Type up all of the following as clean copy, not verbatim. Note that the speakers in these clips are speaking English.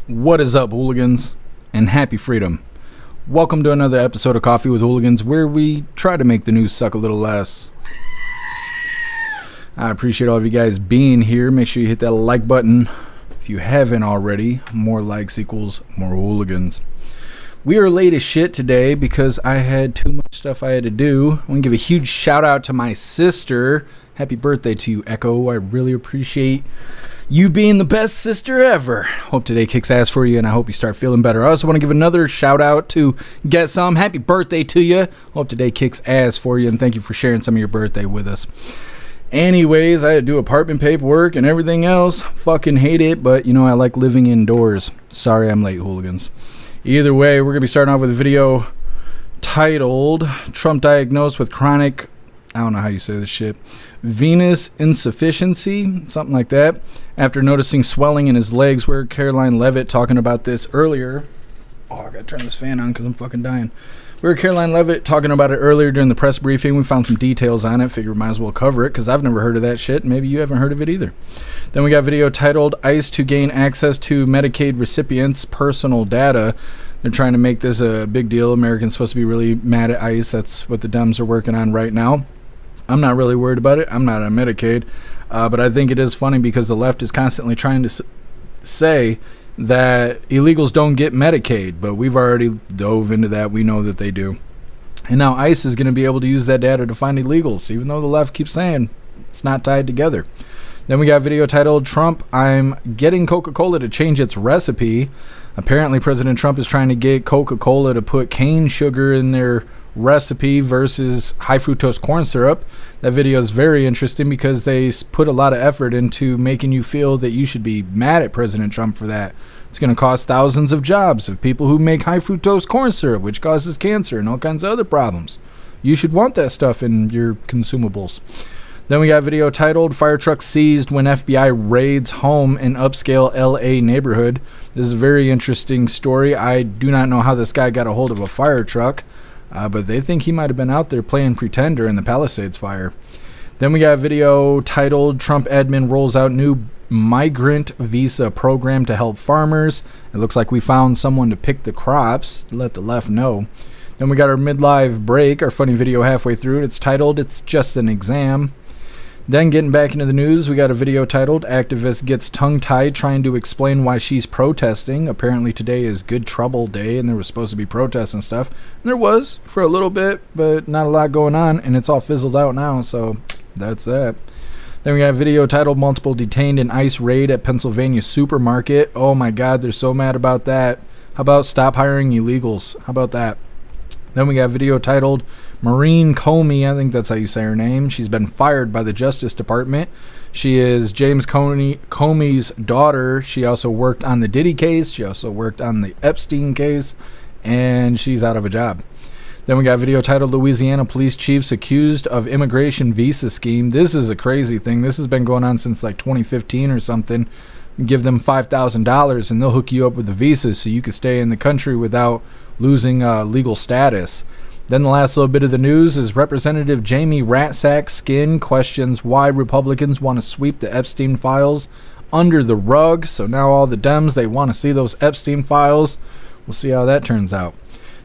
What is up, hooligans, and happy freedom. Welcome to another episode of Coffee with Hooligans, where we try to make the news suck a little less. I appreciate all of you guys being here. Make sure you hit that like button if you haven't already. More likes equals more hooligans. We are late as shit today because I had too much stuff I had to do. I want to give a huge shout out to my sister. Happy birthday to you, Echo. I really appreciate you being the best sister ever. Hope today kicks ass for you, and I hope you start feeling better. I also want to give another shout out to Get Some. Happy birthday to you. Hope today kicks ass for you, and thank you for sharing some of your birthday with us. Anyways, I had to do apartment paperwork and everything else. Fucking hate it, but you know I like living indoors. Sorry I'm late, hooligans. Either way, we're going to be starting off with a video titled Trump Diagnosed with Chronic, I don't know how you say this shit, venous insufficiency, something like that, after noticing swelling in his legs. Where Caroline Levitt talking about this earlier. Oh, I gotta turn this fan on because I'm fucking dying. We were Caroline Levitt talking about it earlier during the press briefing. We found some details on it. Figured we might as well cover it because I've never heard of that shit. Maybe you haven't heard of it either. Then we got a video titled ICE to gain access to Medicaid recipients' personal data. They're trying to make this a big deal. Americans supposed to be really mad at ICE. That's what the Dems are working on right now. I'm not really worried about it. I'm not on Medicaid. But I think it is funny because the left is constantly trying to say that illegals don't get Medicaid, but we've already dove into that. We know that they do. And now ICE is going to be able to use that data to find illegals, even though the left keeps saying it's not tied together. Then we got a video titled Trump, I'm getting Coca-Cola to change its recipe. Apparently President Trump is trying to get Coca-Cola to put cane sugar in their recipe versus high fructose corn syrup. That video is very interesting because they put a lot of effort into making you feel that you should be mad at President Trump for that. It's going to cost thousands of jobs of people who make high fructose corn syrup, which causes cancer and all kinds of other problems. You should want that stuff in your consumables. Then we got a video titled Fire Truck Seized When FBI Raids Home in Upscale LA Neighborhood. This is a very interesting story. I do not know how this guy got a hold of a fire truck. But they think he might have been out there playing pretend during the Palisades fire. Then we got a video titled Trump admin rolls out new migrant visa program to help farmers. It looks like we found someone to pick the crops, to let the left know. Then we got our midlife break, our funny video halfway through. It's titled It's Just an Exam. Then getting back into the news, we got a video titled Activist Gets Tongue-Tied Trying to Explain Why She's Protesting. Apparently today is Good Trouble Day and there was supposed to be protests and stuff. And there was for a little bit, but not a lot going on, and it's all fizzled out now, so that's that. Then we got a video titled Multiple Detained in ICE Raid at Pennsylvania Supermarket. Oh my God, they're so mad about that. How about stop hiring illegals? How about that? Then we got a video titled Maureen Comey, I think that's how you say her name. She's been fired by the Justice Department. She is James Comey's daughter. She also worked on the Diddy case. She also worked on the Epstein case. And she's out of a job. Then we got a video titled Louisiana Police Chiefs Accused of Immigration Visa Scheme. This is a crazy thing. This has been going on since like 2015 or something. Give them $5,000 and they'll hook you up with the visa so you can stay in the country without losing legal status. Then the last little bit of the news is Representative Jamie Ratsack Skin questions why Republicans want to sweep the Epstein files under the rug. So now all the Dems, they want to see those Epstein files. We'll see how that turns out.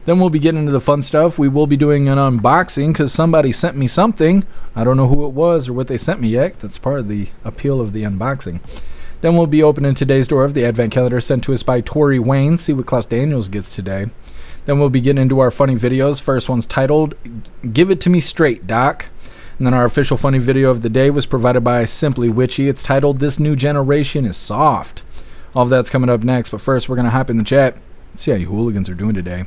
Then we'll be getting into the fun stuff. We will be doing an unboxing because somebody sent me something. I don't know who it was or what they sent me yet. That's part of the appeal of the unboxing. Then we'll be opening today's door of the Advent Calendar sent to us by Tori Wayne. See what Klaus Daniels gets today. Then we'll be getting into our funny videos. First one's titled Give It To Me Straight, Doc. And then our official funny video of the day was provided by Simply Witchy. It's titled This New Generation Is Soft. All of that's coming up next. But first, we're going to hop in the chat. See how you hooligans are doing today.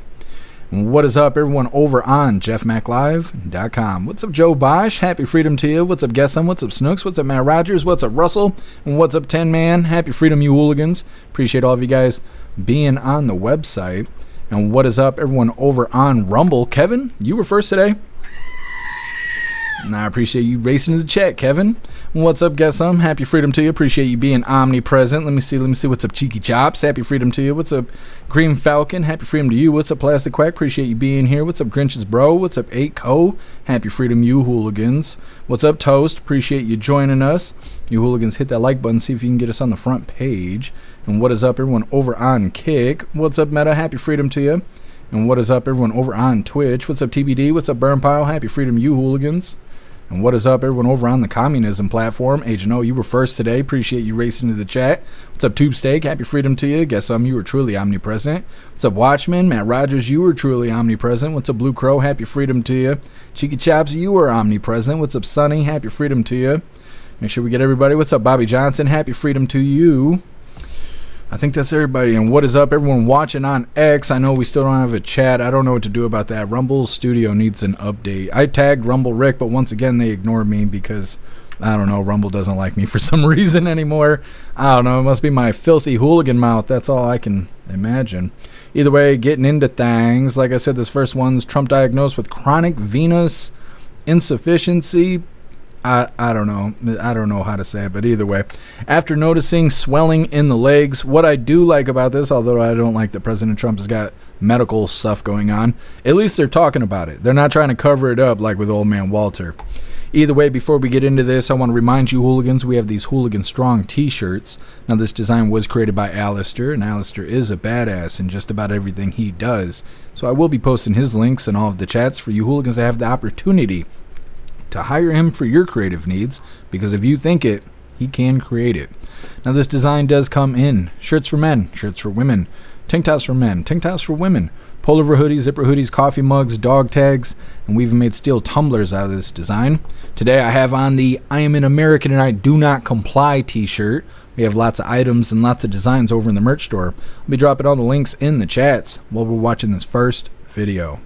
And what is up, everyone, over on jeffmaclive.com. What's up, Joe Bosch? Happy freedom to you. What's up, Gesson? What's up, Snooks? What's up, Matt Rogers? What's up, Russell? And what's up, 10 Man? Happy freedom, you hooligans. Appreciate all of you guys being on the website. And what is up, everyone, over on Rumble? Kevin, you were first today. Nah, I appreciate you racing to the chat, Kevin. What's up, guess some? Happy freedom to you. Appreciate you being omnipresent. Let me see what's up, Cheeky Chops. Happy freedom to you. What's up, Green Falcon? Happy freedom to you. What's up, Plastic Quack? Appreciate you being here. What's up, Grinch's Bro? What's up, 8Co? Happy freedom, you hooligans. What's up, Toast? Appreciate you joining us. You hooligans, hit that like button, see if you can get us on the front page. And what is up, everyone over on Kick? What's up, Meta? Happy freedom to you. And what is up, everyone over on Twitch? What's up, TBD? What's up, Burn Pile? Happy freedom, you hooligans. And what is up, everyone over on the communism platform? Agent O, you were first today. Appreciate you racing to the chat. What's up, Tube Steak? Happy freedom to you. Guess you were truly omnipresent. What's up, Watchman? Matt Rogers, you were truly omnipresent. What's up, Blue Crow? Happy freedom to you. Cheeky Chops, you were omnipresent. What's up, Sonny? Happy freedom to you. Make sure we get everybody. What's up, Bobby Johnson? Happy freedom to you. I think that's everybody. And what is up, everyone watching on X? I know we still don't have a chat. I don't know what to do about that. Rumble Studio needs an update. I tagged Rumble Rick, but once again, they ignored me because, I don't know, Rumble doesn't like me for some reason anymore. I don't know. It must be my filthy hooligan mouth. That's all I can imagine. Either way, getting into things. Like I said, this first one's Trump diagnosed with chronic venous insufficiency. I don't know. I don't know how to say it, but either way, after noticing swelling in the legs, what I do like about this, although I don't like that President Trump has got medical stuff going on, at least they're talking about it. They're not trying to cover it up like with old man Walter. Either way, before we get into this, I want to remind you hooligans, we have these Hooligan Strong t-shirts. Now, this design was created by Alistair, and Alistair is a badass in just about everything he does. So I will be posting his links in all of the chats for you hooligans to have the opportunity to hire him for your creative needs, because if you think it, he can create it. Now, this design does come in shirts for men, shirts for women, tank tops for men, tank tops for women, pullover hoodies, zipper hoodies, coffee mugs, dog tags, and we even made steel tumblers out of this design. Today I have on the I am an American and I do not comply t-shirt. We have lots of items and lots of designs over in the merch store. I'll be dropping all the links in the chats while we're watching this first video.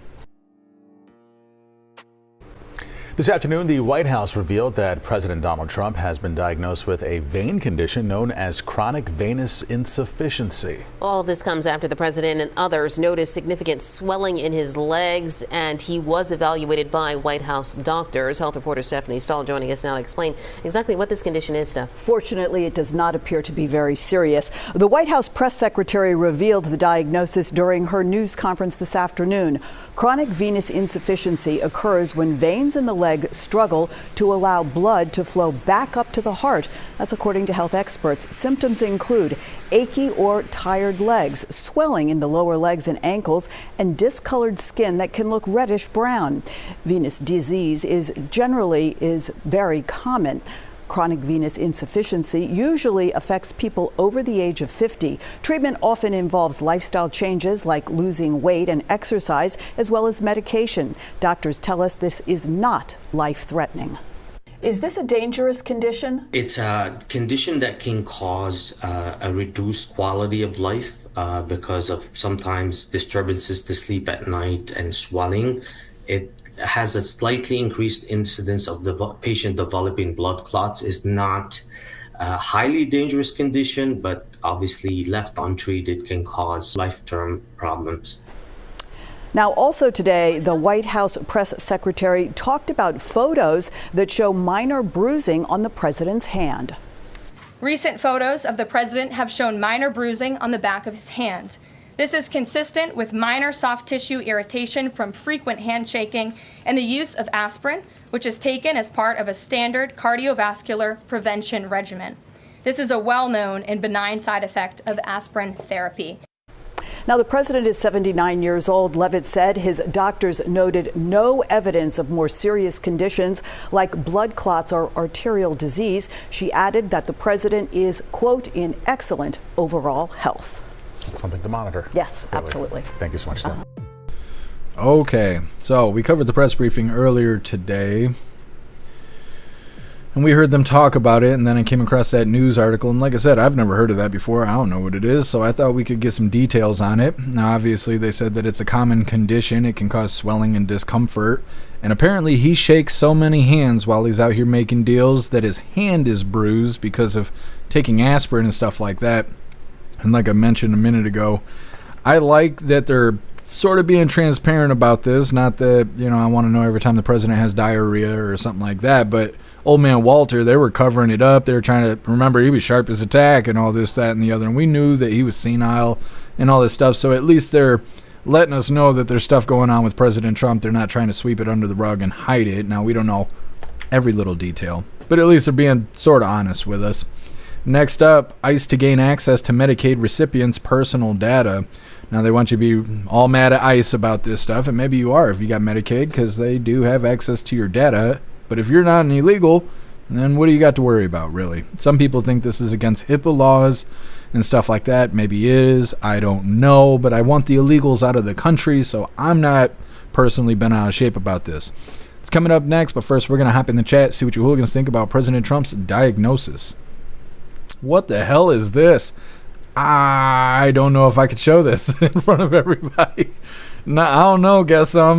This afternoon, the White House revealed that President Donald Trump has been diagnosed with a vein condition known as chronic venous insufficiency. All of this comes after the president and others noticed significant swelling in his legs, and he was evaluated by White House doctors. Health reporter Stephanie Stahl joining us now to explain exactly what this condition is, Steph. Fortunately, it does not appear to be very serious. The White House press secretary revealed the diagnosis during her news conference this afternoon. Chronic venous insufficiency occurs when veins in the leg struggle to allow blood to flow back up to the heart. That's according to health experts. Symptoms include achy or tired legs, swelling in the lower legs and ankles, and discolored skin that can look reddish brown. Venous disease is very common. Chronic venous insufficiency usually affects people over the age of 50. Treatment often involves lifestyle changes like losing weight and exercise, as well as medication. Doctors tell us this is not life-threatening. Is this a dangerous condition? It's a condition that can cause a reduced quality of life because of sometimes disturbances to sleep at night and swelling. It has a slightly increased incidence of the patient developing blood clots. Is not a highly dangerous condition, but obviously left untreated can cause life-term problems. Now, also today, the White House press secretary talked about photos that show minor bruising on the president's hand. Recent photos of the president have shown minor bruising on the back of his hand. This is consistent with minor soft tissue irritation from frequent handshaking and the use of aspirin, which is taken as part of a standard cardiovascular prevention regimen. This is a well-known and benign side effect of aspirin therapy. Now, the president is 79 years old. Levitt said his doctors noted no evidence of more serious conditions like blood clots or arterial disease. She added that the president is, quote, in excellent overall health. Something to monitor. Yes, Clearly. absolutely. Thank you so much, Steph. Okay, so we covered the press briefing earlier today, and we heard them talk about it, and then I came across that news article, and like I said, I've never heard of that before. I don't know what it is, so I thought we could get some details on it. Now, obviously, they said that it's a common condition. It can cause swelling and discomfort, and apparently he shakes so many hands while he's out here making deals that his hand is bruised because of taking aspirin and stuff like that. And like I mentioned a minute ago, I like that they're sort of being transparent about this. Not that, you know, I want to know every time the president has diarrhea or something like that, but old man Walter, they were covering it up. They were trying to remember he was sharp as a tack and all this, that, and the other. And we knew that he was senile and all this stuff. So at least they're letting us know that there's stuff going on with President Trump. They're not trying to sweep it under the rug and hide it. Now, we don't know every little detail, but at least they're being sort of honest with us. Next up, ICE to gain access to Medicaid recipients' personal data. Now, they want you to be all mad at ICE about this stuff, and maybe you are if you got Medicaid, because they do have access to your data. But if you're not an illegal, then what do you got to worry about, really? Some people think this is against HIPAA laws and stuff like that. Maybe it is. I don't know. But I want the illegals out of the country, so I'm not personally bent out of shape about this. It's coming up next, but first we're going to hop in the chat, see what you hooligans think about President Trump's diagnosis. What the hell is this? I don't know if I could show this in front of everybody. No, I don't know. Guess I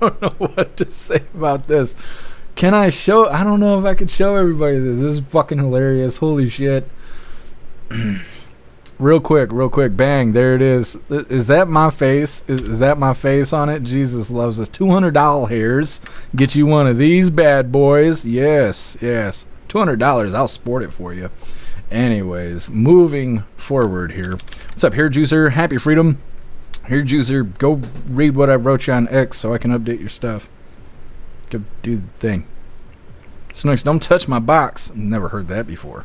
don't know what to say about this. Can I show? I don't know if I could show everybody this. This is fucking hilarious. Holy shit. Real quick. Bang. There it is. Is that my face? Is that my face on it? Jesus loves us. $200 hairs. Get you one of these bad boys. Yes. $200. I'll sport it for you. Anyways, moving forward here. What's up, Hair Juicer? Happy Freedom. Hair Juicer, go read what I wrote you on X so I can update your stuff. Go do the thing. Snooks, don't touch my box. Never heard that before.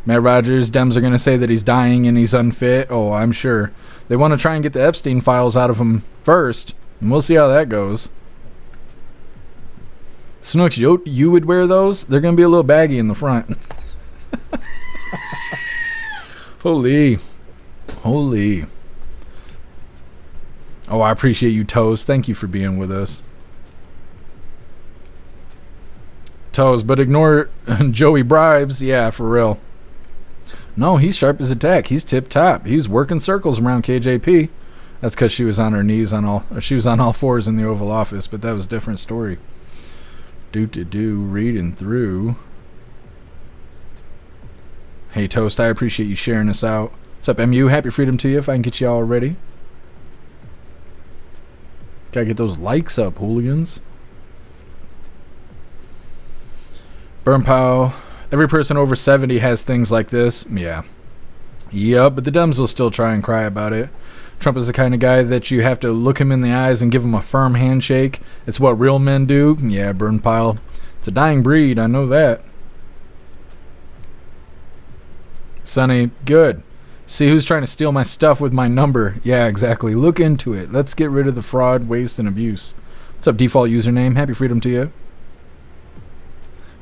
Matt Rogers, Dems are going to say that he's dying and he's unfit. Oh, I'm sure. They want to try and get the Epstein files out of him first, and we'll see how that goes. Snooks, you would wear those? They're going to be a little baggy in the front. Holy. Oh, I appreciate you, Toes. Thank you for being with us. Toes, but ignore Joey Bribes. Yeah, for real. No, he's sharp as a tack. He's tip top. He was working circles around KJP. That's because she was on her knees she was on all fours in the Oval Office, but that was a different story. Reading through. Hey, Toast, I appreciate you sharing us out. What's up, MU? Happy Freedom to you if I can get you all ready. Gotta get those likes up, hooligans. Burn Pow. Every person over 70 has things like this. Yeah. Yep, but the Dems will still try and cry about it. Trump is the kind of guy that you have to look him in the eyes and give him a firm handshake. It's what real men do. Yeah, Burn Pile. It's a dying breed, I know that. Sonny, good. See who's trying to steal my stuff with my number. Yeah, exactly. Look into it. Let's get rid of the fraud, waste, and abuse. What's up, default username? Happy Freedom to you.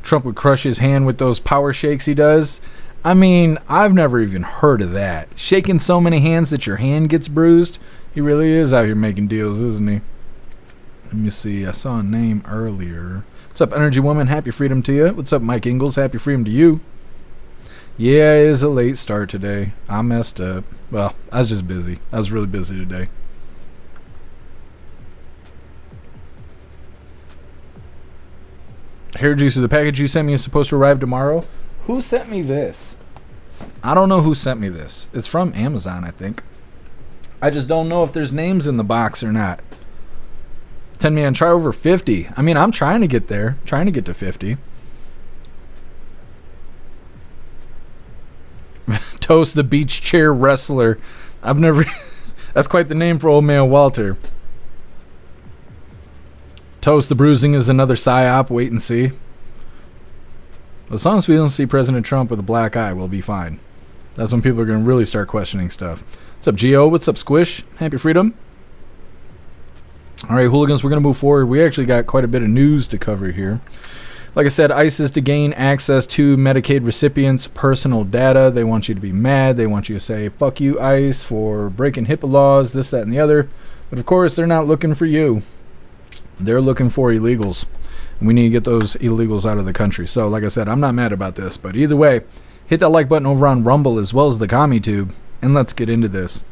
Trump would crush his hand with those power shakes he does. I mean, I've never even heard of that. Shaking so many hands that your hand gets bruised. He really is out here making deals, isn't he? Let me see. I saw a name earlier. What's up, Energy Woman? Happy Freedom to you. What's up, Mike Ingalls? Happy Freedom to you. Yeah, it is a late start today. I messed up. Well, I was just busy. I was really busy today. Hair Juicer, the package you sent me is supposed to arrive tomorrow. Who sent me this? I don't know who sent me this. It's from Amazon, I think. I just don't know if there's names in the box or not. 10 man, try over 50. I mean, I'm trying to get there. Trying to get to 50. Toast the beach chair wrestler. I've never... That's quite the name for old man Walter. Toast the bruising is another psyop. Wait and see. As long as we don't see President Trump with a black eye, we'll be fine. That's when people are going to really start questioning stuff. What's up, Gio? What's up, Squish? Happy Freedom. All right, hooligans, we're going to move forward. We actually got quite a bit of news to cover here. Like I said, ICE is to gain access to Medicaid recipients' personal data. They want you to be mad. They want you to say, fuck you, ICE, for breaking HIPAA laws, this, that, and the other. But, of course, they're not looking for you. They're looking for illegals. We need to get those illegals out of the country. So, like I said, I'm not mad about this. But either way, hit that like button over on Rumble as well as the Comey tube, and let's get into this.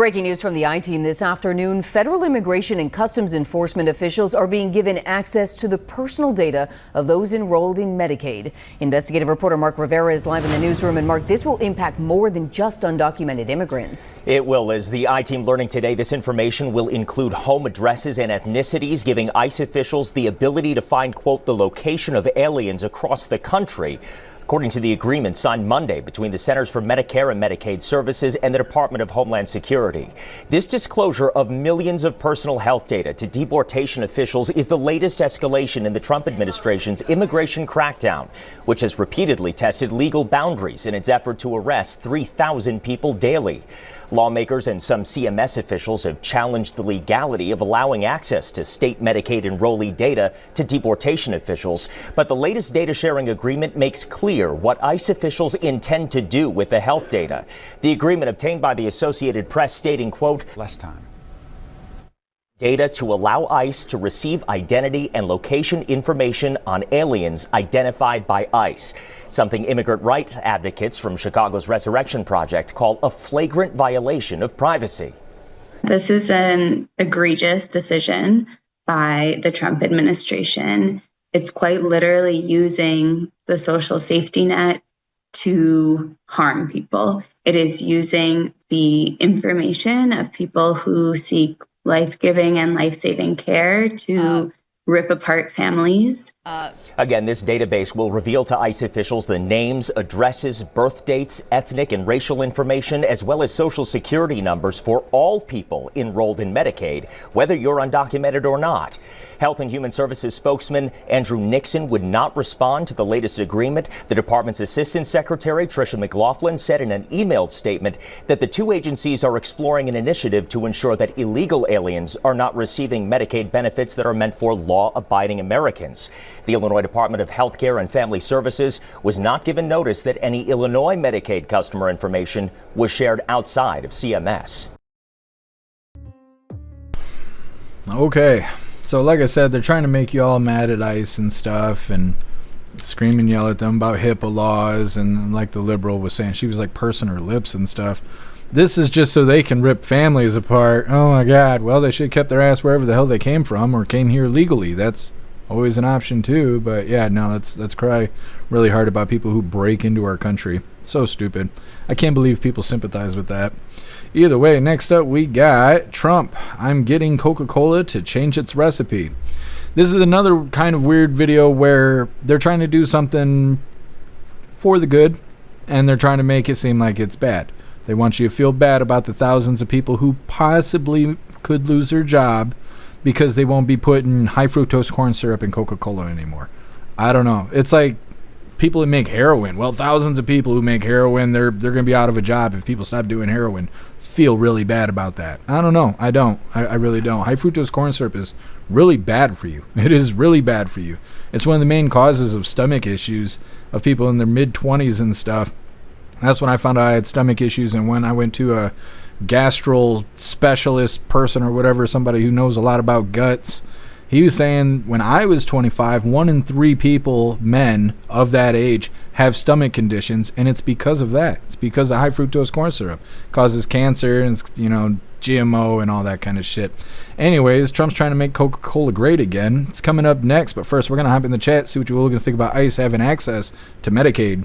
Breaking news from the I-Team this afternoon. Federal immigration and customs enforcement officials are being given access to the personal data of those enrolled in Medicaid. Investigative reporter Mark Rivera is live in the newsroom. And Mark, this will impact more than just undocumented immigrants. It will. As the I-Team learning today, this information will include home addresses and ethnicities, giving ICE officials the ability to find, quote, the location of aliens across the country. According to the agreement signed Monday between the Centers for Medicare and Medicaid Services and the Department of Homeland Security. This disclosure of millions of personal health data to deportation officials is the latest escalation in the Trump administration's immigration crackdown, which has repeatedly tested legal boundaries in its effort to arrest 3,000 people daily. Lawmakers and some CMS officials have challenged the legality of allowing access to state Medicaid enrollee data to deportation officials. But the latest data sharing agreement makes clear what ICE officials intend to do with the health data. The agreement obtained by the Associated Press stating, quote, Less time. Data to allow ICE to receive identity and location information on aliens identified by ICE, something immigrant rights advocates from Chicago's Resurrection Project call a flagrant violation of privacy. This is an egregious decision by the Trump administration. It's quite literally using the social safety net to harm people. It is using the information of people who seek life-giving and life-saving care to rip apart families. Again, this database will reveal to ICE officials the names, addresses, birth dates, ethnic and racial information, as well as social security numbers for all people enrolled in Medicaid, whether you're undocumented or not. Health and Human Services spokesman Andrew Nixon would not respond to the latest agreement. The department's Assistant Secretary Tricia McLaughlin said in an emailed statement that the two agencies are exploring an initiative to ensure that illegal aliens are not receiving Medicaid benefits that are meant for law-abiding Americans. The Illinois Department of Health Care and Family Services was not given notice that any Illinois Medicaid customer information was shared outside of CMS. Okay. So like I said, they're trying to make you all mad at ICE and stuff and scream and yell at them about HIPAA laws. And like the liberal was saying, she was like pursing her lips and stuff. This is just so they can rip families apart. Oh my God. Well, they should have kept their ass wherever the hell they came from or came here legally. That's always an option too. But yeah, no, let's cry really hard about people who break into our country. So stupid. I can't believe people sympathize with that. Either way, next up we got Trump. I'm getting Coca-Cola to change its recipe. This is another kind of weird video where they're trying to do something for the good and they're trying to make it seem like it's bad. They want you to feel bad about the thousands of people who possibly could lose their job because they won't be putting high fructose corn syrup in Coca-Cola anymore. I don't know. It's like people who make heroin. Well, thousands of people who make heroin, they're going to be out of a job if people stop doing heroin. Feel really bad about that. I don't know. I don't. I really don't. High fructose corn syrup is really bad for you. It is really bad for you. It's one of the main causes of stomach issues of people in their mid-20s and stuff. That's when I found out I had stomach issues, and when I went to a gastro specialist person or whatever, somebody who knows a lot about guts, he was saying when I was 25, 1 in 3 people, men of that age, have stomach conditions, and it's because of that. It's because of high fructose corn syrup. It causes cancer, and it's, GMO and all that kind of shit. Anyways, Trump's trying to make Coca-Cola great again. It's coming up next, but first we're going to hop in the chat, see what you hooligans think about ICE having access to Medicaid.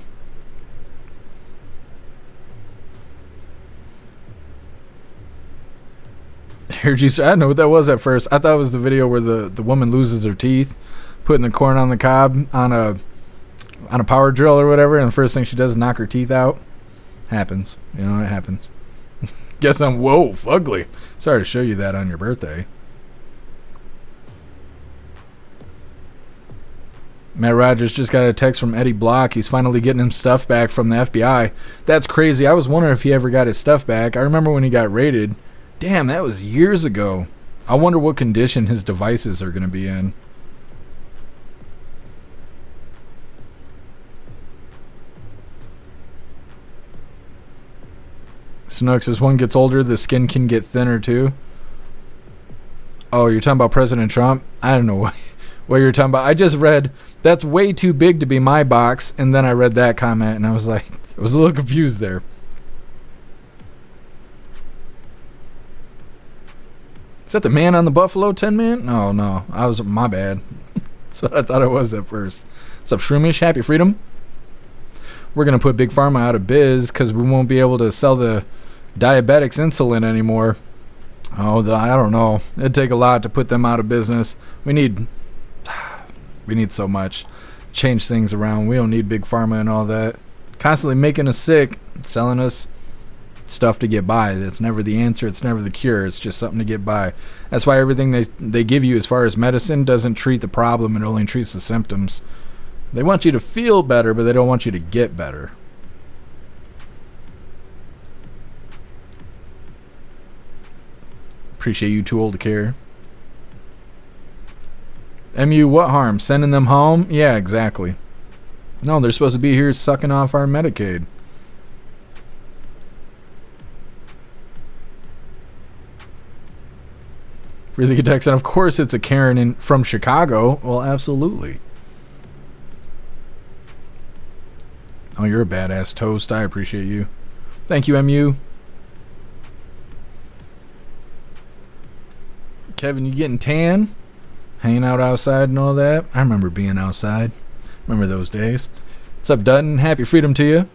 I didn't know what that was at first. I thought it was the video where the woman loses her teeth, putting the corn on the cob on a power drill or whatever, and the first thing she does is knock her teeth out. Happens. It happens. Guess I'm fugly. Sorry to show you that on your birthday. Matt Rogers just got a text from Eddie Block. He's finally getting his stuff back from the FBI. That's crazy. I was wondering if he ever got his stuff back. I remember when he got raided. Damn, that was years ago. I wonder what condition his devices are going to be in. Snooks, as one gets older, the skin can get thinner too. Oh, you're talking about President Trump? I don't know what you're talking about. I just read, that's way too big to be my box, and then I read that comment, and I was like, I was a little confused there. Is that the man on the Buffalo, 10 Man? No. I was, my bad. That's what I thought it was at first. What's up, Shroomish? Happy Freedom. We're going to put Big Pharma out of biz because we won't be able to sell the diabetics insulin anymore. I don't know. It'd take a lot to put them out of business. We need so much. Change things around. We don't need Big Pharma and all that. Constantly making us sick, selling us stuff to get by. That's never the answer. It's never the cure. It's just something to get by. That's why everything they give you as far as medicine doesn't treat the problem. It only treats the symptoms. They want you to feel better, but they don't want you to get better. Appreciate you, too old to care. MU, what harm? Sending them home? Yeah, exactly. No, they're supposed to be here sucking off our Medicaid. Really good text. And of course it's a Karen from Chicago. Well, absolutely. Oh, you're a badass toast. I appreciate you. Thank you, MU. Kevin, you getting tan? Hanging out outside and all that? I remember being outside. Remember those days. What's up, Dutton? Happy Freedom to you.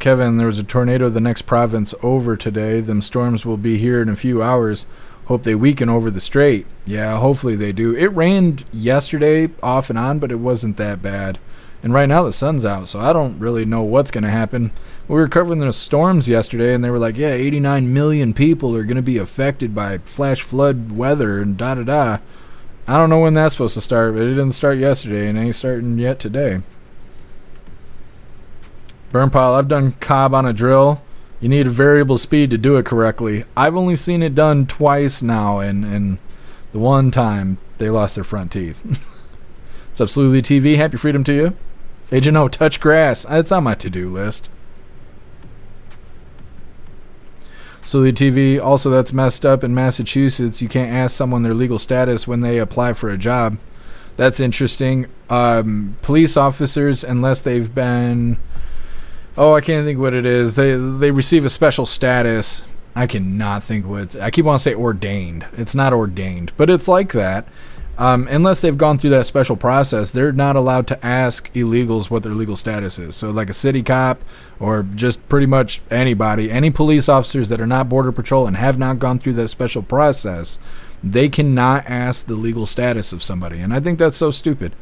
Kevin, there was a tornado the next province over today. Them storms will be here in a few hours. Hope they weaken over the strait. Yeah, hopefully they do. It rained yesterday off and on, but it wasn't that bad. And right now the sun's out, so I don't really know what's going to happen. We were covering the storms yesterday, and they were like, yeah, 89 million people are going to be affected by flash flood weather and da-da-da. I don't know when that's supposed to start, but it didn't start yesterday, and it ain't starting yet today. Burn pile, I've done cob on a drill. You need a variable speed to do it correctly. I've only seen it done twice now, and the one time they lost their front teeth. What's up, Slowly TV? Happy Freedom to you. Agent O, touch grass. It's on my to-do list. Slowly TV, also that's messed up in Massachusetts. You can't ask someone their legal status when they apply for a job. That's interesting. Police officers, unless they've been... Oh, I can't think what it is. They receive a special status. I cannot think what... I keep wanting to say ordained. It's not ordained, but it's like that. Unless they've gone through that special process, they're not allowed to ask illegals what their legal status is. So like a city cop or just pretty much anybody, any police officers that are not Border Patrol and have not gone through that special process, they cannot ask the legal status of somebody. And I think that's so stupid.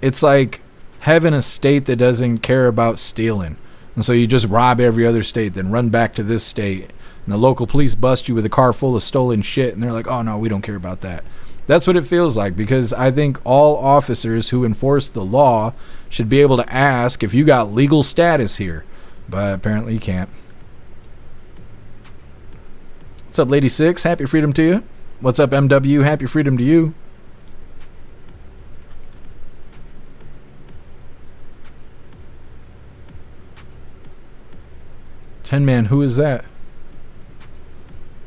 It's like having a state that doesn't care about stealing. And so you just rob every other state, then run back to this state. And the local police bust you with a car full of stolen shit. And they're like, oh, no, we don't care about that. That's what it feels like, because I think all officers who enforce the law should be able to ask if you got legal status here. But apparently you can't. What's up, Lady Six? Happy Freedom to you. What's up, MW? Happy Freedom to you. Ten Man, who is that?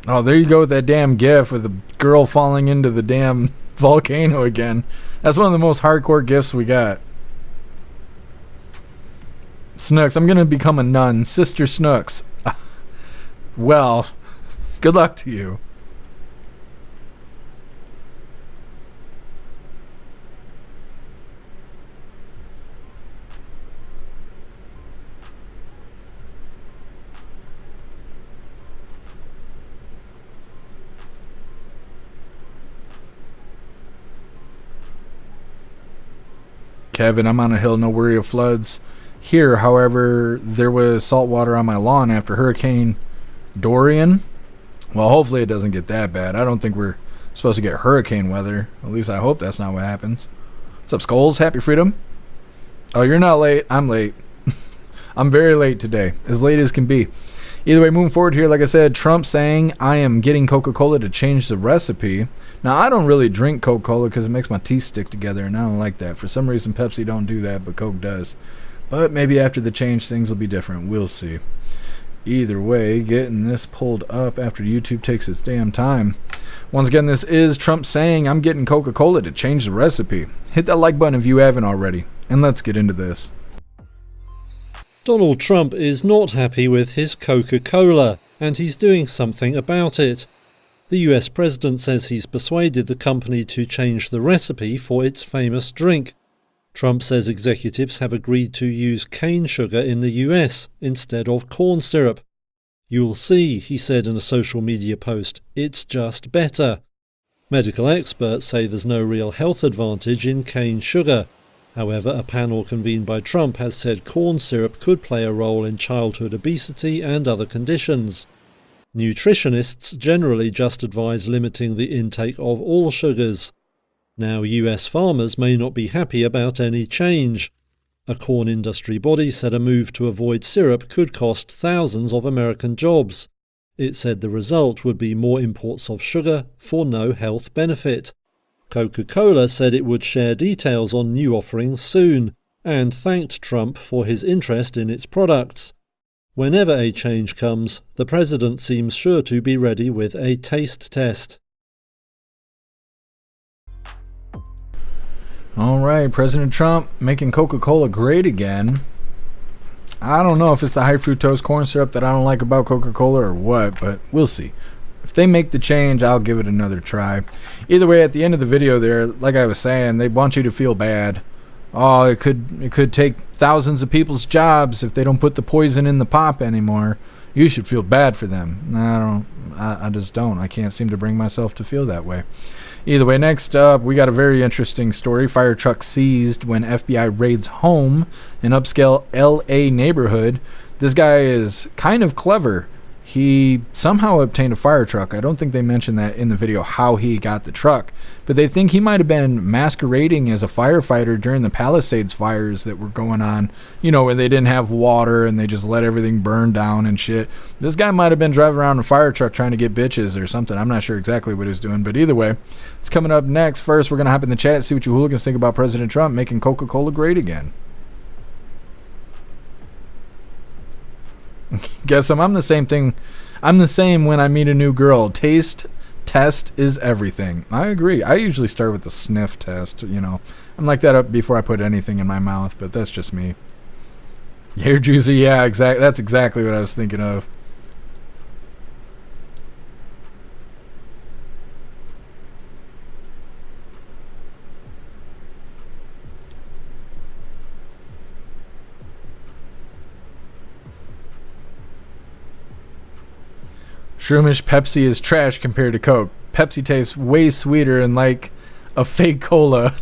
Oh, there you go with that damn gif with the girl falling into the damn volcano again. That's one of the most hardcore gifs we got. Snooks, I'm going to become a nun. Sister Snooks. Well, good luck to you. Kevin, I'm on a hill, no worry of floods. Here, however, there was salt water on my lawn after Hurricane Dorian. Well, hopefully it doesn't get that bad. I don't think we're supposed to get hurricane weather. At least I hope that's not what happens. What's up, Skulls? Happy Freedom. Oh, you're not late. I'm late. I'm very late today. As late as can be. Either way, moving forward here, like I said, Trump saying, I am getting Coca-Cola to change the recipe. Now, I don't really drink Coca-Cola because it makes my teeth stick together, and I don't like that. For some reason, Pepsi don't do that, but Coke does. But maybe after the change, things will be different. We'll see. Either way, getting this pulled up after YouTube takes its damn time. Once again, this is Trump saying, I'm getting Coca-Cola to change the recipe. Hit that like button if you haven't already, and let's get into this. Donald Trump is not happy with his Coca-Cola, and he's doing something about it. The US president says he's persuaded the company to change the recipe for its famous drink. Trump says executives have agreed to use cane sugar in the US instead of corn syrup. "You'll see," he said in a social media post, "it's just better." Medical experts say there's no real health advantage in cane sugar. However, a panel convened by Trump has said corn syrup could play a role in childhood obesity and other conditions. Nutritionists generally just advise limiting the intake of all sugars. Now, US farmers may not be happy about any change. A corn industry body said a move to avoid syrup could cost thousands of American jobs. It said the result would be more imports of sugar for no health benefit. Coca-Cola said it would share details on new offerings soon, and thanked Trump for his interest in its products. Whenever a change comes, the president seems sure to be ready with a taste test. All right, President Trump making Coca-Cola great again. I don't know if it's the high fructose corn syrup that I don't like about Coca-Cola or what, but we'll see. If they make the change, I'll give it another try. Either way, at the end of the video there, like I was saying, they want you to feel bad. Oh, it could take thousands of people's jobs if they don't put the poison in the pop anymore. You should feel bad for them. I just don't. I can't seem to bring myself to feel that way. Either way, next up, we got a very interesting story. Fire truck seized when FBI raids home in upscale LA neighborhood. This guy is kind of clever. He somehow obtained a fire truck. I don't think they mentioned that in the video, how he got the truck. But they think he might have been masquerading as a firefighter during the Palisades fires that were going on. You know, where they didn't have water and they just let everything burn down and shit. This guy might have been driving around in a fire truck trying to get bitches or something. I'm not sure exactly what he was doing. But either way, it's coming up next. First, we're going to hop in the chat, see what you hooligans think about President Trump making Coca-Cola great again. Guess I'm the same thing. I'm the same when I meet a new girl. Taste test is everything. I agree. I usually start with the sniff test, you know. I'm like that up before I put anything in my mouth, but that's just me. Hair juicy, yeah, exactly. That's exactly what I was thinking of. Shroomish Pepsi is trash compared to Coke. Pepsi tastes way sweeter and like a fake cola.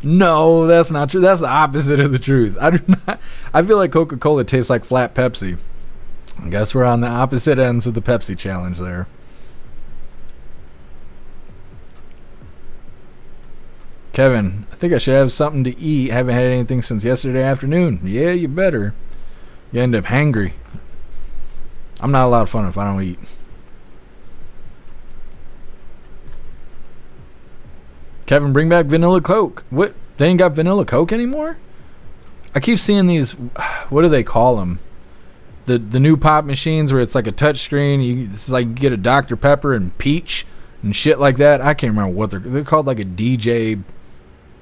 No, that's not true. That's the opposite of the truth. I feel like Coca-Cola tastes like flat Pepsi. I guess we're on the opposite ends of the Pepsi challenge there. Kevin, I think I should have something to eat. Haven't had anything since yesterday afternoon. Yeah, you better. You end up hangry. I'm not a lot of fun if I don't eat. Kevin, bring back vanilla Coke. What? They ain't got vanilla Coke anymore? I keep seeing these, what do they call them? The new pop machines where it's like a touch screen. It's like you get a Dr. Pepper and peach and shit like that. I can't remember what they're called, like a DJ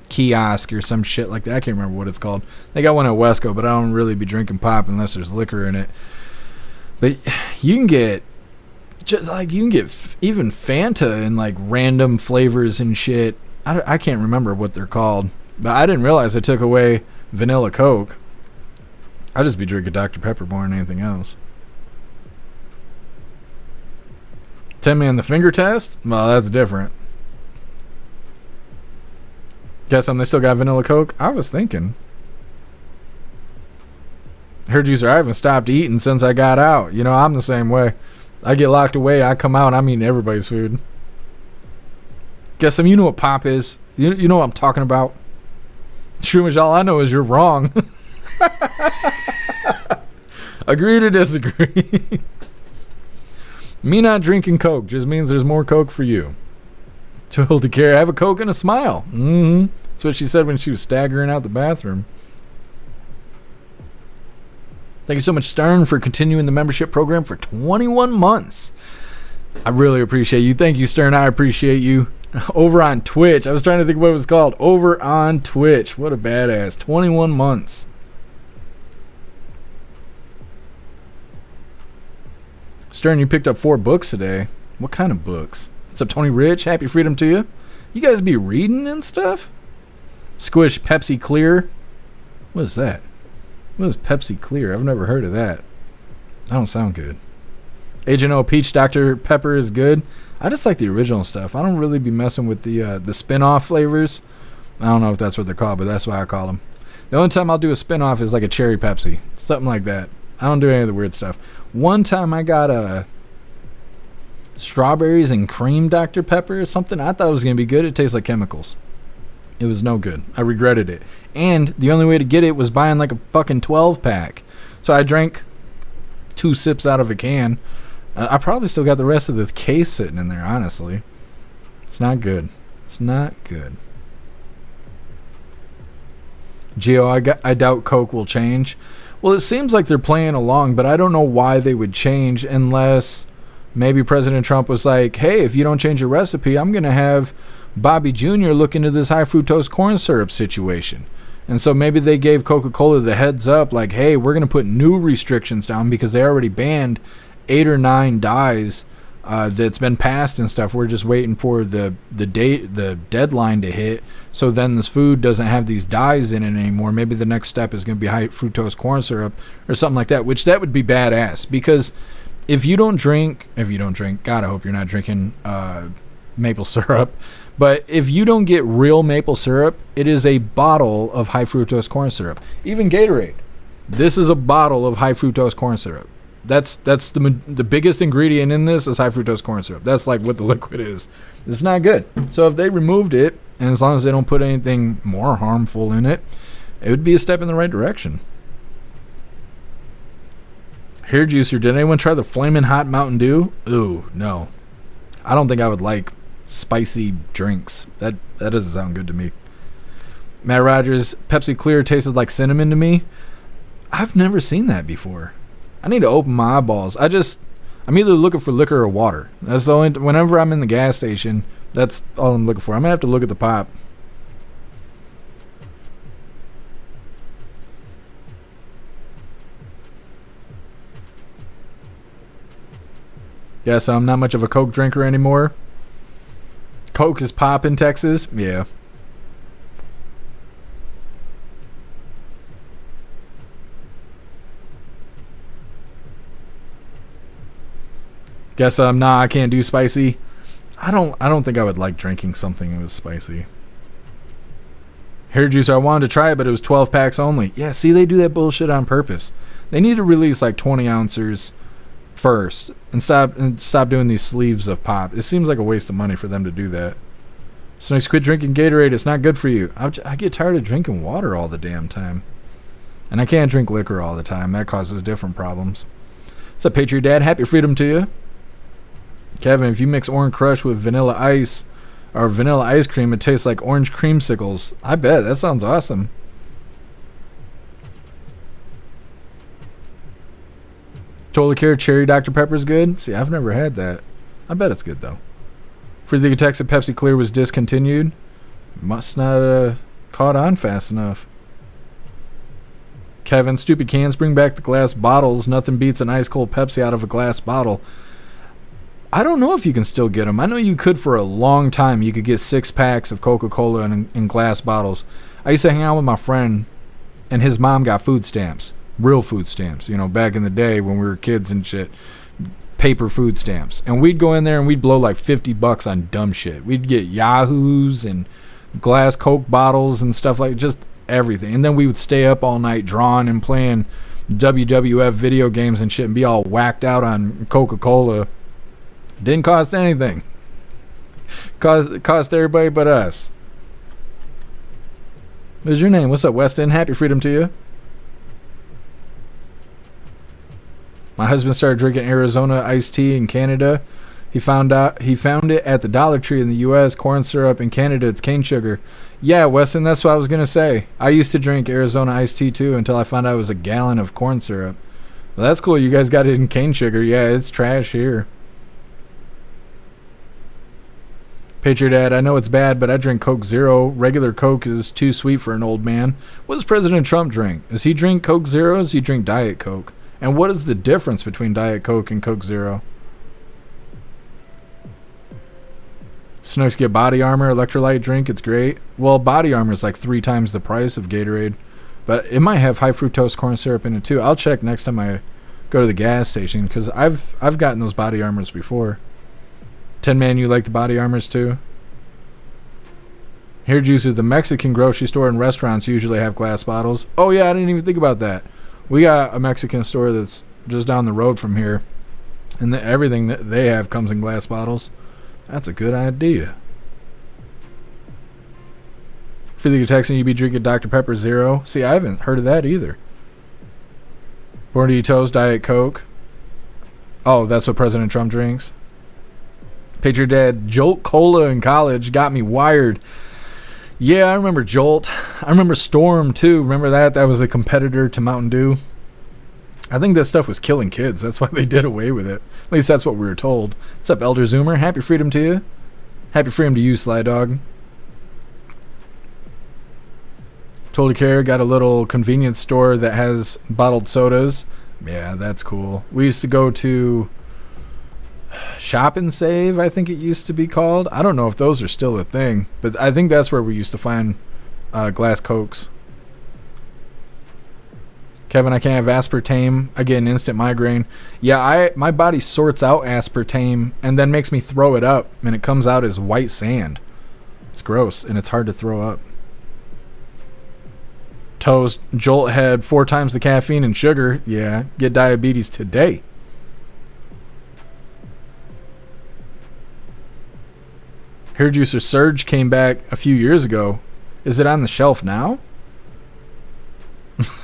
kiosk or some shit like that. I can't remember what it's called. They got one at Wesco, but I don't really be drinking pop unless there's liquor in it. But you can get even Fanta and like random flavors and shit. I can't remember what they're called, but I didn't realize they took away vanilla Coke. I'd just be drinking Dr. Pepper more than anything else. 10-man the finger test? Well, that's different. Guess they still got vanilla Coke? I was thinking. Hair juicer, I haven't stopped eating since I got out. You know, I'm the same way. I get locked away, I come out, and I'm eating everybody's food. Guess you know what pop is. You know what I'm talking about. Shroomish, all I know is you're wrong. Agree to disagree. Me not drinking Coke just means there's more Coke for you. Too old to care. Have a Coke and a smile. That's what she said when she was staggering out the bathroom. Thank you so much, Stern, for continuing the membership program for 21 months. I really appreciate you. Thank you, Stern. I appreciate you. Over on Twitch. I was trying to think what it was called. Over on Twitch. What a badass. 21 months. Stern, you picked up 4 books today. What kind of books? What's up, Tony Rich? Happy freedom to you. You guys be reading and stuff? Squish Pepsi Clear. What is that? What is Pepsi Clear? I've never heard of that. That don't sound good. Agent O Peach Dr. Pepper is good. I just like the original stuff. I don't really be messing with the spin-off flavors. I don't know if that's what they're called, but that's why I call them. The only time I'll do a spin-off is like a cherry Pepsi. Something like that. I don't do any of the weird stuff. One time I got a strawberries and cream Dr. Pepper or something. I thought it was going to be good. It tastes like chemicals. It was no good. I regretted it. And the only way to get it was buying like a fucking 12-pack. So I drank 2 sips out of a can. I probably still got the rest of the case sitting in there, honestly. It's not good. It's not good. Gio, I doubt Coke will change. Well, it seems like they're playing along, but I don't know why they would change unless maybe President Trump was like, hey, if you don't change your recipe, I'm going to have Bobby Jr. look into this high fructose corn syrup situation. And so maybe they gave Coca-Cola the heads up, like, hey, we're going to put new restrictions down because they already banned 8 or 9 dyes that's been passed and stuff. We're just waiting for the deadline to hit. So then this food doesn't have these dyes in it anymore. Maybe the next step is going to be high fructose corn syrup or something like that, which that would be badass. Because if you don't drink, God, I hope you're not drinking maple syrup. But if you don't get real maple syrup, it is a bottle of high fructose corn syrup. Even Gatorade. This is a bottle of high fructose corn syrup. That's the biggest ingredient in this is high fructose corn syrup. That's like what the liquid is. It's not good. So if they removed it, and as long as they don't put anything more harmful in it, it would be a step in the right direction. Hair juicer, did anyone try the Flamin' Hot Mountain Dew? Ooh, no. I don't think I would like spicy drinks. That doesn't sound good to me. Matt Rogers, Pepsi Clear tasted like cinnamon to me. I've never seen that before. I need to open my eyeballs. I'm either looking for liquor or water. That's the only. Whenever I'm in the gas station, that's all I'm looking for. I'm gonna have to look at the pop. Yeah, so I'm not much of a Coke drinker anymore. Coke is pop in Texas. Yeah. Guess nah, I can't do spicy. I don't think I would like drinking something that was spicy. Hair juicer, I wanted to try it, but it was 12 packs only. Yeah, see, they do that bullshit on purpose. They need to release like 20 ounces first and stop doing these sleeves of pop. It seems like a waste of money for them to do that. So nice, quit drinking Gatorade. It's not good for you. I get tired of drinking water all the damn time. And I can't drink liquor all the time. That causes different problems. What's up, Patriot Dad? Happy freedom to you. Kevin, if you mix Orange Crush with vanilla ice or vanilla ice cream, it tastes like orange creamsicles. I bet. That sounds awesome. Totally Care Cherry Dr. Pepper's good. See, I've never had that. I bet it's good, though. Free the Texas Pepsi Clear was discontinued. Must not caught on fast enough. Kevin, stupid cans, bring back the glass bottles. Nothing beats an ice cold Pepsi out of a glass bottle. I don't know if you can still get them. I know you could for a long time. You could get 6 packs of Coca-Cola in glass bottles. I used to hang out with my friend, and his mom got food stamps. Real food stamps. You know, back in the day when we were kids and shit. Paper food stamps. And we'd go in there and we'd blow like $50 on dumb shit. We'd get Yahoos and glass Coke bottles and stuff like just everything. And then we would stay up all night drawing and playing WWF video games and shit and be all whacked out on Coca-Cola. Didn't cost anything. Cost everybody but us. What's your name? What's up, Weston? Happy freedom to you. My husband started drinking Arizona iced tea in Canada. He found it at the Dollar Tree in the U.S. Corn syrup in Canada, it's cane sugar. Yeah, Weston, that's what I was gonna say. I used to drink Arizona iced tea too until I found out it was a gallon of corn syrup. Well, that's cool. You guys got it in cane sugar. Yeah, it's trash here. Patriot Dad, I know it's bad, but I drink Coke Zero. Regular Coke is too sweet for an old man. What does President Trump drink? Does he drink Coke Zero or does he drink Diet Coke? And what is the difference between Diet Coke and Coke Zero? Snooks get Body Armor electrolyte drink. It's great. Well, Body Armor is like 3 times the price of Gatorade, but it might have high fructose corn syrup in it too. I'll check next time I go to the gas station because I've gotten those Body Armors before. 10 Man, you like the Body Armors too? Here, Juicy, the Mexican grocery store and restaurants usually have glass bottles. Oh yeah, I didn't even think about that. We got a Mexican store that's just down the road from here, and everything that they have comes in glass bottles. That's a good idea. Feel like you're texting, you be drinking Dr. Pepper Zero. See, I haven't heard of that either. Born to Eat Toast, Diet Coke. Oh, that's what President Trump drinks. Patriot Dad, Jolt Cola in college got me wired. Yeah, I remember Jolt. I remember Storm too. Remember that? That was a competitor to Mountain Dew. I think that stuff was killing kids. That's why they did away with it. At least that's what we were told. What's up, Elder Zoomer? Happy freedom to you. Happy freedom to you, Sly Dog. Totally Care got a little convenience store that has bottled sodas. Yeah, that's cool. We used to go to Shop and Save, I think it used to be called. I don't know if those are still a thing, but I think that's where we used to find glass Cokes. Kevin, I can't have aspartame. I get an instant migraine. Yeah, my body sorts out aspartame and then makes me throw it up, and it comes out as white sand. It's gross, and it's hard to throw up. Toast, Jolt had 4 times the caffeine and sugar. Yeah, get diabetes today. Hair Juicer Surge came back a few years ago. Is it on the shelf now?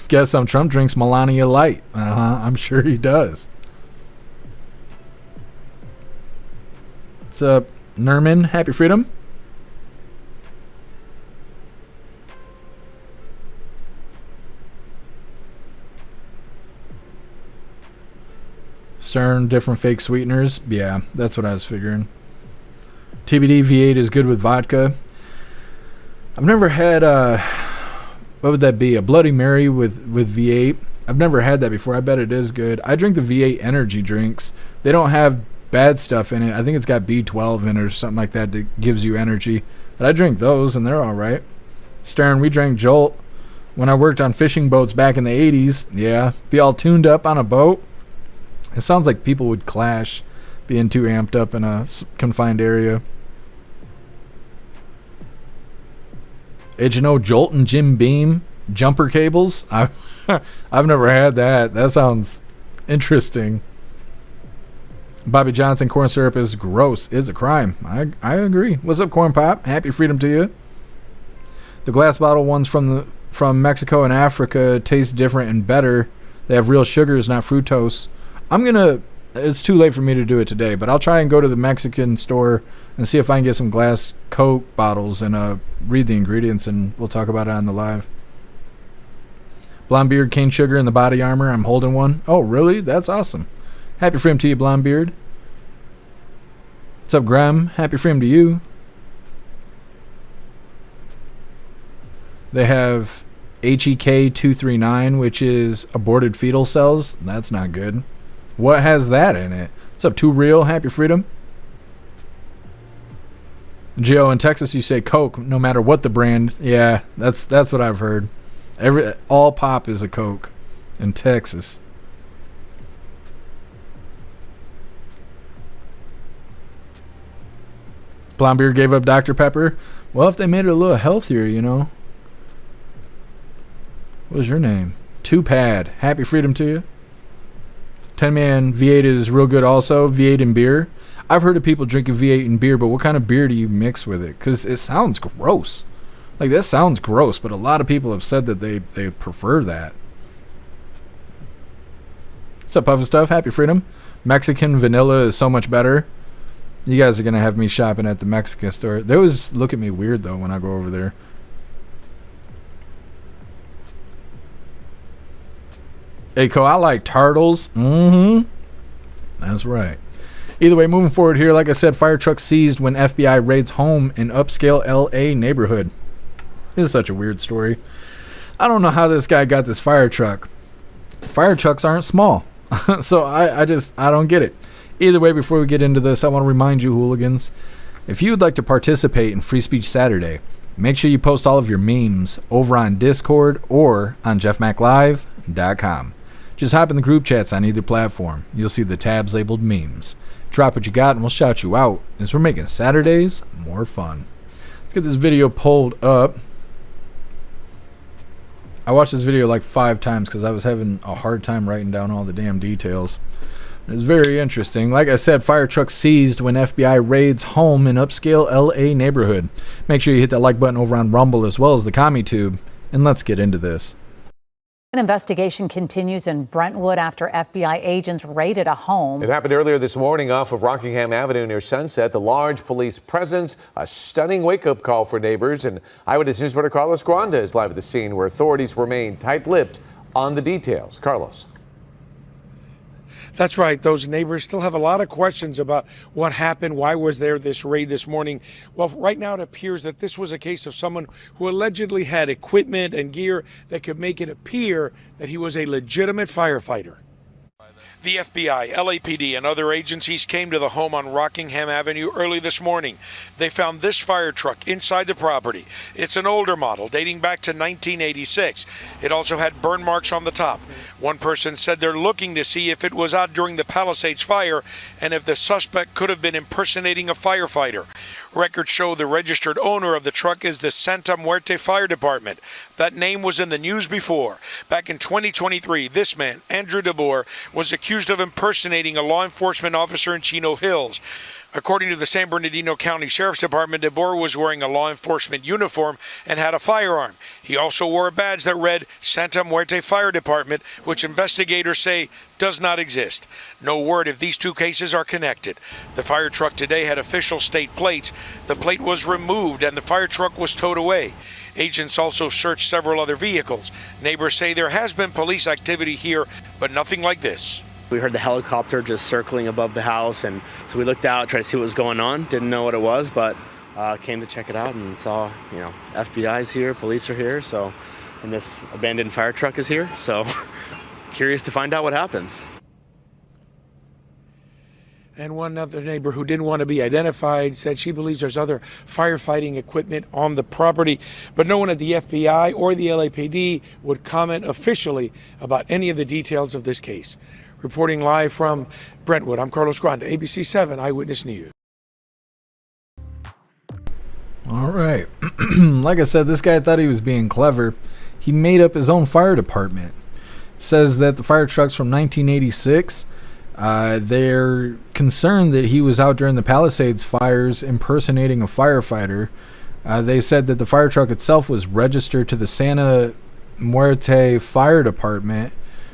Guess some Trump drinks Melania Light. I'm sure he does. What's up, Nerman? Happy freedom. Stern, different fake sweeteners. Yeah, that's what I was figuring. TBD V8 is good with vodka. I've never had what would that be? A Bloody Mary with V8. I've never had that before. I bet it is good. I drink the V8 energy drinks. They don't have bad stuff in it. I think it's got B12 in it or something like that gives you energy. But I drink those and they're all right. Stern, we drank Jolt when I worked on fishing boats back in the 80s. Yeah, be all tuned up on a boat. It sounds like people would clash being too amped up in a confined area. Did you know Jolt and Jim Beam jumper cables? I've never had that. That sounds interesting. Bobby Johnson, corn syrup is gross. Is a crime. I agree. What's up, Corn Pop? Happy freedom to you. The glass bottle ones from Mexico and Africa taste different and better. They have real sugars, not fructose. It's too late for me to do it today, but I'll try and go to the Mexican store and see if I can get some glass Coke bottles and read the ingredients, and we'll talk about it on the live. Blonde Beard, cane sugar in the Body Armor. I'm holding one. Oh, really? That's awesome. Happy freedom to you, Blonde Beard. What's up, Graham? Happy freedom to you. They have HEK239, which is aborted fetal cells. That's not good. What has that in it? What's up, Too Real? Happy freedom. Gio, in Texas, you say Coke no matter what the brand. Yeah, that's what I've heard. All pop is a Coke in Texas. Blondebeard gave up Dr. Pepper. Well, if they made it a little healthier, you know. What was your name? Two-Pad. Happy freedom to you. 10-man V8 is real good also. V8 in beer. I've heard of people drinking V8 in beer, but what kind of beer do you mix with it? Because it sounds gross. Like, that sounds gross, but a lot of people have said that they prefer that. What's up, Puff and Stuff? Happy freedom. Mexican vanilla is so much better. You guys are going to have me shopping at the Mexican store. They always look at me weird, though, when I go over there. Hey, Co, I like turtles. Mm-hmm. That's right. Either way, moving forward here, like I said, fire truck seized when FBI raids home in upscale L.A. neighborhood. This is such a weird story. I don't know how this guy got this fire truck. fire trucks aren't small. So I don't get it. Either way, before we get into this, I want to remind you, hooligans, if you would like to participate in Free Speech Saturday, make sure you post all of your memes over on Discord or on jeffmaclive.com. Just hop in the group chats on either platform. You'll see the tabs labeled memes. Drop what you got and we'll shout you out, as we're making Saturdays more fun. Let's get this video pulled up. I watched this video like 5 times because I was having a hard time writing down all the damn details. It's very interesting. Like I said, fire truck seized when FBI raids home in upscale LA neighborhood. Make sure you hit that like button over on Rumble as well as the Comey tube, and let's get into this. An investigation continues in Brentwood after FBI agents raided a home. It happened earlier this morning off of Rockingham Avenue near Sunset. The large police presence, a stunning wake-up call for neighbors. And Eyewitness News reporter Carlos Granda is live at the scene where authorities remain tight-lipped on the details. Carlos. That's right. Those neighbors still have a lot of questions about what happened. Why was there this raid this morning? Well, right now it appears that this was a case of someone who allegedly had equipment and gear that could make it appear that he was a legitimate firefighter. The FBI, LAPD, and other agencies came to the home on Rockingham Avenue early this morning. They found this fire truck inside the property. It's an older model dating back to 1986. It also had burn marks on the top. One person said they're looking to see if it was out during the Palisades fire and if the suspect could have been impersonating a firefighter. Records show the registered owner of the truck is the Santa Muerte Fire Department. That name was in the news before. Back in 2023, this man, Andrew DeBoer, was accused of impersonating a law enforcement officer in Chino Hills. According to the San Bernardino County Sheriff's Department, DeBoer was wearing a law enforcement uniform and had a firearm. He also wore a badge that read Santa Muerte Fire Department, which investigators say does not exist. No word if these two cases are connected. The fire truck today had official state plates. The plate was removed and the fire truck was towed away. Agents also searched several other vehicles. Neighbors say there has been police activity here, but nothing like this. We heard the helicopter just circling above the house, and so we looked out, tried to see what was going on. Didn't know what it was, but came to check it out and saw, FBI's here, police are here, and this abandoned fire truck is here. So curious to find out what happens. And one other neighbor who didn't want to be identified said she believes there's other firefighting equipment on the property, but no one at the FBI or the LAPD would comment officially about any of the details of this case. Reporting live from Brentwood, I'm Carlos Granda, ABC 7 Eyewitness News. All right. Like I said, this guy thought he was being clever. He made up his own fire department. Says that the fire truck's from 1986. They're concerned that he was out during the Palisades fires impersonating a firefighter. They said that the fire truck itself was registered to the Santa Muerte Fire Department,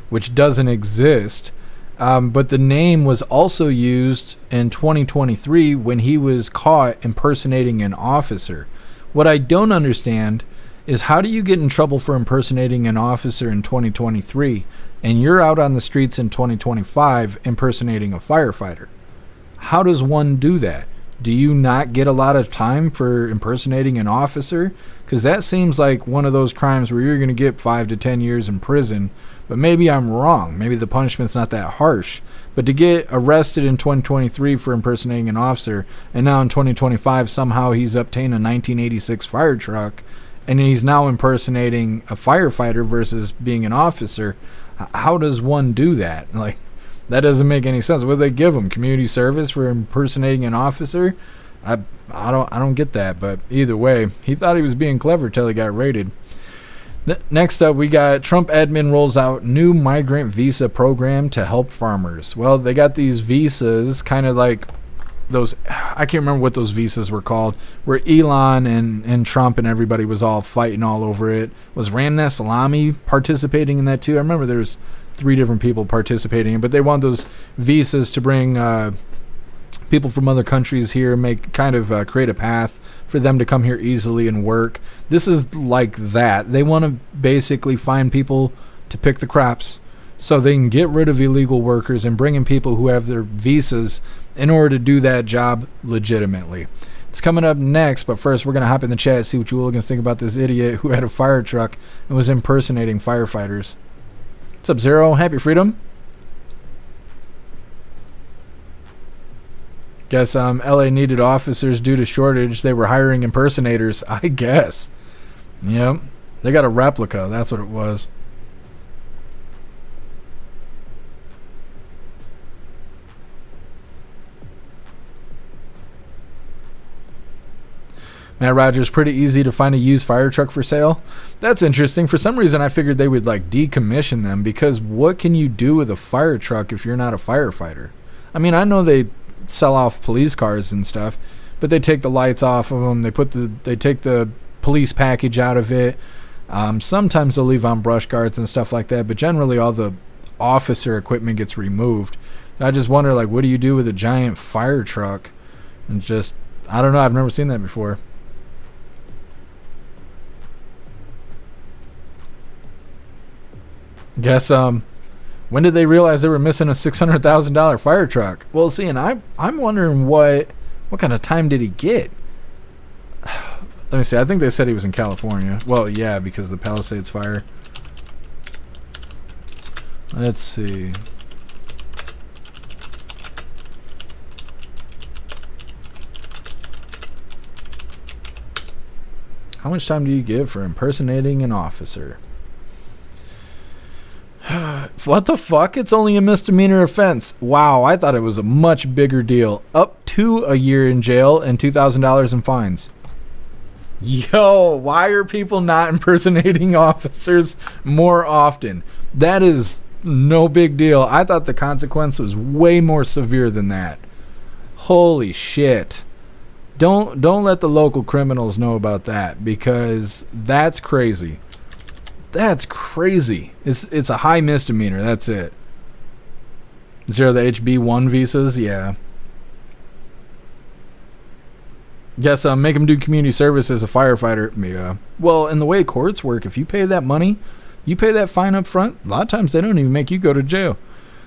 which doesn't exist. But the name was also used in 2023 when he was caught impersonating an officer. What I don't understand is, how do you get in trouble for impersonating an officer in 2023 and you're out on the streets in 2025 impersonating a firefighter? How does one do that? Do you not get a lot of time for impersonating an officer? Because that seems like one of those crimes where you're going to get 5 to 10 years in prison. But maybe I'm wrong. Maybe the punishment's not that harsh. But to get arrested in 2023 for impersonating an officer, and now in 2025 somehow he's obtained a 1986 fire truck, and he's now impersonating a firefighter versus being an officer. How does one do that? Like, that doesn't make any sense. What do they give him? Community service for impersonating an officer? I don't get that. But either way, he thought he was being clever till he got raided. Next up, we got Trump admin rolls out new migrant visa program to help farmers. Well, they got these visas, kind of like those, I can't remember what those visas were called, where Elon and Trump and everybody was all fighting all over it. Was Ramnath Salami participating in that too? I remember there's 3 different people participating in, but they want those visas to bring people from other countries here, create a path for them to come here easily and work. This is like that. They want to basically find people to pick the crops so they can get rid of illegal workers and bring in people who have their visas in order to do that job legitimately. It's coming up next, but first we're going to hop in the chat, see what you hooligans think about this idiot who had a fire truck and was impersonating firefighters. What's up, Zero? Happy freedom. Guess LA needed officers due to shortage. They were hiring impersonators, I guess. Yep. They got a replica. That's what it was. Matt Rogers, pretty easy to find a used fire truck for sale. That's interesting. For some reason, I figured they would like decommission them, because what can you do with a fire truck if you're not a firefighter? I mean, I know they sell off police cars and stuff, but they take the lights off of them. They take the police package out of it. Sometimes they'll leave on brush guards and stuff like that, but generally all the officer equipment gets removed. I just wonder, like, what do you do with a giant fire truck? And just, I don't know. I've never seen that before. Guess when did they realize they were missing a $600,000 fire truck? Well, see, and I'm wondering what kind of time did he get? Let me see. I think they said he was in California. Well, yeah, because of the Palisades fire. Let's see. How much time do you give for impersonating an officer? What the fuck? It's only a misdemeanor offense. Wow, I thought it was a much bigger deal. Up to a year in jail and $2,000 in fines. Yo, why are people not impersonating officers more often? That is no big deal. I thought the consequence was way more severe than that. Holy shit. Don't let the local criminals know about that, because that's crazy. That's crazy. It's a high misdemeanor. That's it. Zero the HB1 visas. Yeah. Guess make them do community service as a firefighter. Yeah. Well, in the way courts work, if you pay that money, you pay that fine up front. A lot of times they don't even make you go to jail.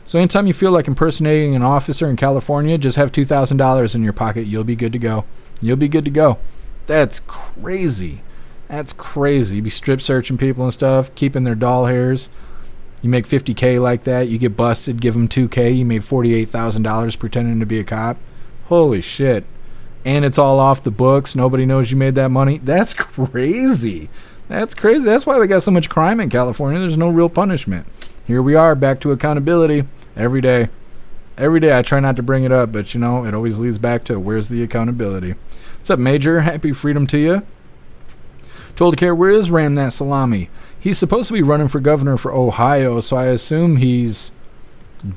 So anytime you feel like impersonating an officer in California, just have $2,000 in your pocket. You'll be good to go. You'll be good to go. That's crazy. That's crazy. You be strip searching people and stuff, keeping their doll hairs. You make $50K like that. You get busted, give them $2K. You made $48,000 pretending to be a cop. Holy shit. And it's all off the books. Nobody knows you made that money. That's crazy. That's crazy. That's why they got so much crime in California. There's no real punishment. Here we are, back to accountability every day. Every day I try not to bring it up, but you know, it always leads back to where's the accountability. What's up, Major? Happy freedom to you. Told to care, where is Ram that salami? He's supposed to be running for governor for Ohio, so I assume he's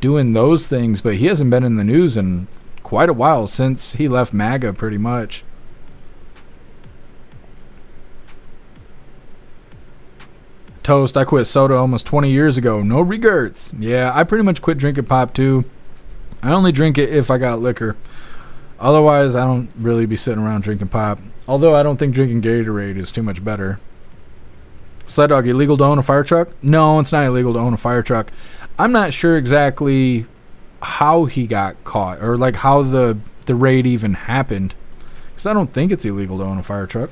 doing those things, but he hasn't been in the news in quite a while, since he left MAGA pretty much. Toast, I quit soda almost 20 years ago. No regrets. Yeah, I pretty much quit drinking pop too. I only drink it if I got liquor. Otherwise, I don't really be sitting around drinking pop. Although I don't think drinking Gatorade is too much better. Sled Dog, illegal to own a fire truck? No, it's not illegal to own a fire truck. I'm not sure exactly how he got caught, or like how the raid even happened, because I don't think it's illegal to own a fire truck.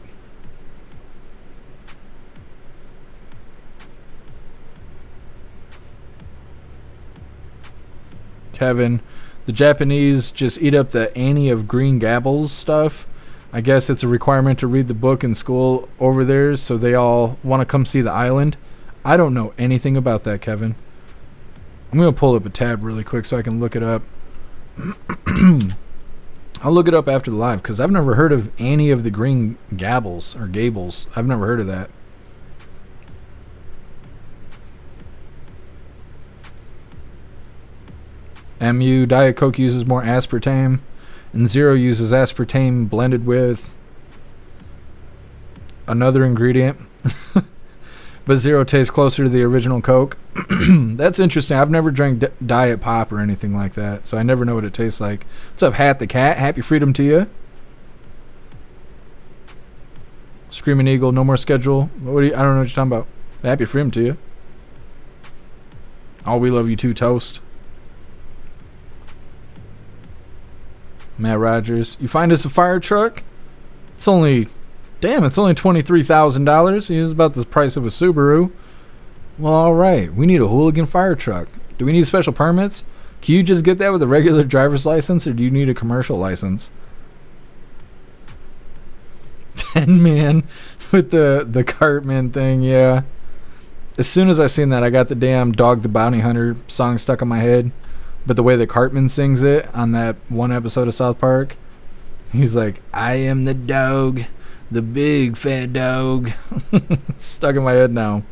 Kevin, the Japanese just eat up the Annie of Green Gables stuff. I guess it's a requirement to read the book in school over there, so they all want to come see the island. I don't know anything about that, Kevin. I'm going to pull up a tab really quick so I can look it up. I'll look it up after the live, because I've never heard of Annie of the Green Gables, or Gables. I've never heard of that. MU, Diet Coke uses more aspartame, and Zero uses aspartame blended with another ingredient. But Zero tastes closer to the original Coke. That's interesting. I've never drank Diet Pop or anything like that, so I never know what it tastes like. What's up, Hat the Cat? Happy freedom to you. Screaming Eagle, no more schedule. I don't know what you're talking about. Happy freedom to you. Oh, we love you too, Toast. Matt Rogers, you find us a fire truck? It's only $23,000. It's about the price of a Subaru. Well, all right. We need a hooligan fire truck. Do we need special permits? Can you just get that with a regular driver's license, or do you need a commercial license? 10-man with the Cartman thing, yeah. As soon as I seen that, I got the damn Dog the Bounty Hunter song stuck in my head. But the way that Cartman sings it on that one episode of South Park, he's like, I am the dog, the big fat dog. It's stuck in my head now.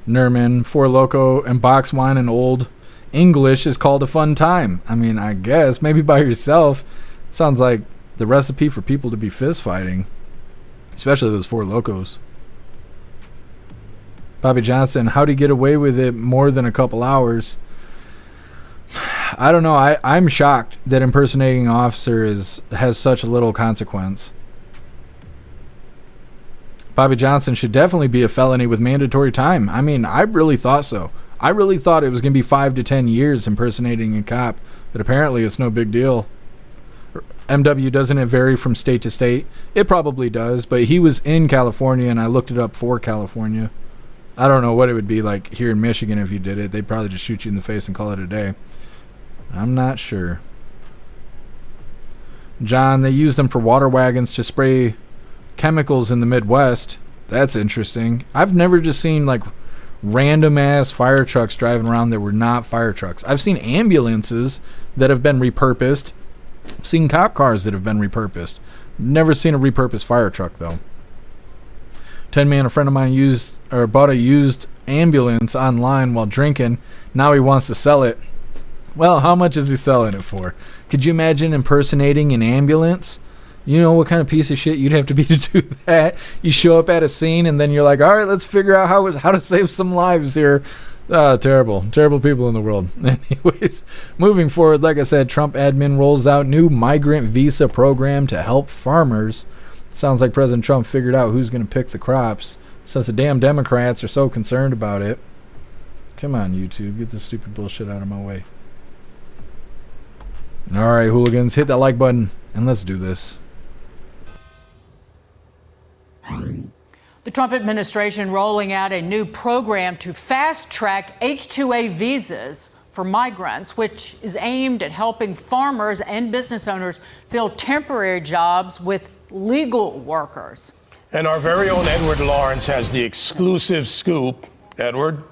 Nerman, Four Loko, and box wine and old English is called a fun time. I mean, I guess. Maybe by yourself. Sounds like the recipe for people to be fist fighting. Especially those Four Locos. Bobby Johnson, how'd he get away with it more than a couple hours? I don't know. I'm shocked that impersonating an officer has such little consequence. Bobby Johnson should definitely be a felony with mandatory time. I mean, I really thought so. I really thought it was going to be 5 to 10 years impersonating a cop, but apparently it's no big deal. MW, doesn't it vary from state to state? It probably does, but he was in California, and I looked it up for California. I don't know what it would be like here in Michigan if you did it. They'd probably just shoot you in the face and call it a day. I'm not sure. John, they use them for water wagons to spray chemicals in the Midwest. That's interesting. I've never just seen like random ass fire trucks driving around that were not fire trucks. I've seen ambulances that have been repurposed. I've seen cop cars that have been repurposed. Never seen a repurposed fire truck though. 10-man, a friend of mine bought a used ambulance online while drinking. Now he wants to sell it. Well, how much is he selling it for? Could you imagine impersonating an ambulance? You know what kind of piece of shit you'd have to be to do that? You show up at a scene and then you're like, all right, let's figure out how to save some lives here. Terrible people in the world. Anyways, moving forward, like I said, Trump admin rolls out new migrant visa program to help farmers. Sounds like President Trump figured out who's going to pick the crops since the damn Democrats are so concerned about it. Come on, YouTube, get this stupid bullshit out of my way. All right, hooligans, hit that like button and let's do this. The Trump administration rolling out a new program to fast-track H-2A visas for migrants, which is aimed at helping farmers and business owners fill temporary jobs with legal workers. And our very own Edward Lawrence has the exclusive scoop. Edward?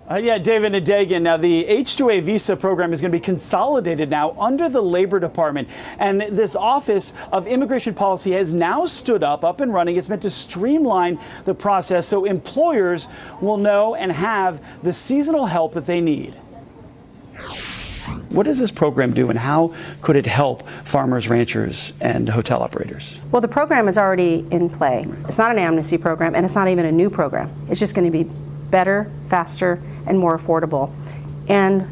Yeah, David and Dagan. Now, the H-2A visa program is going to be consolidated now under the Labor Department. And this Office of Immigration Policy has now stood up and running. It's meant to streamline the process so employers will know and have the seasonal help that they need. What does this program do, and how could it help farmers, ranchers, and hotel operators? Well, the program is already in play. It's not an amnesty program, and it's not even a new program. It's just going to be better, faster, and more affordable. And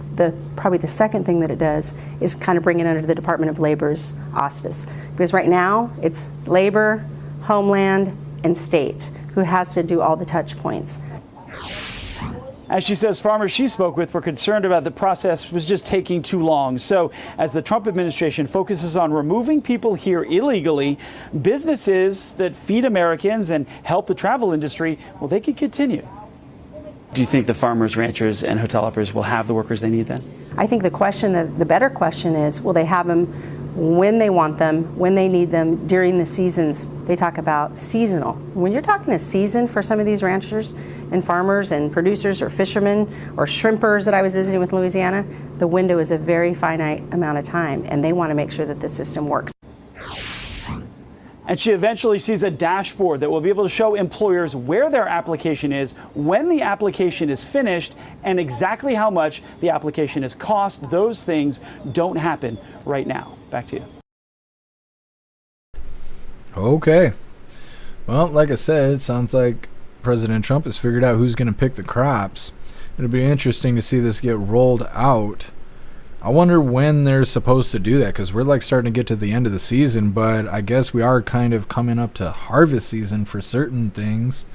probably the second thing that it does is kind of bring it under the Department of Labor's auspice. Because right now, it's Labor, Homeland, and State who has to do all the touch points. As she says, farmers she spoke with were concerned about the process was just taking too long. So as the Trump administration focuses on removing people here illegally, businesses that feed Americans and help the travel industry, well, they can continue. Do you think the farmers, ranchers, and hotel operators will have the workers they need then? I think the better question is, will they have them when they want them, when they need them, during the seasons? They talk about seasonal. When you're talking a season for some of these ranchers and farmers and producers or fishermen or shrimpers that I was visiting with in Louisiana, the window is a very finite amount of time, and they want to make sure that the system works. And she eventually sees a dashboard that will be able to show employers where their application is, when the application is finished, and exactly how much the application has cost. Those things don't happen right now. Back to you. Okay. Well, like I said, it sounds like President Trump has figured out who's going to pick the crops. It'll be interesting to see this get rolled out. I wonder when they're supposed to do that, because we're like starting to get to the end of the season, but I guess we are kind of coming up to harvest season for certain things.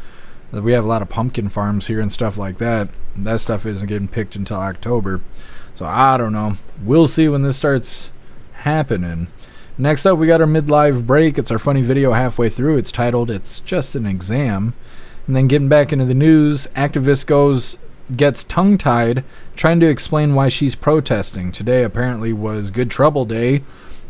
We have a lot of pumpkin farms here and stuff like that. That stuff isn't getting picked until October. So I don't know. We'll see when this starts happening. Next up, we got our midlife break. It's our funny video halfway through. It's titled, It's Just an Exam. And then getting back into the news, activist gets tongue-tied trying to explain why she's protesting. Today apparently was Good Trouble Day,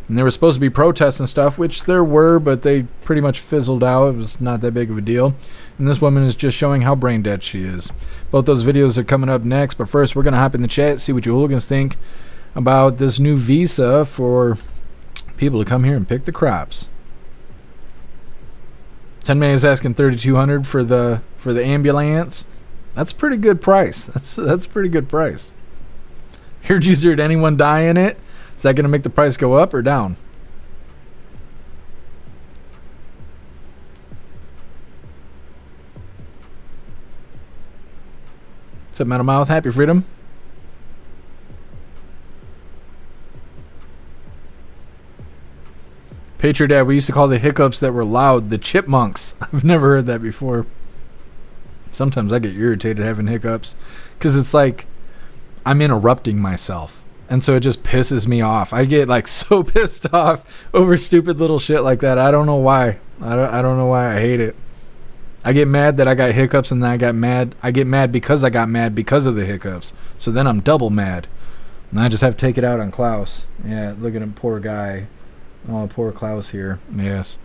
and there was supposed to be protests and stuff, which there were, but they pretty much fizzled out. It was not that big of a deal. And this woman is just showing how brain dead she is. Both those videos are coming up next, but first we're going to hop in the chat, see what you hooligans think about this new visa for people to come here and pick the crops. 10 man is asking $3,200 for the ambulance. That's a pretty good price. That's a pretty good price. Here, juicer, did anyone die in it? Is that going to make the price go up or down? What's up, Metal Mouth? Happy Freedom. Patriot Dad, we used to call the hiccups that were loud the chipmunks. I've never heard that before. Sometimes I get irritated having hiccups because it's like I'm interrupting myself. And so it just pisses me off. I get like so pissed off over stupid little shit like that. I don't know why. I don't know why I hate it. I get mad that I got hiccups, and then I get mad because I got mad because of the hiccups. So then I'm double mad. And I just have to take it out on Klaus. Yeah, look at him, poor guy. Oh, poor Klaus here. Yes.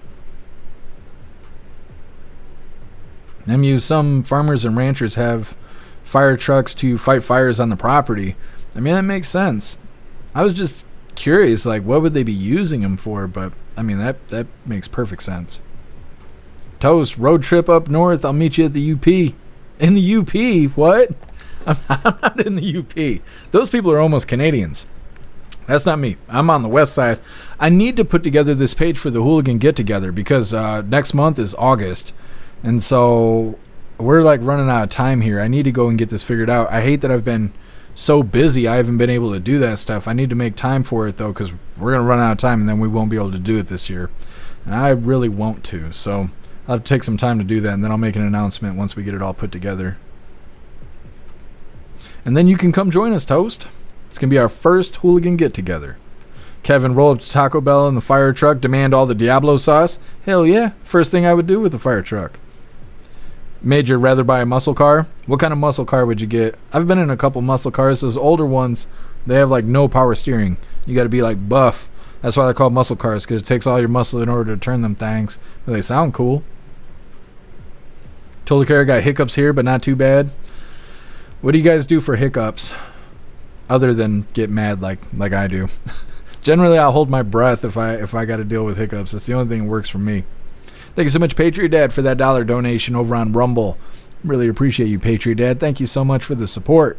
Some farmers and ranchers have fire trucks to fight fires on the property. I mean, that makes sense. I was just curious, like, what would they be using them for? But, I mean, that makes perfect sense. Toast, road trip up north. I'll meet you at the UP. In the UP? What? I'm not in the UP. Those people are almost Canadians. That's not me. I'm on the west side. I need to put together this page for the Hooligan get-together because next month is August. And so we're like running out of time here. I need to go and get this figured out. I hate that I've been so busy. I haven't been able to do that stuff. I need to make time for it, though, because we're going to run out of time, and then we won't be able to do it this year. And I really want to. So I'll have to take some time to do that, and then I'll make an announcement once we get it all put together. And then you can come join us, Toast. It's going to be our first Hooligan get-together. Kevin, roll up to Taco Bell in the fire truck, demand all the Diablo sauce. Hell yeah. First thing I would do with the fire truck. Major, rather buy a muscle car? What kind of muscle car would you get? I've been in a couple muscle cars. Those older ones, they have like no power steering. You got to be like buff. That's why they're called muscle cars, because it takes all your muscle in order to turn them things. But they sound cool. Totally care, got hiccups here, but not too bad. What do you guys do for hiccups? Other than get mad like I do. Generally, I'll hold my breath if I got to deal with hiccups. That's the only thing that works for me. Thank you so much, Patriot Dad, for that $1 donation over on Rumble. Really appreciate you, Patriot Dad. Thank you so much for the support.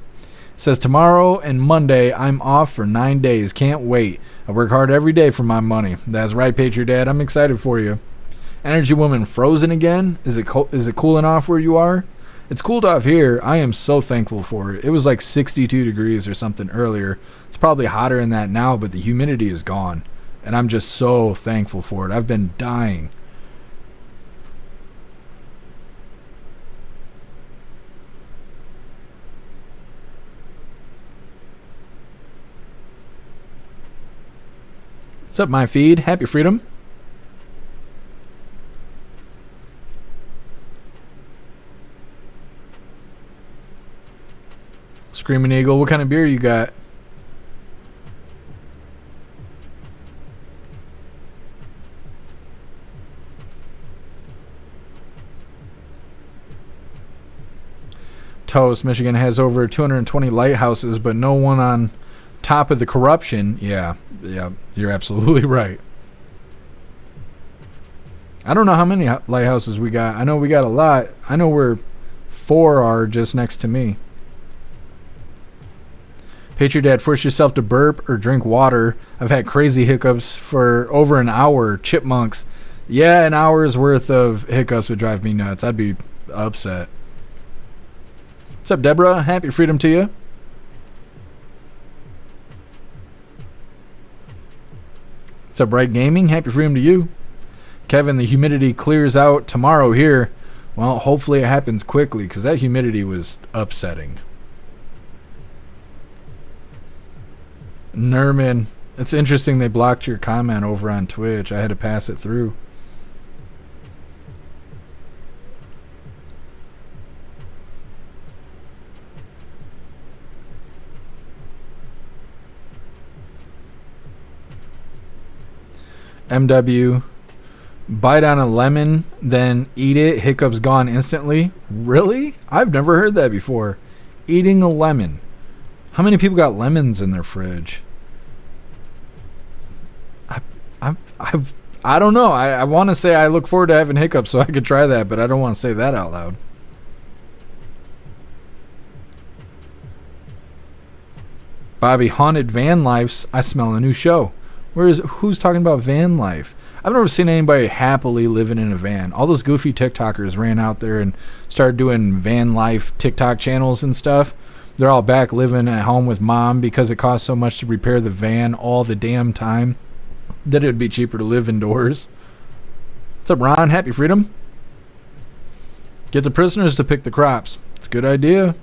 It says, tomorrow and Monday, I'm off for 9 days. Can't wait. I work hard every day for my money. That's right, Patriot Dad. I'm excited for you. Energy Woman, frozen again? Is it cooling off where you are? It's cooled off here. I am so thankful for it. It was like 62 degrees or something earlier. It's probably hotter than that now, but the humidity is gone. And I'm just so thankful for it. I've been dying. What's up, my feed? Happy Freedom. Screaming Eagle, what kind of beer you got? Toast, Michigan has over 220 lighthouses, but no one on top of the corruption. Yeah, you're absolutely right. I don't know how many lighthouses we got. I know we got a lot. I know where 4 are just next to me. Patriot Dad, force yourself to burp or drink water. I've had crazy hiccups for over an hour. Chipmunks. Yeah, an hour's worth of hiccups would drive me nuts. I'd be upset. What's up, Deborah? Happy Freedom to you. What's up, Bright Gaming? Happy Freedom to you. Kevin, the humidity clears out tomorrow here. Well, hopefully it happens quickly, because that humidity was upsetting. Nerman, It's interesting they blocked your comment over on Twitch. I had to pass it through. MW, bite on a lemon, then eat it, hiccups gone instantly. Really? I've never heard that before. Eating a lemon. How many people got lemons in their fridge? I don't know. I want to say I look forward to having hiccups so I could try that, but I don't want to say that out loud. Bobby, haunted van lives. I smell a new show. Who's talking about van life? I've never seen anybody happily living in a van. All those goofy TikTokers ran out there and started doing van life TikTok channels and stuff. They're all back living at home with mom because it costs so much to repair the van all the damn time that it would be cheaper to live indoors. What's up, Ron? Happy freedom. Get the prisoners to pick the crops. It's a good idea.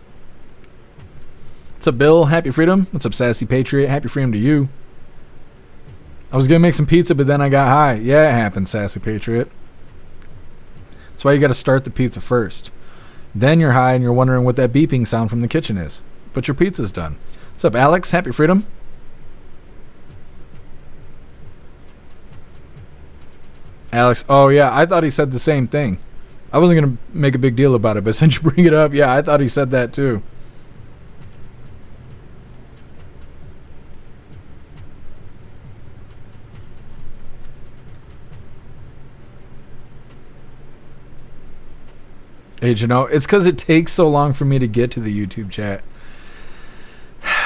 What's up, Bill? Happy freedom. What's up, Sassy Patriot? Happy freedom to you. I was going to make some pizza, but then I got high. Yeah, it happened, Sassy Patriot. That's why you got to start the pizza first. Then you're high and you're wondering what that beeping sound from the kitchen is. But your pizza's done. What's up, Alex? Happy freedom. Alex, oh yeah, I thought he said the same thing. I wasn't going to make a big deal about it, but since you bring it up, yeah, I thought he said that too. Hey, you know, it's because it takes so long for me to get to the YouTube chat.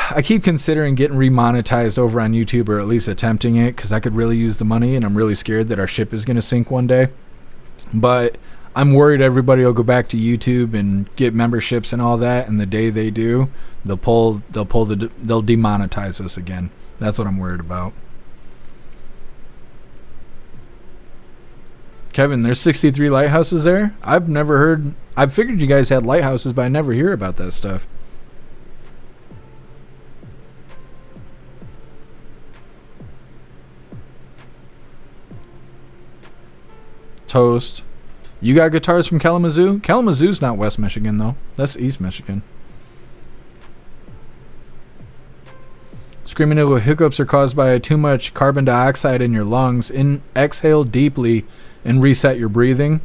I keep considering getting remonetized over on YouTube, or at least attempting it, because I could really use the money, and I'm really scared that our ship is going to sink one day. But I'm worried everybody will go back to YouTube and get memberships and all that, and the day they do, they'll demonetize us again. That's what I'm worried about. Kevin, there's 63 lighthouses there? I've never heard. I figured you guys had lighthouses, but I never hear about that stuff. Toast. You got guitars from Kalamazoo? Kalamazoo's not West Michigan, though. That's East Michigan. Screaming eagle hiccups are caused by too much carbon dioxide in your lungs. Exhale deeply and reset your breathing.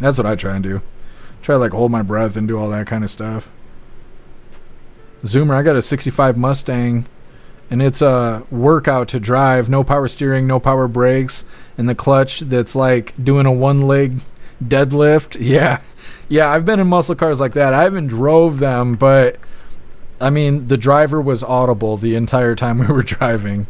That's what I try and do. Try to like hold my breath and do all that kind of stuff. Zoomer, I got a 65 Mustang, and it's a workout to drive. No power steering, no power brakes, and the clutch that's like doing a one-leg deadlift. Yeah, I've been in muscle cars like that. I haven't drove them, but I mean, the driver was audible the entire time we were driving.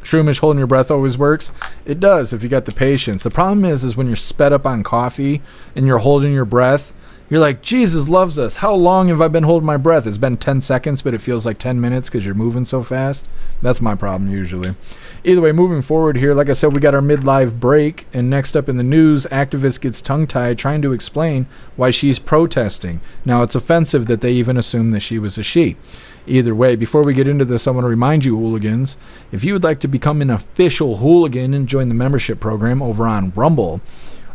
Shroomish, holding your breath always works. It does if you got the patience. The problem is when you're sped up on coffee and you're holding your breath, you're like, Jesus loves us. How long have I been holding my breath? It's been 10 seconds, but it feels like 10 minutes because you're moving so fast. That's my problem usually. Either way, moving forward here, like I said, we got our mid-live break, and next up in the news, activist gets tongue-tied trying to explain why she's protesting. Now, it's offensive that they even assume that she was a she. Either way, before we get into this, I want to remind you, hooligans, if you would like to become an official hooligan and join the membership program over on Rumble,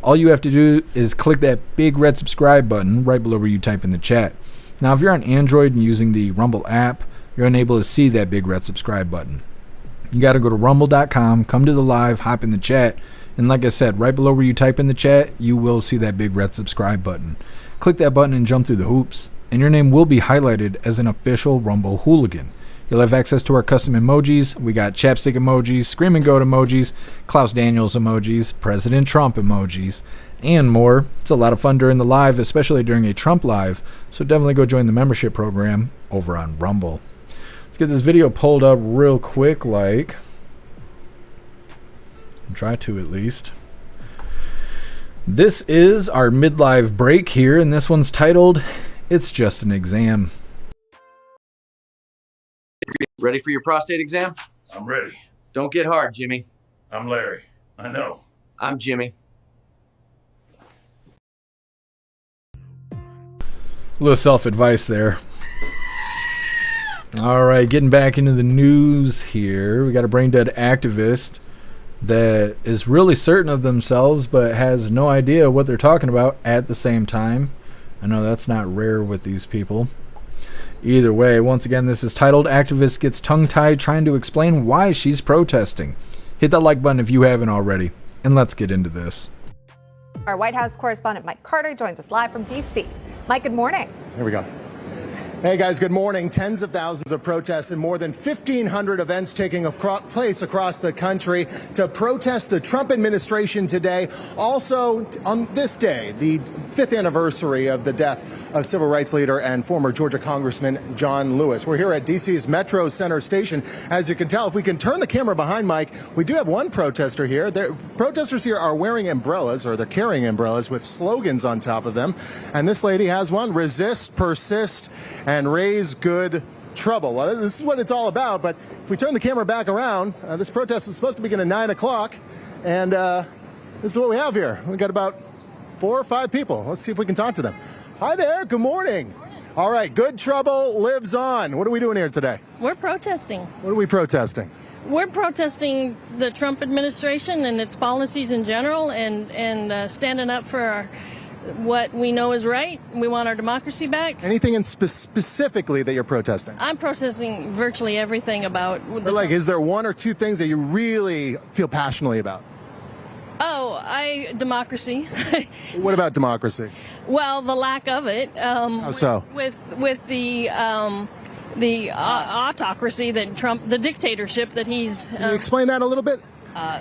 all you have to do is click that big red subscribe button right below where you type in the chat. Now, if you're on Android and using the Rumble app, you're unable to see that big red subscribe button. You got to go to rumble.com, come to the live, hop in the chat, and like I said, right below where you type in the chat, you will see that big red subscribe button. Click that button and jump through the hoops, and your name will be highlighted as an official Rumble hooligan. You'll have access to our custom emojis. We got chapstick emojis, screaming goat emojis, Klaus Daniels emojis, President Trump emojis, and more. It's a lot of fun during the live, especially during a Trump live, so definitely go join the membership program over on Rumble. Let's get this video pulled up real quick, try to at least. This is our mid-live break here, and this one's titled, It's Just an Exam. Ready for your prostate exam? I'm ready. Don't get hard, Jimmy. I'm Larry. I know. I'm Jimmy. A little self-advice there. All right, getting back into the news here. We got a brain dead activist that is really certain of themselves but has no idea what they're talking about at the same time. I know that's not rare with these people. Either way, once again, this is titled Activist Gets Tongue-Tied Trying to Explain Why She's Protesting. Hit that like button if you haven't already, and let's get into this. Our White House correspondent Mike Carter joins us live from D.C. Mike, good morning. Here we go. Hey guys, good morning. Tens of thousands of protests and more than 1,500 events taking place across the country to protest the Trump administration today. Also, on this day, the 5th anniversary of the death of civil rights leader and former Georgia Congressman John Lewis. We're here at D.C.'s Metro Center Station. As you can tell, if we can turn the camera behind Mike, we do have one protester here. Protesters here are wearing umbrellas, or they're carrying umbrellas with slogans on top of them. And this lady has one: resist, persist, and raise good trouble. Well, this is what it's all about, but if we turn the camera back around, this protest was supposed to begin at 9 o'clock, and this is what we have here. We got about 4 or 5 people. Let's see if we can talk to them. Hi there, good morning. All right, good trouble lives on. What are we doing here today? We're protesting. What are we protesting? We're protesting the Trump administration and its policies in general, and standing up for what we know is right. We want our democracy back. Anything in specifically that you're protesting? I'm protesting virtually everything about the like, is there 1 or 2 things that you really feel passionately about? Democracy. What about democracy? Well, the lack of it. How so? With the autocracy that Trump, the dictatorship that he's. Can you explain that a little bit?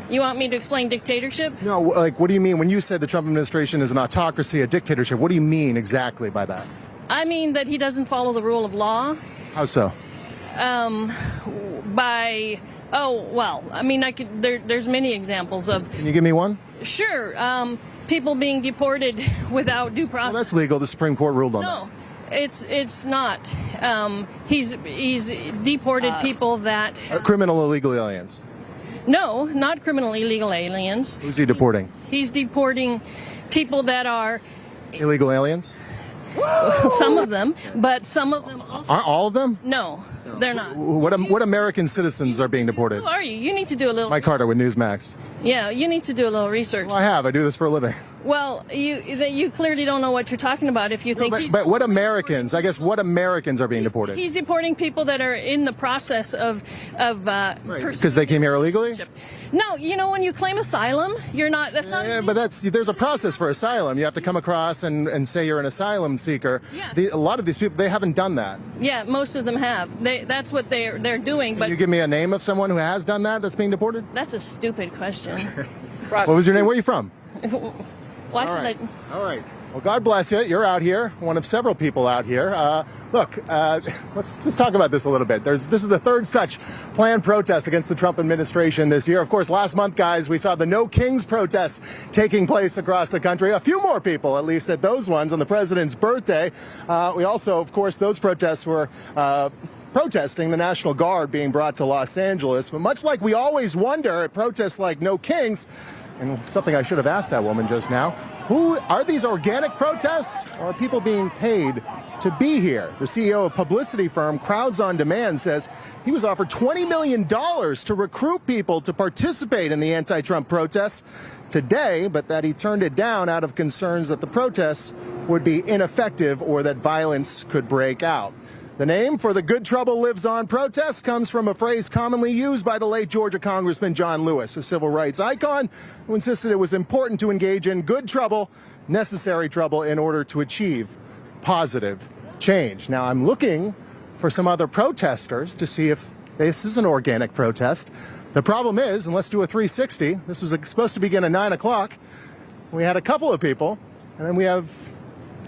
You want me to explain dictatorship? No, like, what do you mean when you said the Trump administration is an autocracy, a dictatorship? What do you mean exactly by that? I mean that he doesn't follow the rule of law. How so? There's many examples of. Can you give me one? Sure. People being deported without due process. Well, that's legal. The Supreme Court ruled on that. No, it's not. He's deported people that. Criminal illegal aliens. No, not criminal illegal aliens. Who's he deporting? He's deporting people that are illegal aliens. Some of them, but some of them also. Aren't all of them? No, they're not. What American citizens are being deported? Who are you? You need to do a little. Mike Carter with Newsmax. Yeah, you need to do a little research. Well, I have. I do this for a living. Well, you clearly don't know what you're talking about if you think he's. But what Americans? I guess what Americans are being deported? He's deporting people that are in the process of. Because they came here illegally. No, when you claim asylum, you're not. That's not. Yeah, but there's a process for asylum. You have to come across and say you're an asylum seeker. Yeah. A lot of these people, they haven't done that. Yeah, most of them have. That's what they're doing. But can you give me a name of someone who has done that that's being deported? That's a stupid question. What was your name? Where are you from? Why should I? All right. Well, God bless you. You're out here, one of several people out here. Let's talk about this a little bit. This is the 3rd such planned protest against the Trump administration this year. Of course, last month, guys, we saw the No Kings protests taking place across the country. A few more people, at least, at those ones on the president's birthday. We also, of course, those protests were protesting the National Guard being brought to Los Angeles. But much like we always wonder at protests like No Kings, and something I should have asked that woman just now, who are these organic protests, or are people being paid to be here? The CEO of publicity firm Crowds on Demand says he was offered $20 million to recruit people to participate in the anti-Trump protests today, but that he turned it down out of concerns that the protests would be ineffective or that violence could break out. The name for the Good Trouble Lives On protest comes from a phrase commonly used by the late Georgia Congressman John Lewis, a civil rights icon who insisted it was important to engage in good trouble, necessary trouble, in order to achieve positive change. Now, I'm looking for some other protesters to see if this is an organic protest. The problem is, and let's do a 360, this was supposed to begin at 9 o'clock. We had a couple of people, and then we have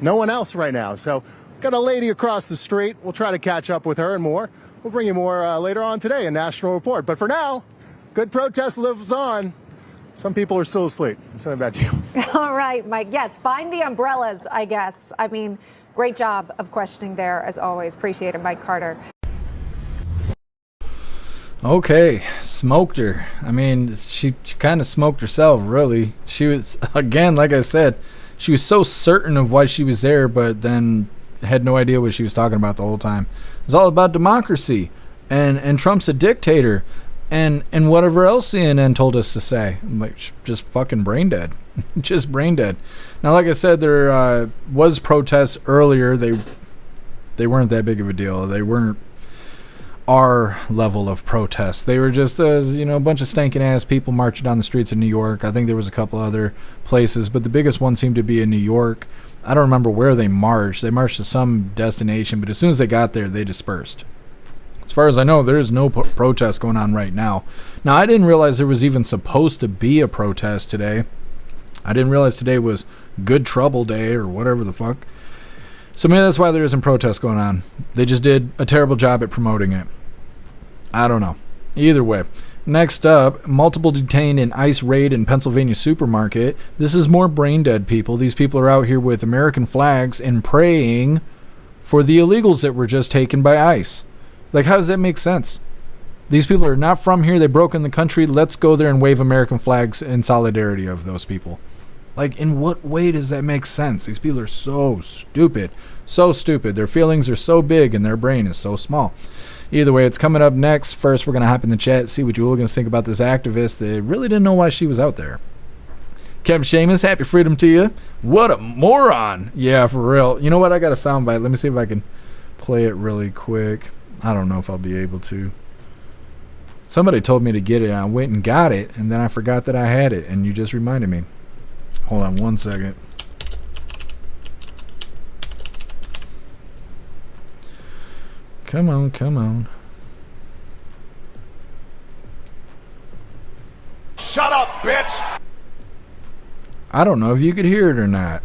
no one else right now. So got a lady across the street. We'll try to catch up with her and more. We'll bring you more later on today in National Report. But for now, good protest lives on. Some people are still asleep. I'll send it back to you. All right, Mike. Yes, find the umbrellas, I guess. I mean, great job of questioning there, as always. Appreciate it, Mike Carter. Okay, smoked her. I mean, she kind of smoked herself, really. She was, again, like I said, she was so certain of why she was there, but then had no idea what she was talking about the whole time. It was all about democracy and Trump's a dictator and whatever else CNN told us to say. I'm like, just fucking brain dead. Just brain dead. Now, like I said, there was protests earlier. They weren't that big of a deal. They weren't our level of protest. They were just a bunch of stankin' ass people marching down the streets of New York. I think there was a couple other places, but the biggest one seemed to be in New York. I don't remember where they marched. They marched to some destination, but as soon as they got there, they dispersed. As far as I know, there is no protest going on right now. Now, I didn't realize there was even supposed to be a protest today. I didn't realize today was Good Trouble Day or whatever the fuck. So maybe that's why there isn't protest going on. They just did a terrible job at promoting it. I don't know. Either way. Next up, multiple detained in ICE raid in Pennsylvania supermarket. This is more brain dead people. These people are out here with American flags and praying for the illegals that were just taken by ICE. Like, how does that make sense? These people are not from here. They broke in the country. Let's go there and wave American flags in solidarity of those people. Like, in what way does that make sense? These people are so stupid. So stupid. Their feelings are so big and their brain is so small. Either way, it's coming up next. First, we're going to hop in the chat, see what you hooligans think about this activist that really didn't know why she was out there. Captain Seamus, happy freedom to you. What a moron. Yeah, for real. You know what? I got a soundbite. Let me see if I can play it really quick. I don't know if I'll be able to. Somebody told me to get it. I went and got it, and then I forgot that I had it, and you just reminded me. Hold on one second. Come on, come on. Shut up, bitch! I don't know if you could hear it or not.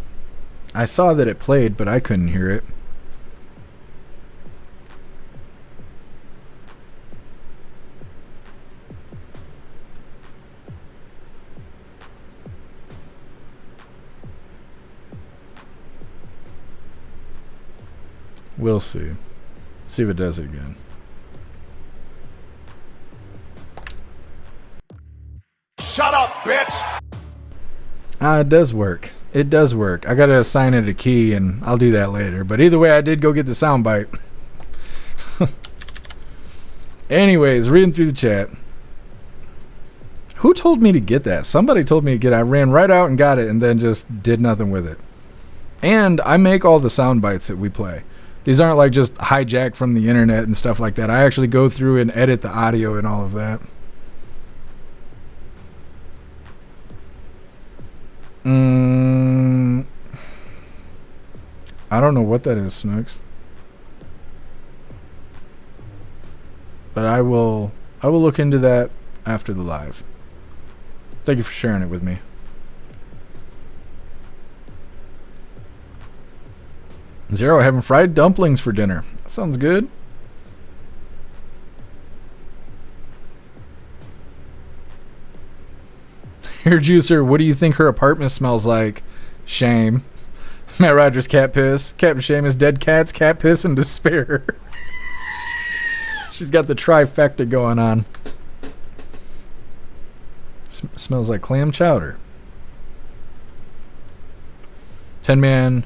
I saw that it played, but I couldn't hear it. We'll see. See if it does it again. Shut up, bitch! It does work. It does work. I gotta assign it a key, and I'll do that later. But either way, I did go get the soundbite. Anyways, reading through the chat. Who told me to get that? Somebody told me to get it. I ran right out and got it, and then just did nothing with it. And I make all the sound bites that we play. These aren't like just hijacked from the internet and stuff like that. I actually go through and edit the audio and all of that. I don't know what that is, Snooks. But I will look into that after the live. Thank you for sharing it with me. Zero, having fried dumplings for dinner. That sounds good. Hair juicer, what do you think her apartment smells like? Shame. Matt Rogers, cat piss. Captain Seamus, dead cats, cat piss, and despair. She's got the trifecta going on. Smells like clam chowder. 10-man.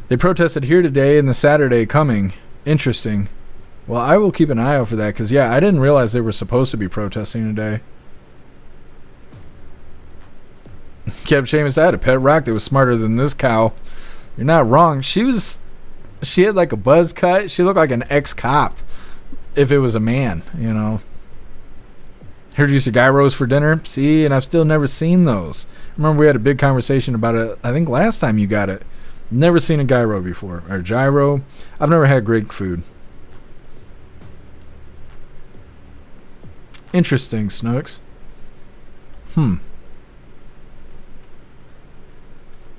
They protested here today and the Saturday coming. Interesting. Well, I will keep an eye out for that because, yeah, I didn't realize they were supposed to be protesting today. Captain Seamus, I had a pet rock that was smarter than this cow. You're not wrong. She had like a buzz cut. She looked like an ex-cop if it was a man, you know. Heard you used to gyros for dinner. See, and I've still never seen those. Remember we had a big conversation about it, I think last time you got it. Never seen a gyro before. Or gyro. I've never had Greek food. Interesting, Snooks.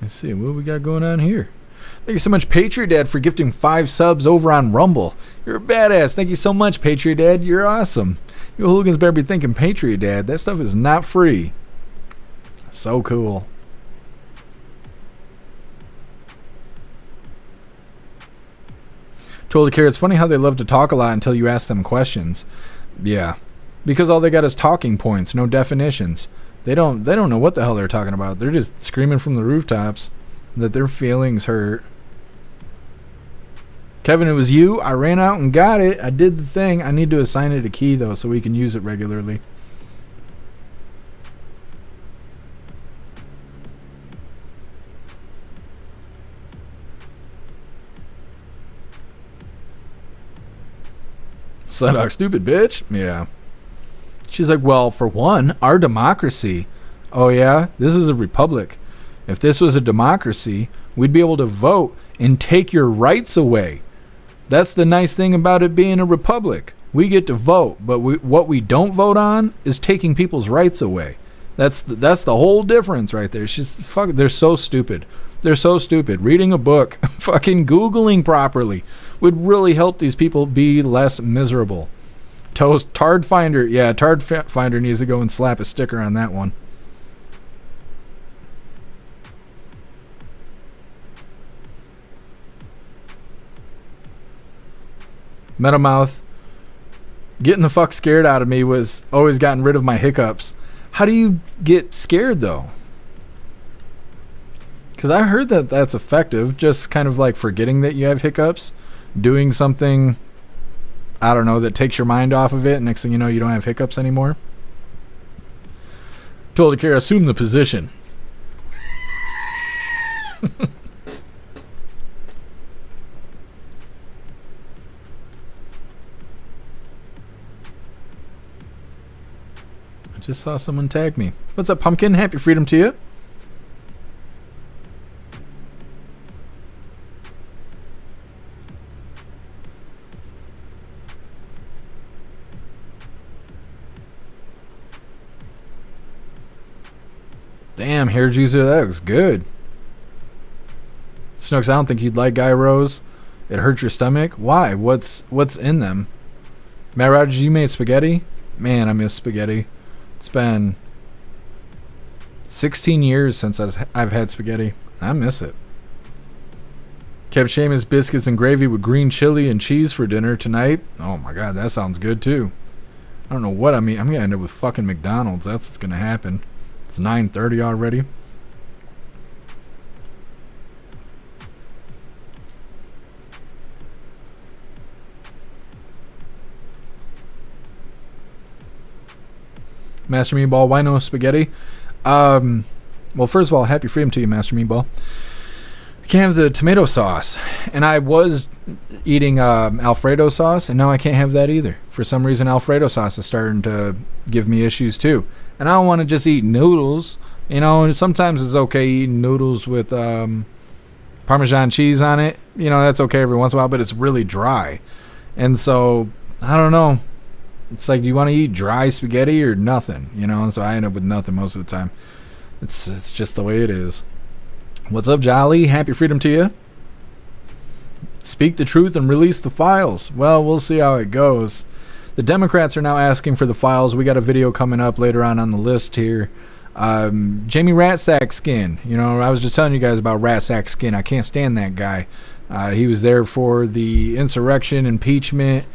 Let's see, what we got going on here? Thank you so much, Patriot Dad, for gifting 5 subs over on Rumble. You're a badass. Thank you so much, Patriot Dad. You're awesome. You hooligans better be thinking Patriot Dad. That stuff is not free. So cool. Told the Carrot, it's funny how they love to talk a lot until you ask them questions. Yeah. Because all they got is talking points, no definitions. They don't know what the hell they're talking about. They're just screaming from the rooftops that their feelings hurt. Kevin, it was you. I ran out and got it. I did the thing. I need to assign it a key, though, so we can use it regularly. Sledog, stupid bitch. Yeah. She's like, well, for one, our democracy. Oh, yeah? This is a republic. If this was a democracy, we'd be able to vote and take your rights away. That's the nice thing about it being a republic. We get to vote, but what we don't vote on is taking people's rights away. That's the whole difference right there. They're so stupid. They're so stupid. Reading a book, fucking Googling properly would really help these people be less miserable. Tard Finder. Yeah, Tard Finder needs to go and slap a sticker on that one. Metamouth, getting the fuck scared out of me was always gotten rid of my hiccups. How do you get scared, though? Because I heard that that's effective, just kind of like forgetting that you have hiccups, doing something, I don't know, that takes your mind off of it, and next thing you know, you don't have hiccups anymore. Told Akira, assume the position. Just saw someone tag me. What's up, Pumpkin? Happy freedom to you. Damn, hair juicer, that looks good. Snooks, I don't think you'd like gyros. It hurts your stomach. Why? What's in them? Matt Rogers, you made spaghetti? Man, I miss spaghetti. It's been 16 years since I've had spaghetti. I miss it. Kept Seamus biscuits and gravy with green chili and cheese for dinner tonight. Oh my god, that sounds good too. I don't know what I mean. I'm gonna end up with fucking McDonald's. That's what's gonna happen. It's 9:30 already. Master Meatball, why no spaghetti? Well, first of all, happy freedom to you, Master Meatball. I can't have the tomato sauce. And I was eating Alfredo sauce, and now I can't have that either. For some reason, Alfredo sauce is starting to give me issues too. And I don't want to just eat noodles. You know, sometimes it's okay eating noodles with Parmesan cheese on it. You know, that's okay every once in a while, but it's really dry. And so, I don't know. It's like, do you want to eat dry spaghetti or nothing? You know, and so I end up with nothing most of the time. It's just the way it is. What's up, Jolly? Happy freedom to you. Speak the truth and release the files. Well, we'll see how it goes. The Democrats are now asking for the files. We got a video coming up later on the list here. Jamie Ratsack Skin. You know, I was just telling you guys about Ratsack Skin. I can't stand that guy. He was there for the insurrection, impeachment,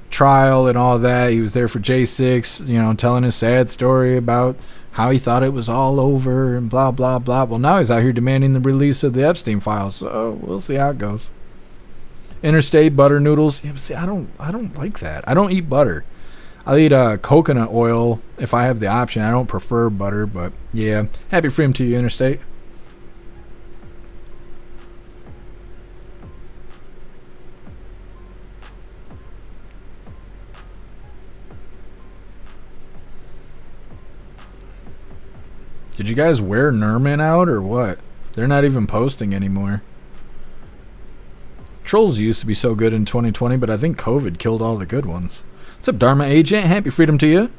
trial, and all that. He was there for J6, you know, telling his sad story about how he thought it was all over and blah, blah, blah. Well, now he's out here demanding the release of the Epstein files. So we'll see how it goes. Interstate butter noodles. Yeah, but see, I don't like that. I don't eat butter. I'll eat coconut oil if I have the option. I don't prefer butter, but yeah. Happy freedom to you, Interstate. Did you guys wear Nerman out or what? They're not even posting anymore. Trolls used to be so good in 2020, but I think COVID killed all the good ones. What's up, Dharma Agent? Happy freedom to you.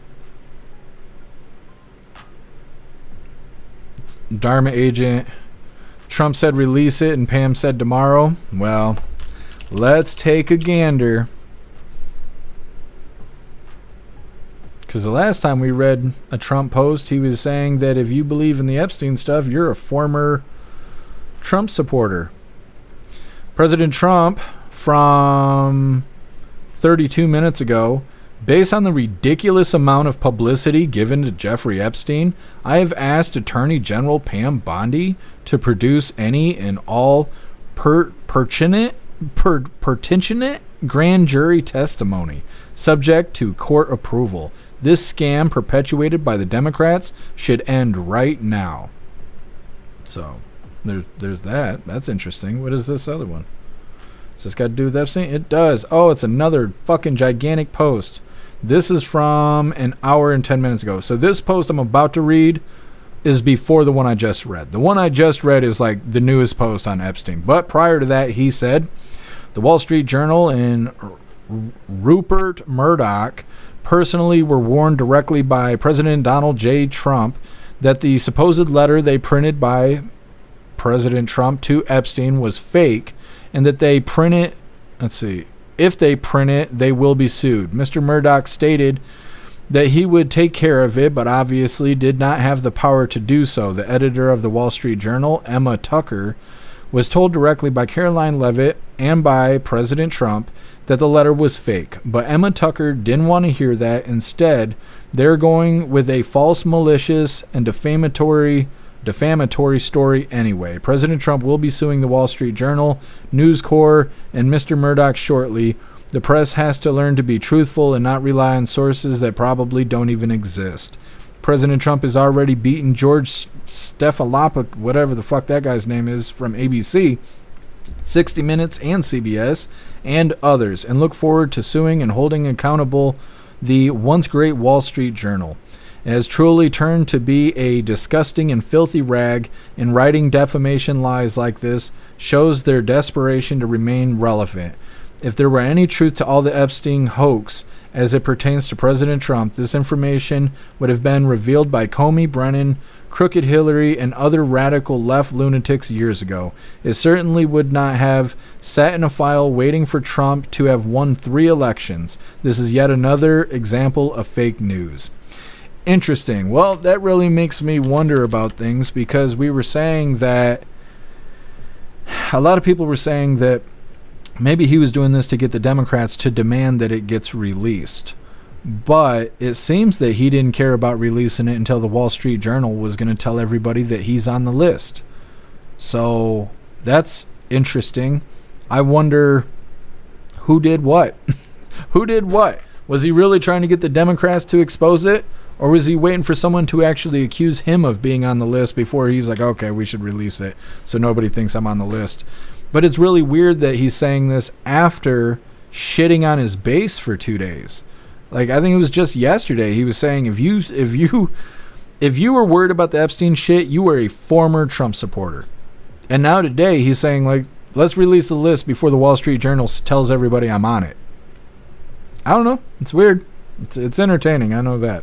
Dharma Agent. Trump said release it and Pam said tomorrow. Well, let's take a gander. Because the last time we read a Trump post, he was saying that if you believe in the Epstein stuff, you're a former Trump supporter. President Trump, from 32 minutes ago, based on the ridiculous amount of publicity given to Jeffrey Epstein, I have asked Attorney General Pam Bondi to produce any and all pertinent pertinent grand jury testimony, subject to court approval. This scam perpetuated by the Democrats should end right now. So, there's that. That's interesting. What is this other one? Does this got to do with Epstein? It does. Oh, it's another fucking gigantic post. This is from an hour and 10 minutes ago. So this post I'm about to read is before the one I just read. The one I just read is like the newest post on Epstein. But prior to that, he said, the Wall Street Journal and Rupert Murdoch personally were warned directly by President Donald J. Trump that the supposed letter they printed by President Trump to Epstein was fake, and that they print it, if they print it, they will be sued. Mr. Murdoch stated that he would take care of it, but obviously did not have the power to do so. The editor of the Wall Street Journal, Emma Tucker, was told directly by Caroline Leavitt and by President Trump that the letter was fake. But Emma Tucker didn't want to hear that. Instead, they're going with a false, malicious, and defamatory story anyway. President Trump will be suing the Wall Street Journal, News Corp, and Mr. Murdoch shortly. The press has to learn to be truthful and not rely on sources that probably don't even exist. President Trump has already beaten George Stephanopoulos, whatever the fuck that guy's name is, from ABC, 60 Minutes, and CBS, and others, and look forward to suing and holding accountable the once great Wall Street Journal. It has truly turned to be a disgusting and filthy rag, and writing defamation lies like this shows their desperation to remain relevant. If there were any truth to all the Epstein hoax as it pertains to President Trump, this information would have been revealed by Comey, Brennan, Crooked Hillary, and other radical left lunatics years ago. It certainly would not have sat in a file waiting for Trump to have won 3 elections. This is yet another example of fake news. Interesting. Well, that really makes me wonder about things, because we were saying that a lot of people were saying that maybe he was doing this to get the Democrats to demand that it gets released. But it seems that he didn't care about releasing it until the Wall Street Journal was going to tell everybody that he's on the list. So that's interesting. I wonder who did what. Who did what? Was he really trying to get the Democrats to expose it? Or was he waiting for someone to actually accuse him of being on the list before he's like, okay, we should release it so nobody thinks I'm on the list? But it's really weird that he's saying this after shitting on his base for 2 days. Like, I think it was just yesterday he was saying if you were worried about the Epstein shit, you were a former Trump supporter. And now today he's saying, like, let's release the list before the Wall Street Journal tells everybody I'm on it. I don't know. It's weird. It's entertaining. I know that.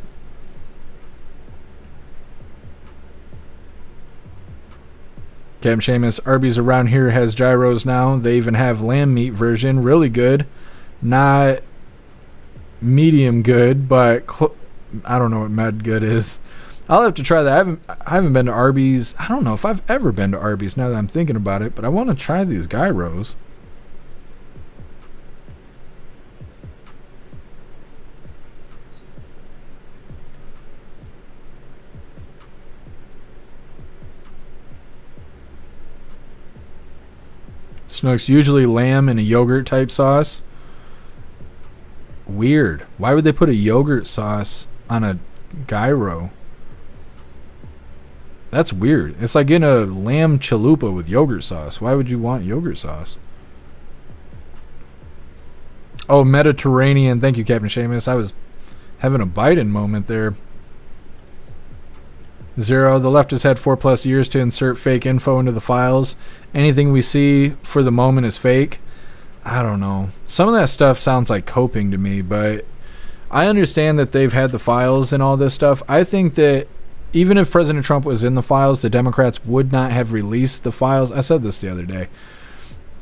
Cam Seamus, Arby's around here has gyros now. They even have lamb meat version. Really good. Not medium good, but I don't know what med good is. I'll have to try that. I haven't been to Arby's. I don't know if I've ever been to Arby's now that I'm thinking about it, but I want to try these gyros. Snooks, usually lamb in a yogurt type sauce. Weird. Why would they put a yogurt sauce on a gyro? That's weird. It's like in a lamb chalupa with yogurt sauce. Why would you want yogurt sauce? Oh, Mediterranean. Thank you, Captain Seamus. I was having a Biden moment there. Zero. The left has had 4+ years to insert fake info into the files. Anything we see for the moment is fake. I don't know. Some of that stuff sounds like coping to me, but I understand that they've had the files and all this stuff. I think that even if President Trump was in the files, the Democrats would not have released the files. I said this the other day.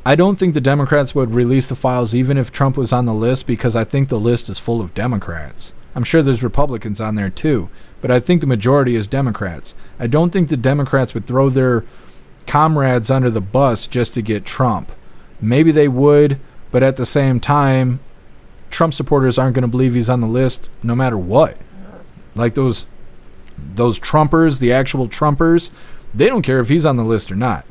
I don't think the Democrats would release the files even if Trump was on the list, because I think the list is full of Democrats. I'm sure there's Republicans on there too, but I think the majority is Democrats. I don't think the Democrats would throw their comrades under the bus just to get Trump. Maybe they would, but at the same time, Trump supporters aren't going to believe he's on the list no matter what. Like those Trumpers, the actual Trumpers, they don't care if he's on the list or not.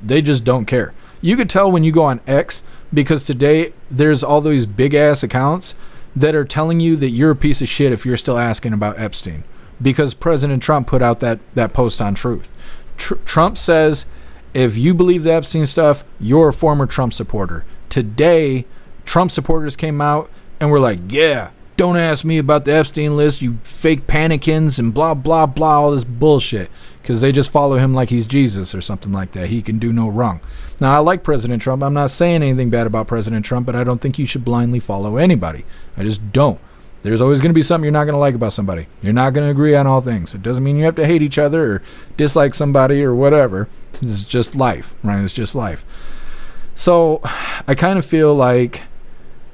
They just don't care. You could tell when you go on X, because today there's all these big ass accounts that are telling you that you're a piece of shit if you're still asking about Epstein, because President Trump put out that post on Truth. Trump says, if you believe the Epstein stuff, you're a former Trump supporter. Today, Trump supporters came out and were like, yeah, don't ask me about the Epstein list, you fake panicans, and blah, blah, blah, all this bullshit. Because they just follow him like he's Jesus or something like that. He can do no wrong. Now, I like President Trump. I'm not saying anything bad about President Trump, but I don't think you should blindly follow anybody. I just don't. There's always going to be something you're not going to like about somebody. You're not going to agree on all things. It doesn't mean you have to hate each other or dislike somebody or whatever. This is just life, right? It's just life. So I kind of feel like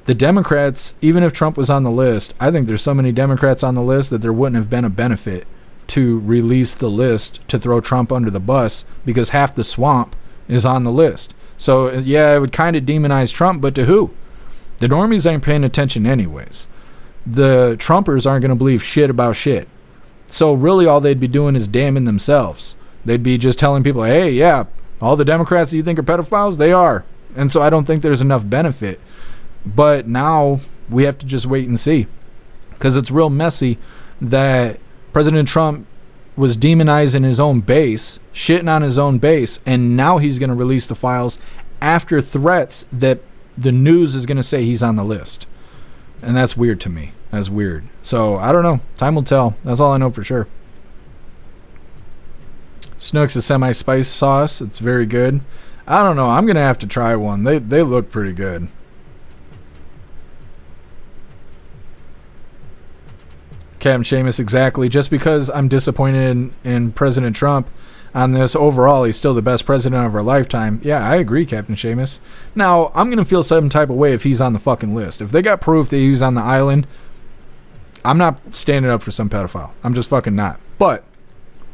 the Democrats, even if Trump was on the list, I think there's so many Democrats on the list that there wouldn't have been a benefit to release the list to throw Trump under the bus, because half the swamp is on the list. So yeah, it would kind of demonize Trump, but to who? The normies ain't paying attention anyways. The Trumpers aren't going to believe shit about shit. So really all they'd be doing is damning themselves. They'd be just telling people, hey, yeah, all the Democrats that you think are pedophiles, they are. And so I don't think there's enough benefit. But now we have to just wait and see, because it's real messy that President Trump was demonizing his own base, shitting on his own base, and now he's going to release the files after threats that the news is going to say he's on the list. And that's weird to me. That's weird. So, I don't know. Time will tell. That's all I know for sure. Snook's a semi-spice sauce. It's very good. I don't know. I'm going to have to try one. They look pretty good. Captain Seamus, exactly. Just because I'm disappointed in President Trump on this, overall, he's still the best president of our lifetime. Yeah, I agree, Captain Seamus. Now, I'm going to feel some type of way if he's on the fucking list. If they got proof that he was on the island, I'm not standing up for some pedophile. I'm just fucking not. But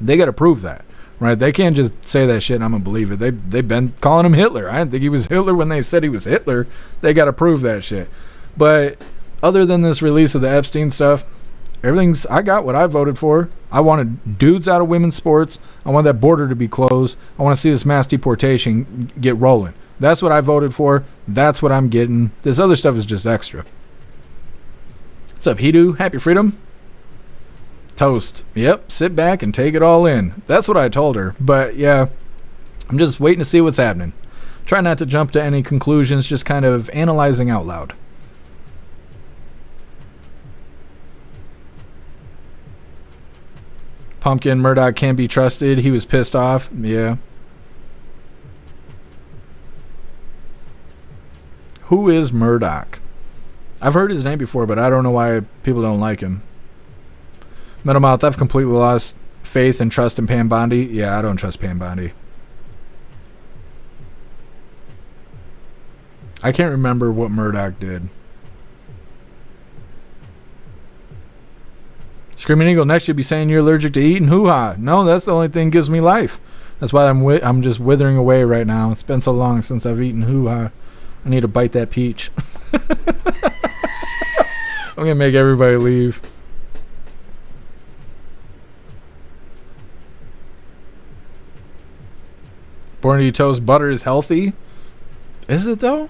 they got to prove that, right? They can't just say that shit and I'm going to believe it. They've been calling him Hitler. I didn't think he was Hitler when they said he was Hitler. They got to prove that shit. But other than this release of the Epstein stuff, I got what I voted for. I wanted dudes out of women's sports. I want that border to be closed. I want to see this mass deportation get rolling. That's what I voted for. That's what I'm getting. This other stuff is just extra. What's up, Hidu? Happy freedom? Toast. Yep, sit back and take it all in. That's what I told her. But yeah, I'm just waiting to see what's happening. Try not to jump to any conclusions, just kind of analyzing out loud. Pumpkin, Murdoch can't be trusted. He was pissed off. Yeah. Who is Murdoch? I've heard his name before, but I don't know why people don't like him. Metalmouth, I've completely lost faith and trust in Pam Bondi. Yeah, I don't trust Pam Bondi. I can't remember what Murdoch did. Screaming Eagle, next you'll be saying you're allergic to eating hoo-ha. No, that's the only thing that gives me life. That's why I'm just withering away right now. It's been so long since I've eaten hoo-ha. I need to bite that peach. I'm going to make everybody leave. Born to eat toast, butter is healthy. Is it though?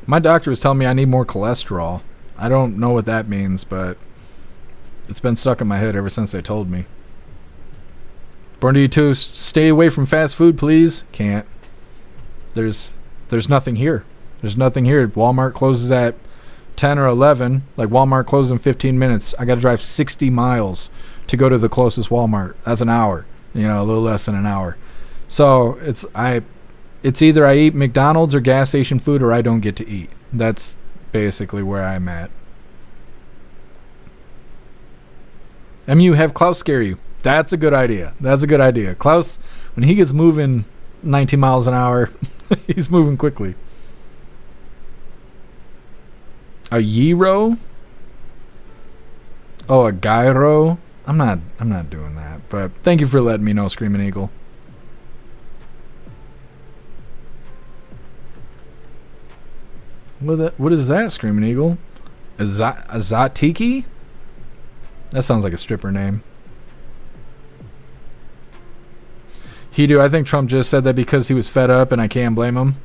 My doctor was telling me I need more cholesterol. I don't know what that means, but it's been stuck in my head ever since they told me. Born to eat toast, stay away from fast food, please. Can't. There's nothing here. There's nothing here. Walmart closes at 10 or 11. Like Walmart closes in 15 minutes. I got to drive 60 miles to go to the closest Walmart. That's an hour. You know, a little less than an hour. So it's either I eat McDonald's or gas station food, or I don't get to eat. That's basically where I'm at. MU, have Klaus scare you. That's a good idea. That's a good idea. Klaus, when he gets moving 19 miles an hour, he's moving quickly. A gyro? Oh, a gyro? I'm not doing that. But thank you for letting me know, Screaming Eagle. What is that, Screaming Eagle? A Zatiki? That sounds like a stripper name. He do. I think Trump just said that because he was fed up, and I can't blame him.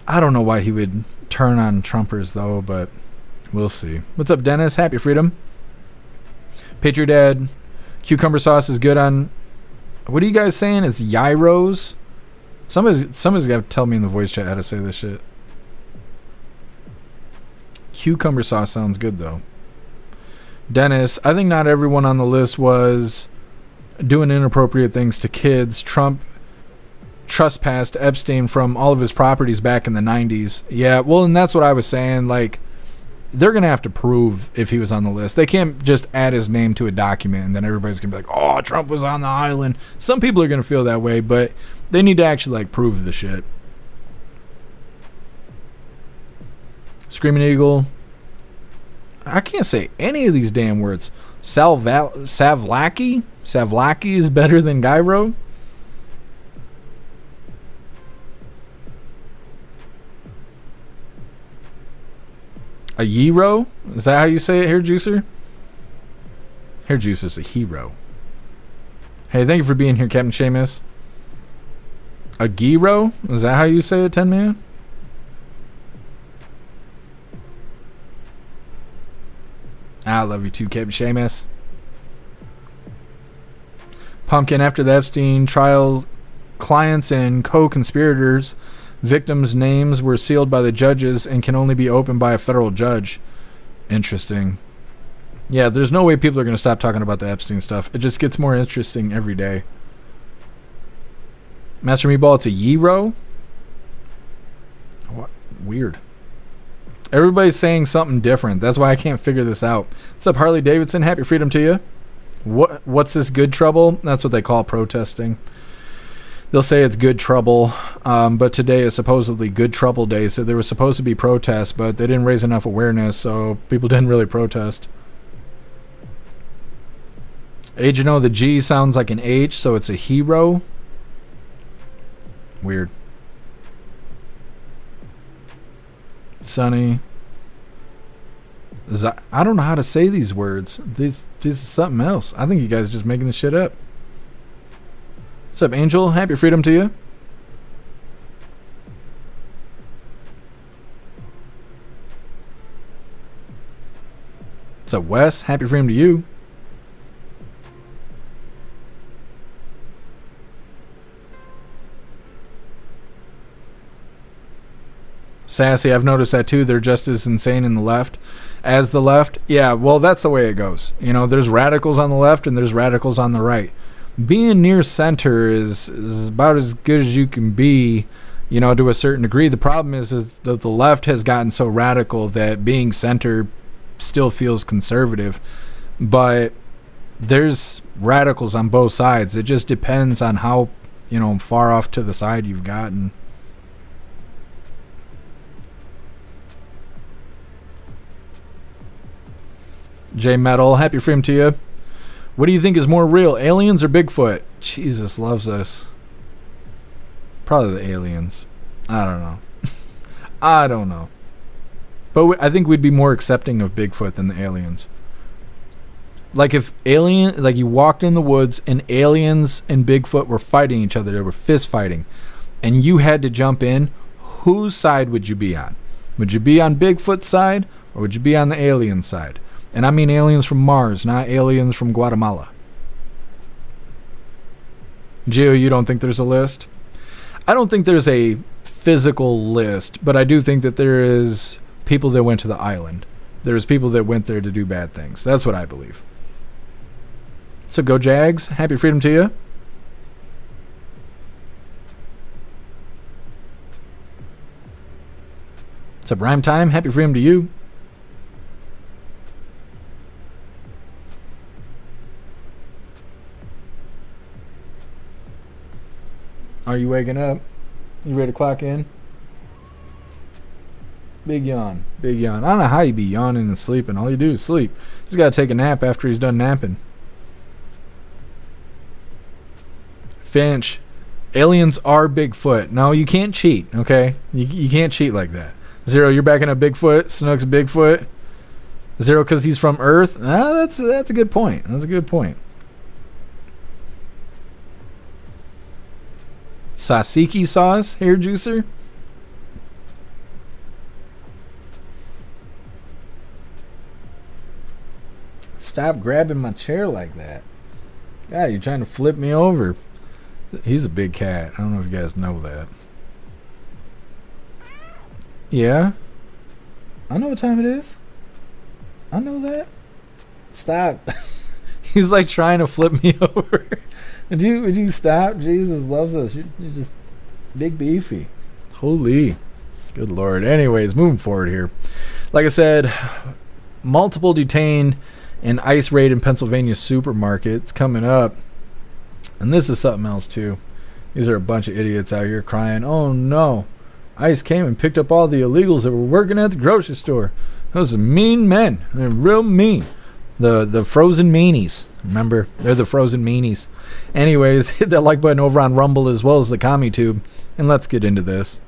I don't know why he would turn on Trumpers, though, but we'll see. What's up, Dennis? Happy Freedom. Patriot Dad. Cucumber sauce is good on... What are you guys saying? It's gyros? Somebody's got to tell me in the voice chat how to say this shit. Cucumber sauce sounds good, though. Dennis, I think not everyone on the list was doing inappropriate things to kids. Trump trespassed Epstein from all of his properties back in the 90s. Yeah, well, and that's what I was saying. Like, they're going to have to prove if he was on the list. They can't just add his name to a document and then everybody's going to be like, oh, Trump was on the island. Some people are going to feel that way, but they need to actually, like, prove the shit. Screaming Eagle. I can't say any of these damn words. Savlaki? Savlaki is better than gyro? A gyro? Is that how you say it, Hair Juicer? Hair Juicer's a hero. Hey, thank you for being here, Captain Seamus. A gyro? Is that how you say it, 10 Man? I love you too, Captain Seamus. Pumpkin, after the Epstein trial, clients and co-conspirators, victims' names were sealed by the judges and can only be opened by a federal judge. Interesting. Yeah, there's no way people are going to stop talking about the Epstein stuff. It just gets more interesting every day. Master Meatball, it's a gyro? What? Weird. Everybody's saying something different. That's why I can't figure this out. What's up, Harley Davidson? Happy Freedom to you. What's this, good trouble? That's what they call protesting. They'll say it's good trouble, but today is supposedly good trouble day, so there was supposed to be protests, but they didn't raise enough awareness, so people didn't really protest. Agent O, the G sounds like an H, so it's a hero. Weird. Sunny. I don't know how to say these words. This is something else. I think you guys are just making this shit up. What's up, Angel? Happy Freedom to you. What's up, Wes? Happy Freedom to you. Sassy, I've noticed that too. They're just as insane in the left as the left. Yeah, well, that's the way it goes. You know, there's radicals on the left and there's radicals on the right. Being near center is about as good as you can be, you know, to a certain degree. The problem is that the left has gotten so radical that being center still feels conservative. But there's radicals on both sides. It just depends on how, you know, far off to the side you've gotten. J Metal, happy freedom to you. What do you think is more real, aliens or Bigfoot? Jesus loves us. Probably the aliens. I don't know. I don't know. But I think we'd be more accepting of Bigfoot than the aliens. Like if you walked in the woods and aliens and Bigfoot were fighting each other, they were fist fighting, and you had to jump in, whose side would you be on? Would you be on Bigfoot's side or would you be on the alien side? And I mean aliens from Mars, not aliens from Guatemala. Gio, you don't think there's a list? I don't think there's a physical list, but I do think that there is people that went to the island. There's people that went there to do bad things. That's what I believe. So go Jags. Happy freedom to you. What's up, Rhyme Time? Happy freedom to you. Are you waking up? You ready to clock in? Big yawn. Big yawn. I don't know how you be yawning and sleeping. All you do is sleep. He's got to take a nap after he's done napping. Finch. Aliens are Bigfoot. No, you can't cheat, okay? You can't cheat like that. Zero, you're backing up Bigfoot. Snook's Bigfoot. Zero, because he's from Earth. That's a good point. That's a good point. Tzatziki sauce hair juicer. Stop grabbing my chair like that. God, you're trying to flip me over. He's a big cat. I don't know if you guys know that. Yeah? I know what time it is. I know that. Stop. He's like trying to flip me over. Would you stop? Jesus loves us. You're just big beefy. Holy. Good Lord. Anyways, moving forward here. Like I said, multiple detained in ICE raid in Pennsylvania supermarkets coming up. And this is something else too. These are a bunch of idiots out here crying, oh no, ICE came and picked up all the illegals that were working at the grocery store. Those are mean men. They're real mean. The frozen meanies. Remember, they're the frozen meanies. Anyways, hit that like button over on Rumble as well as the Comey Tube, and let's get into this.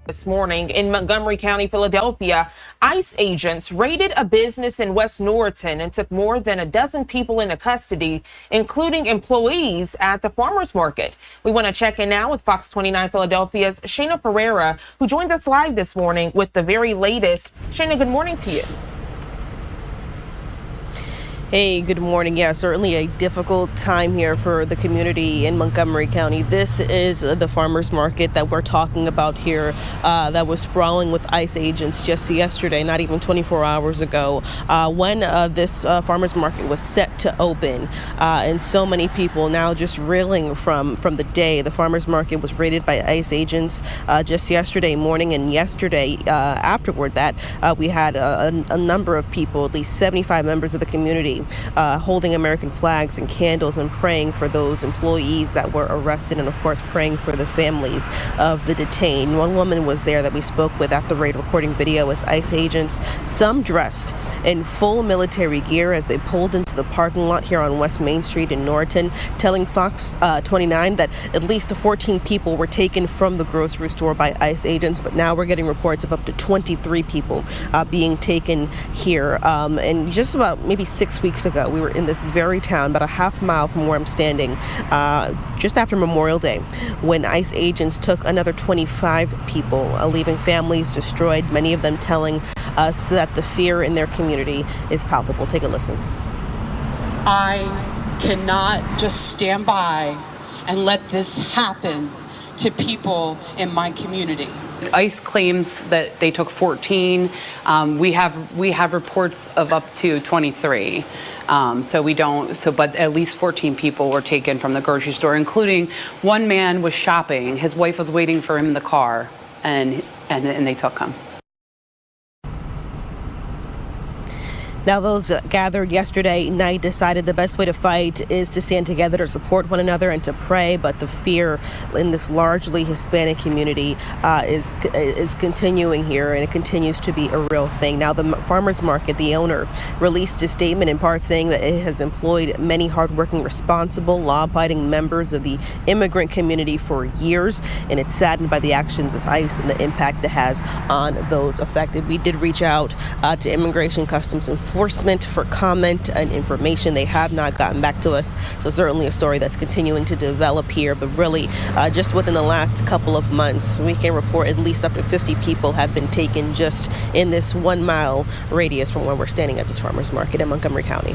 This morning in Montgomery County, Philadelphia, ICE agents raided a business in West Norriton and took more than a dozen people into custody, including employees at the farmers market. We want to check in now with Fox 29 Philadelphia's Shayna Pereira, who joins us live this morning with the very latest. Shayna, good morning to you. Hey, good morning. Yeah, certainly a difficult time here for the community in Montgomery County. This is the farmers market that we're talking about here that was sprawling with ICE agents just yesterday, not even 24 hours ago, when this farmers market was set to open. And so many people now just reeling from the day. The farmers market was raided by ICE agents just yesterday morning, and yesterday afterward that we had a number of people, at least 75 members of the community, holding American flags and candles and praying for those employees that were arrested, and of course praying for the families of the detained. One woman was there that we spoke with at the raid, recording video as ICE agents, some dressed in full military gear, as they pulled into the parking lot here on West Main Street in Norriton, telling Fox 29 that at least 14 people were taken from the grocery store by ICE agents, but now we're getting reports of up to 23 people being taken here. And just about maybe 6 weeks ago, we were in this very town, about a half mile from where I'm standing, just after Memorial Day, when ICE agents took another 25 people, leaving families destroyed, many of them telling us that the fear in their community is palpable. Take a listen. I cannot just stand by and let this happen to people in my community. ICE claims that they took 14. We have reports of up to 23. But at least 14 people were taken from the grocery store, including one man was shopping. His wife was waiting for him in the car, and they took him. Now, those gathered yesterday night decided the best way to fight is to stand together, to support one another, and to pray. But the fear in this largely Hispanic community is continuing here, and it continues to be a real thing. Now, the farmers market, the owner, released a statement in part saying that it has employed many hardworking, responsible, law-abiding members of the immigrant community for years, and it's saddened by the actions of ICE and the impact it has on those affected. We did reach out to Immigration Customs Enforcement for comment and information. They have not gotten back to us, so certainly a story that's continuing to develop here. But really, just within the last couple of months, we can report at least up to 50 people have been taken just in this 1 mile radius from where we're standing at this farmers market in Montgomery County.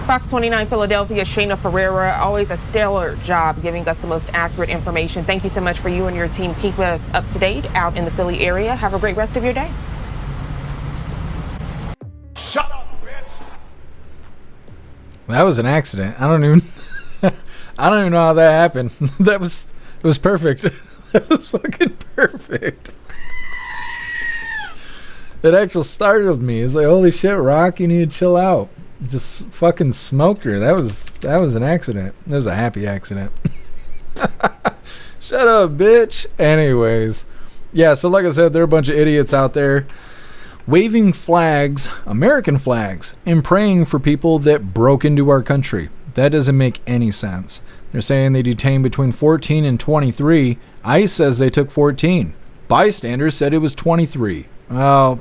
Fox 29 Philadelphia, Shayna Pereira, always a stellar job giving us the most accurate information. Thank you so much for you and your team. Keep us up to date out in the Philly area. Have a great rest of your day. Shut up, bitch! That was an accident. I don't even know how that happened. It was perfect. That was fucking perfect. It actually startled me. It's like, holy shit, Rock, you need to chill out. Just fucking smoked her. That was an accident. It was a happy accident. Shut up, bitch. Anyways, yeah, so like I said, there are a bunch of idiots out there waving flags, American flags, and praying for people that broke into our country. That doesn't make any sense. They're saying they detained between 14 and 23. ICE says they took 14. Bystanders said it was 23. Well,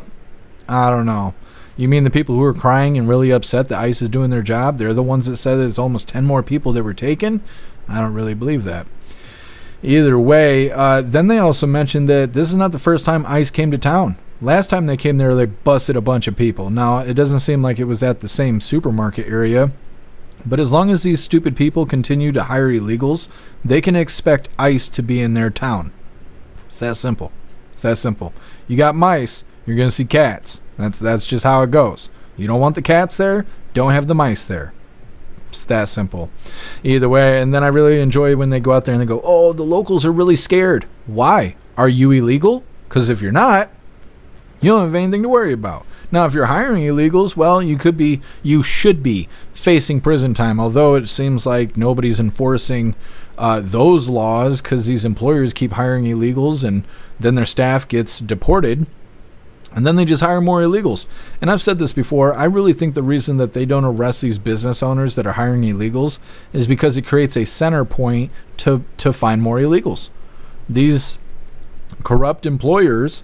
I don't know. You mean the people who are crying and really upset that ICE is doing their job? They're the ones that said that it's almost 10 more people that were taken? I don't really believe that. Either way, then they also mentioned that this is not the first time ICE came to town. Last time they came there, they busted a bunch of people. Now, it doesn't seem like it was at the same supermarket area, but as long as these stupid people continue to hire illegals, they can expect ICE to be in their town. It's that simple. It's that simple. You got mice, you're going to see cats. That's just how it goes. You don't want the cats there, don't have the mice there. It's that simple. Either way, and then I really enjoy when they go out there and they go, oh, the locals are really scared. Why? Are you illegal? Because if you're not, you don't have anything to worry about. Now, if you're hiring illegals, well, you should be facing prison time, although it seems like nobody's enforcing those laws because these employers keep hiring illegals and then their staff gets deported. And then they just hire more illegals. And I've said this before, I really think the reason that they don't arrest these business owners that are hiring illegals is because it creates a center point to find more illegals. These corrupt employers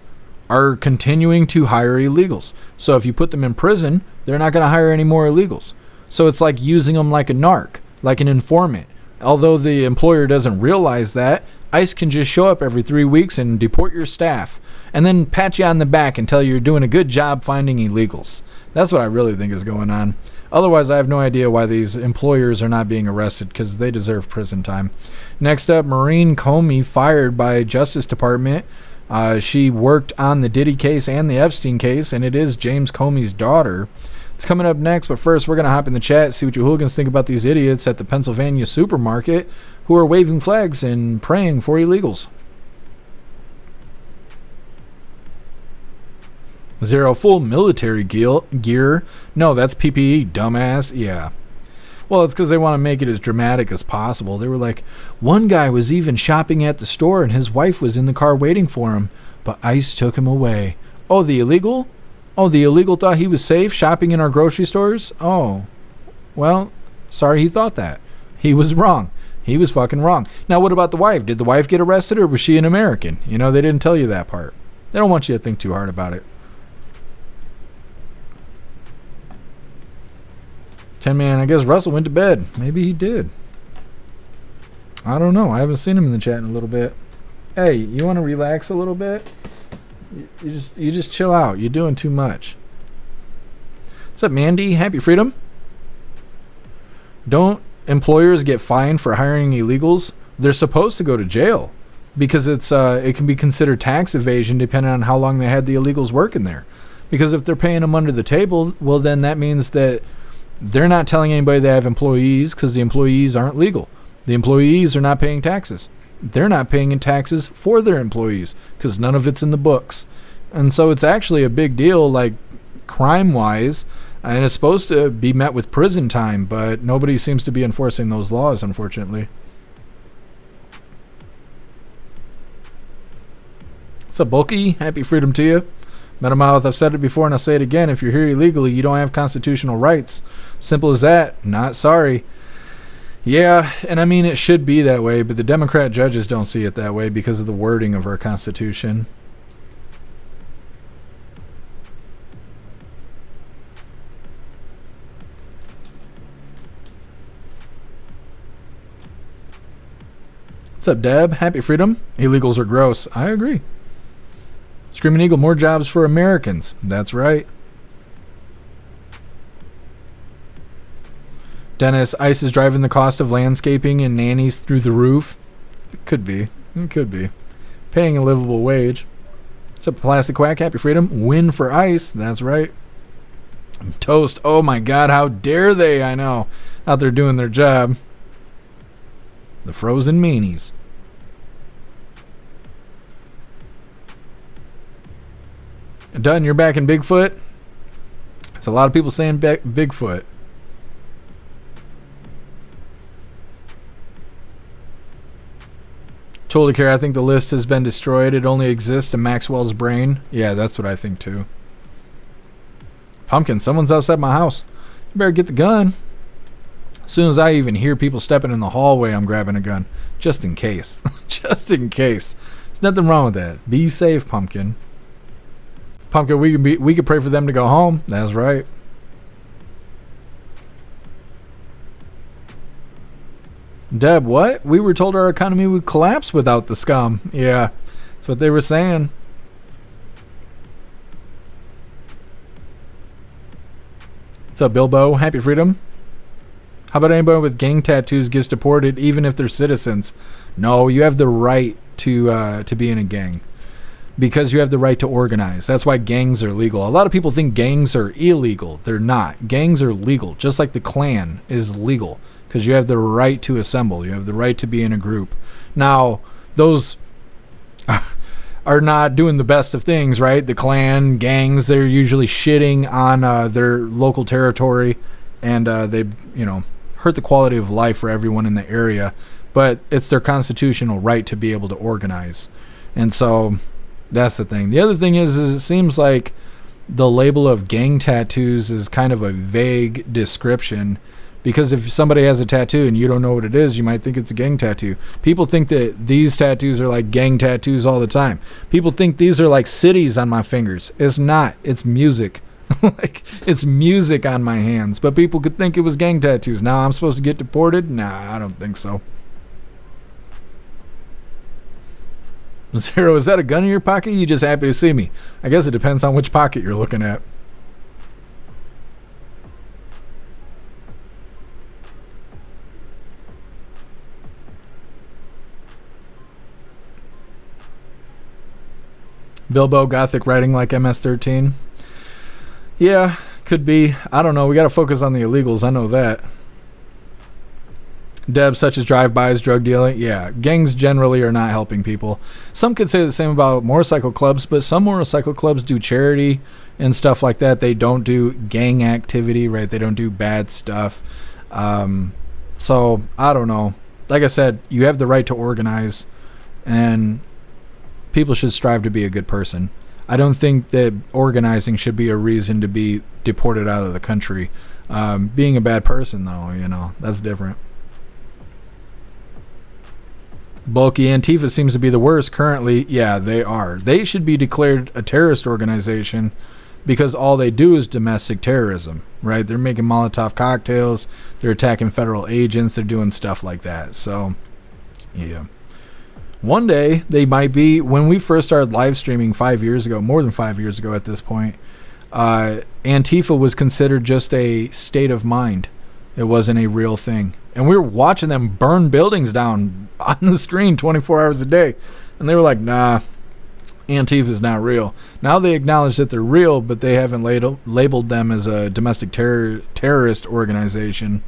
are continuing to hire illegals. So if you put them in prison, they're not going to hire any more illegals. So it's like using them like a narc, like an informant. Although the employer doesn't realize that, ICE can just show up every 3 weeks and deport your staff and then pat you on the back and tell you you're doing a good job finding illegals. That's what I really think is going on. Otherwise, I have no idea why these employers are not being arrested because they deserve prison time. Next up, Maureen Comey fired by Justice Department. She worked on the Diddy case and the Epstein case, and it is James Comey's daughter. It's coming up next, but first we're going to hop in the chat, see what you hooligans think about these idiots at the Pennsylvania supermarket who are waving flags and praying for illegals. Zero full military gear. No, that's PPE, dumbass. Yeah. Well, it's because they want to make it as dramatic as possible. They were like, one guy was even shopping at the store and his wife was in the car waiting for him, but ICE took him away. Oh, the illegal? Oh, the illegal thought he was safe shopping in our grocery stores? Oh, well, sorry he thought that. He was wrong. He was fucking wrong. Now, what about the wife? Did the wife get arrested or was she an American? You know, they didn't tell you that part. They don't want you to think too hard about it. 10 man, I guess Russell went to bed. Maybe he did. I don't know. I haven't seen him in the chat in a little bit. Hey, you want to relax a little bit? You just chill out. You're doing too much. What's up, Mandy? Happy Freedom. Don't employers get fined for hiring illegals? They're supposed to go to jail because it can be considered tax evasion depending on how long they had the illegals working there. Because if they're paying them under the table, well, then that means that they're not telling anybody they have employees because the employees aren't legal. The employees are not paying taxes. They're not paying in taxes for their employees because none of it's in the books. And so it's actually a big deal, like crime-wise, and it's supposed to be met with prison time, but nobody seems to be enforcing those laws, unfortunately. What's up, Bulky? Happy Freedom to you. Metamouth, I've said it before and I'll say it again. If you're here illegally, you don't have constitutional rights. Simple as that. Not sorry. Yeah, and I mean, it should be that way, but the Democrat judges don't see it that way because of the wording of our Constitution. What's up, Deb? Happy Freedom. Illegals are gross. I agree. Screaming Eagle, more jobs for Americans. That's right. Dennis, ICE is driving the cost of landscaping and nannies through the roof. It could be. It could be. Paying a livable wage. What's up, Plastic Quack? Happy Freedom. Win for ICE. That's right. Toast. Oh my God, how dare they? I know. Out there doing their job. The frozen meanies. Done, you're back in Bigfoot? There's a lot of people saying Bigfoot. Totally care. I think the list has been destroyed. It only exists in Maxwell's brain. Yeah, that's what I think too. Pumpkin, someone's outside my house. You better get the gun. As soon as I even hear people stepping in the hallway, I'm grabbing a gun. Just in case. Just in case. There's nothing wrong with that. Be safe, Pumpkin. Pumpkin, we could pray for them to go home. That's right. Deb, what? We were told our economy would collapse without the scum. Yeah, that's what they were saying. What's up, Bilbo? Happy freedom. How about anybody with gang tattoos gets deported even if they're citizens? No, you have the right to be in a gang because you have the right to organize. That's why gangs are legal. A lot of people think gangs are illegal. They're not. Gangs are legal, just like the Klan is legal because you have the right to assemble. You have the right to be in a group. Now, those are not doing the best of things, right? The Klan, gangs, they're usually shitting on their local territory, and they, hurt the quality of life for everyone in the area. But it's their constitutional right to be able to organize. And so that's the thing. The other thing is it seems like the label of gang tattoos is kind of a vague description, because if somebody has a tattoo and you don't know what it is, you might think it's a gang tattoo. People think that these tattoos are like gang tattoos all the time. People think these are like cities on my fingers. It's not. It's music. Like, it's music on my hands. But people could think it was gang tattoos. Now I'm supposed to get deported? Nah, I don't think so. Zero, is that a gun in your pocket? You just happy to see me? I guess it depends on which pocket you're looking at. Bilbo Gothic writing like MS-13. Yeah, could be. I don't know. We got to focus on the illegals. I know that. Debs such as drive-bys, drug dealing. Yeah, gangs generally are not helping people. Some could say the same about motorcycle clubs, but some motorcycle clubs do charity and stuff like that. They don't do gang activity, right? They don't do bad stuff. So, I don't know. Like I said, you have the right to organize, and people should strive to be a good person. I don't think that organizing should be a reason to be deported out of the country. Being a bad person, though, that's different. Bulky Antifa seems to be the worst currently. Yeah, they are. They should be declared a terrorist organization because all they do is domestic terrorism, right? They're making Molotov cocktails. They're attacking federal agents. They're doing stuff like that. So, yeah. One day, they might be. When we first started live streaming 5 years ago, more than 5 years ago at this point, Antifa was considered just a state of mind. It wasn't a real thing. And we were watching them burn buildings down on the screen 24 hours a day. And they were like, nah, Antifa's not real. Now they acknowledge that they're real, but they haven't labeled them as a domestic terrorist organization.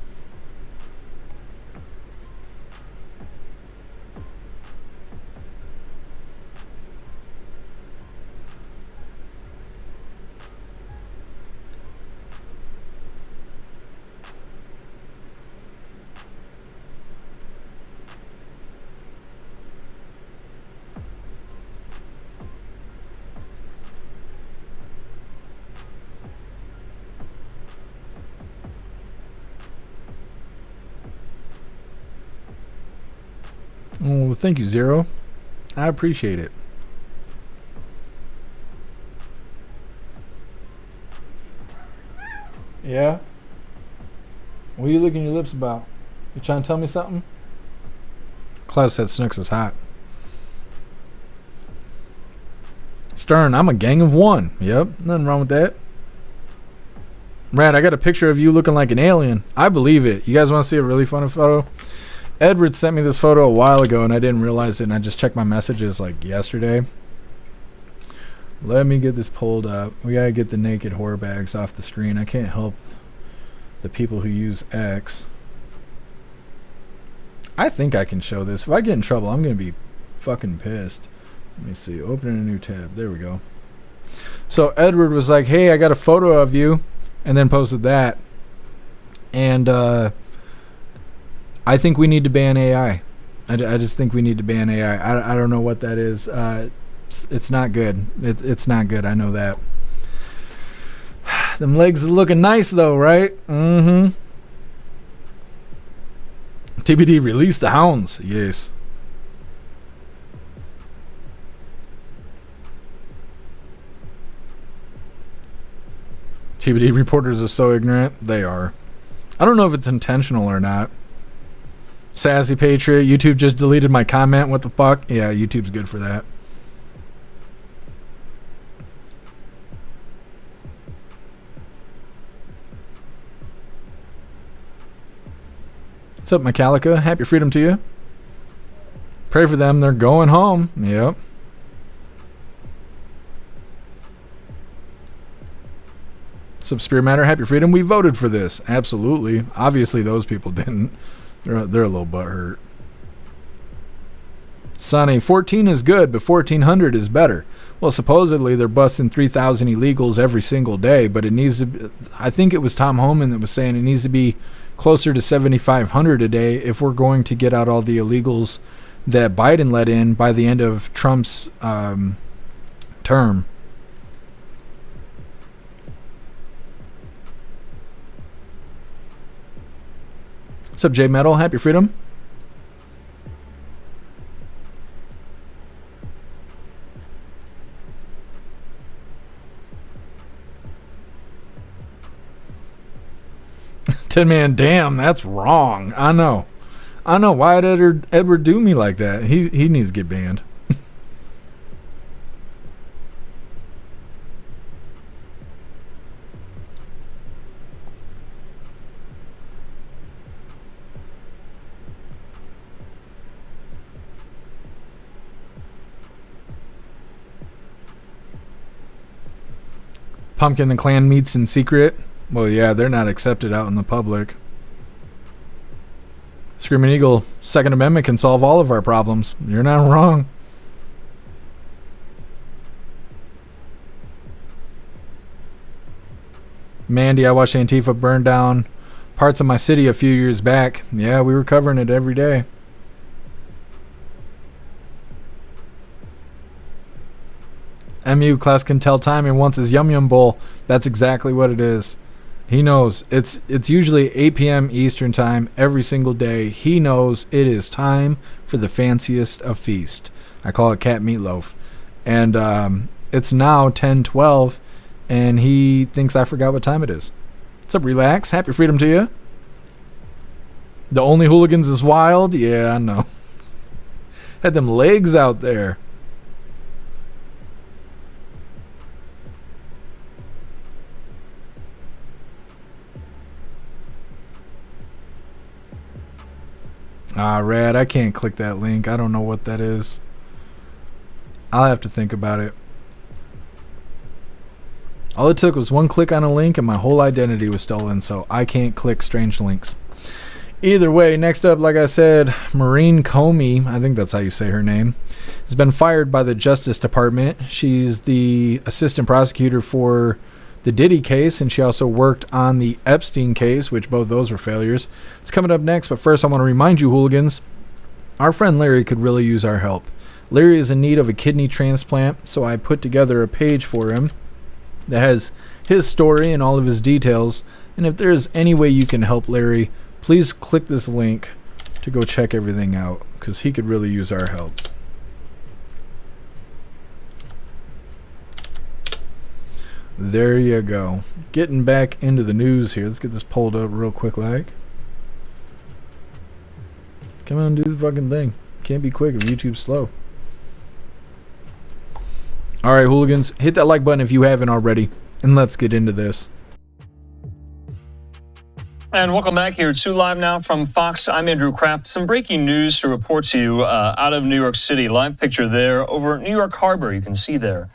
Oh, thank you, Zero. I appreciate it. Yeah? What are you licking your lips about? You trying to tell me something? Klaus said Snooks is hot. Stern, I'm a gang of one. Yep, nothing wrong with that. Rad, I got a picture of you looking like an alien. I believe it. You guys want to see a really funny photo? Edward sent me this photo a while ago and I didn't realize it, and I just checked my messages like yesterday. Let me get this pulled up. We gotta get the naked whore bags off the screen. I can't help the people who use X. I think I can show this. If I get in trouble, I'm gonna be fucking pissed. Let me see. Opening a new tab. There we go. So Edward was like, hey, I got a photo of you, and then posted that. And I think we need to ban AI. I just think we need to ban AI. I don't know what that is. It's not good. It's not good. I know that. Them legs are looking nice though, right? Mm-hmm. TBD, release the hounds. Yes. TBD reporters are so ignorant. They are. I don't know if it's intentional or not. Sassy Patriot, YouTube just deleted my comment. What the fuck? Yeah, YouTube's good for that. What's up, Metallica? Happy freedom to you. Pray for them. They're going home. Yep. What's up, Spear Matter? Happy freedom. We voted for this. Absolutely. Obviously, those people didn't. They're a little butthurt. Sonny, 14 is good, but 1,400 is better. Well, supposedly they're busting 3,000 illegals every single day, but it needs to be, I think it was Tom Homan that was saying it needs to be closer to 7,500 a day if we're going to get out all the illegals that Biden let in by the end of Trump's term. What's up, J Metal? Happy freedom. Tin Man, damn, that's wrong. I know. Why did Edward do me like that? He needs to get banned. Pumpkin the Clan meets in secret. Well, yeah, they're not accepted out in the public. Screaming Eagle, Second Amendment can solve all of our problems. You're not wrong. Mandy, I watched Antifa burn down parts of my city a few years back. Yeah, we were covering it every day. MU class can tell time and wants his Yum Yum Bowl. That's exactly what it is. He knows. It's usually 8 p.m. Eastern time every single day. He knows it is time for the fanciest of feast. I call it cat meatloaf. And it's now 10:12, and he thinks I forgot what time it is. What's up, Relax? Happy freedom to you. The only Hooligans is wild? Yeah, I know. Had them legs out there. Ah, Rad, I can't click that link. I don't know what that is. I'll have to think about it. All it took was one click on a link and my whole identity was stolen, so I can't click strange links. Either way, next up, like I said, Maureen Comey, I think that's how you say her name, has been fired by the Justice Department. She's the assistant prosecutor for the Diddy case, and she also worked on the Epstein case, which both those were failures. It's coming up next, but first I want to remind you, Hooligans, our friend Larry could really use our help. Larry is in need of a kidney transplant, so I put together a page for him that has his story and all of his details, and if there's any way you can help Larry, please click this link to go check everything out, because he could really use our help. There you go. Getting back into the news here. Let's get this pulled up real quick like. Come on, do the fucking thing. Can't be quick if YouTube's slow. Alright, Hooligans, hit that like button if you haven't already, and let's get into this. And welcome back here at 2 Live now from Fox. I'm Andrew Kraft. Some breaking news to report to you out of New York City. Live picture there over New York Harbor. You can see there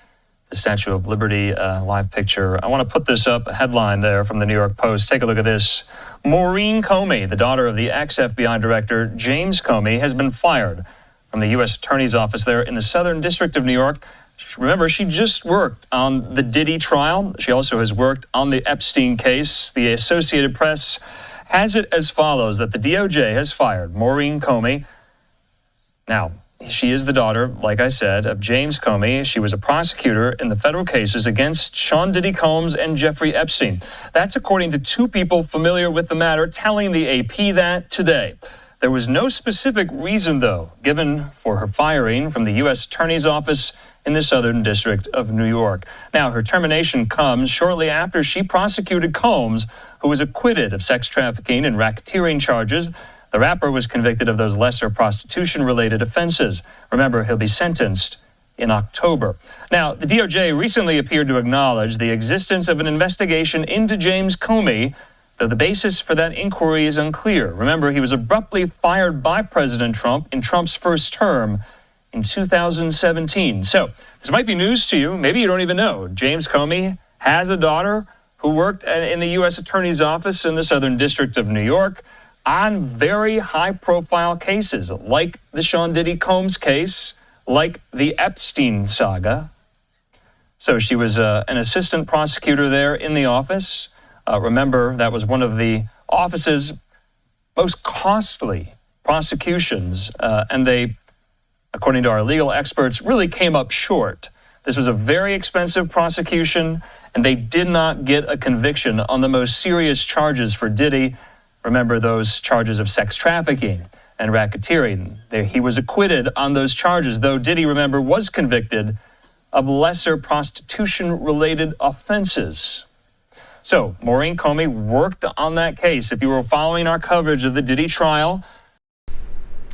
the Statue of Liberty live picture. I want to put this up, a headline there from the New York Post. Take a look at this. Maureen Comey, the daughter of the ex-FBI director James Comey, has been fired from the U.S. Attorney's Office there in the Southern District of New York. Remember, she just worked on the Diddy trial. She also has worked on the Epstein case. The Associated Press has it as follows, that the DOJ has fired Maureen Comey. Now, she is the daughter, like I said, of James Comey. She was a prosecutor in the federal cases against Sean Diddy Combs and Jeffrey Epstein. That's according to two people familiar with the matter telling the AP that today. There was no specific reason, though, given for her firing from the U.S. Attorney's Office in the Southern District of New York. Now, her termination comes shortly after she prosecuted Combs, who was acquitted of sex trafficking and racketeering charges. The rapper was convicted of those lesser prostitution-related offenses. Remember, he'll be sentenced in October. Now, the DOJ recently appeared to acknowledge the existence of an investigation into James Comey, though the basis for that inquiry is unclear. Remember, he was abruptly fired by President Trump in Trump's first term in 2017. So, this might be news to you. Maybe you don't even know. James Comey has a daughter who worked in the U.S. Attorney's Office in the Southern District of New York on very high-profile cases, like the Sean Diddy Combs case, like the Epstein saga. So she was an assistant prosecutor there in the office. Remember, that was one of the office's most costly prosecutions, and they, according to our legal experts, really came up short. This was a very expensive prosecution, and they did not get a conviction on the most serious charges for Diddy. Remember those charges of sex trafficking and racketeering. He was acquitted on those charges, though Diddy, remember, was convicted of lesser prostitution-related offenses. So, Maureen Comey worked on that case. If you were following our coverage of the Diddy trial.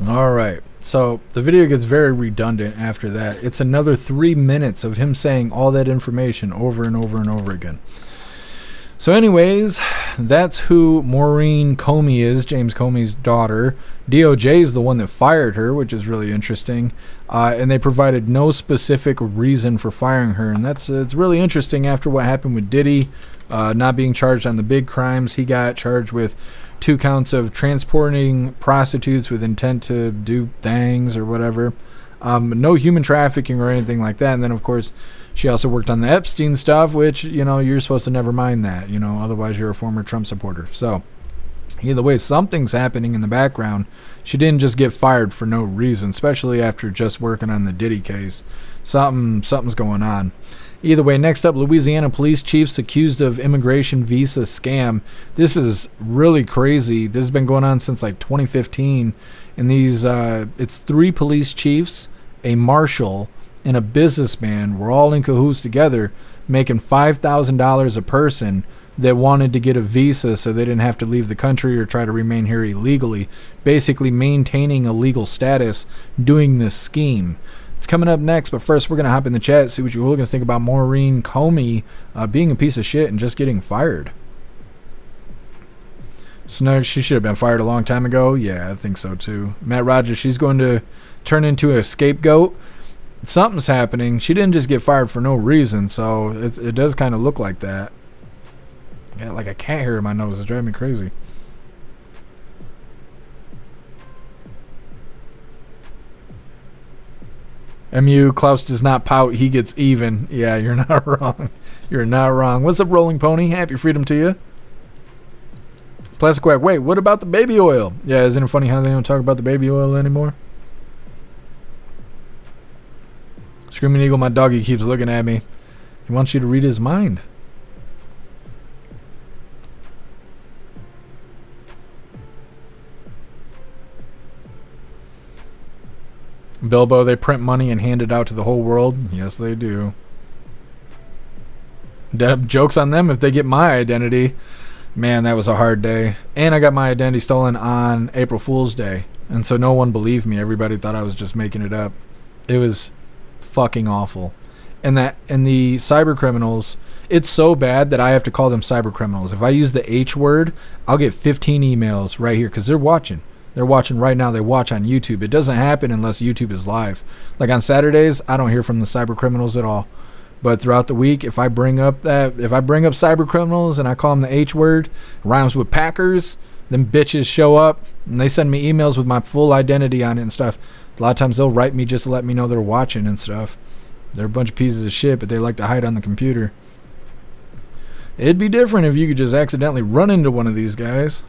All right. So, the video gets very redundant after that. It's another 3 minutes of him saying all that information over and over and over again. So anyways, that's who Maureen Comey is, James Comey's daughter. DOJ is the one that fired her, which is really interesting. And they provided no specific reason for firing her. And it's really interesting after what happened with Diddy, not being charged on the big crimes. He got charged with 2 counts of transporting prostitutes with intent to do things or whatever. No human trafficking or anything like that. And then, of course, she also worked on the Epstein stuff, which, you're supposed to never mind that, otherwise you're a former Trump supporter. So, either way, something's happening in the background. She didn't just get fired for no reason, especially after just working on the Diddy case. Something's going on. Either way, next up, Louisiana police chiefs accused of immigration visa scam. This is really crazy. This has been going on since like 2015. And it's 3 police chiefs, a marshal, and a businessman were all in cahoots together, making $5,000 a person that wanted to get a visa so they didn't have to leave the country or try to remain here illegally, basically maintaining a legal status doing this scheme. It's coming up next, but first we're going to hop in the chat, see what you hooligans think about Maureen Comey being a piece of shit and just getting fired. So no, she should have been fired a long time ago. Yeah, I think so too. Matt Rogers, she's going to turn into a scapegoat. Something's happening. She didn't just get fired for no reason, so it does kind of look like that. I got like a cat hair in my nose. It's driving me crazy. MU, Klaus does not pout. He gets even. Yeah, you're not wrong. You're not wrong. What's up, Rolling Pony? Happy freedom to you. Plastic Quack, wait, what about the baby oil? Yeah, isn't it funny how they don't talk about the baby oil anymore? Screaming Eagle, my doggy keeps looking at me. He wants you to read his mind. Bilbo, they print money and hand it out to the whole world. Yes, they do. Deb, joke's on them if they get my identity. Man, that was a hard day. And I got my identity stolen on April Fool's Day. And so no one believed me. Everybody thought I was just making it up. It was fucking awful. And the cyber criminals, it's so bad that I have to call them cyber criminals. If I use the H word, I'll get 15 emails right here because they're watching. They're watching right now. They watch on YouTube. It doesn't happen unless YouTube is live. Like on Saturdays, I don't hear from the cyber criminals at all. But throughout the week, if I bring up cyber criminals and I call them the H word, rhymes with Packers, them bitches show up and they send me emails with my full identity on it and stuff. A lot of times they'll write me just to let me know they're watching and stuff. They're a bunch of pieces of shit, but they like to hide on the computer. It'd be different if you could just accidentally run into one of these guys.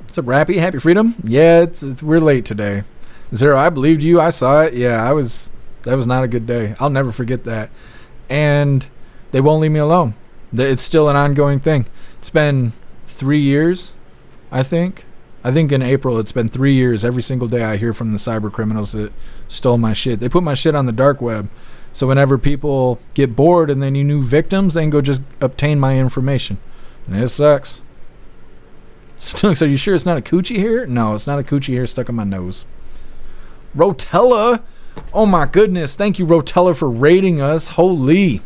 What's up, Rappy? Happy freedom? Yeah, we're late today. Zero, I believed you. I saw it. Yeah, that was not a good day. I'll never forget that. And they won't leave me alone. It's still an ongoing thing. It's been 3 years, I think. I think in April it's been 3 years. Every single day I hear from the cyber criminals that stole my shit. They put my shit on the dark web. So whenever people get bored and they need new victims, they can go just obtain my information. And it sucks. Snooks, are you sure it's not a coochie hair? No, it's not a coochie hair stuck on my nose. Rotella. Oh my goodness. Thank you, Rotella, for rating us. Holy.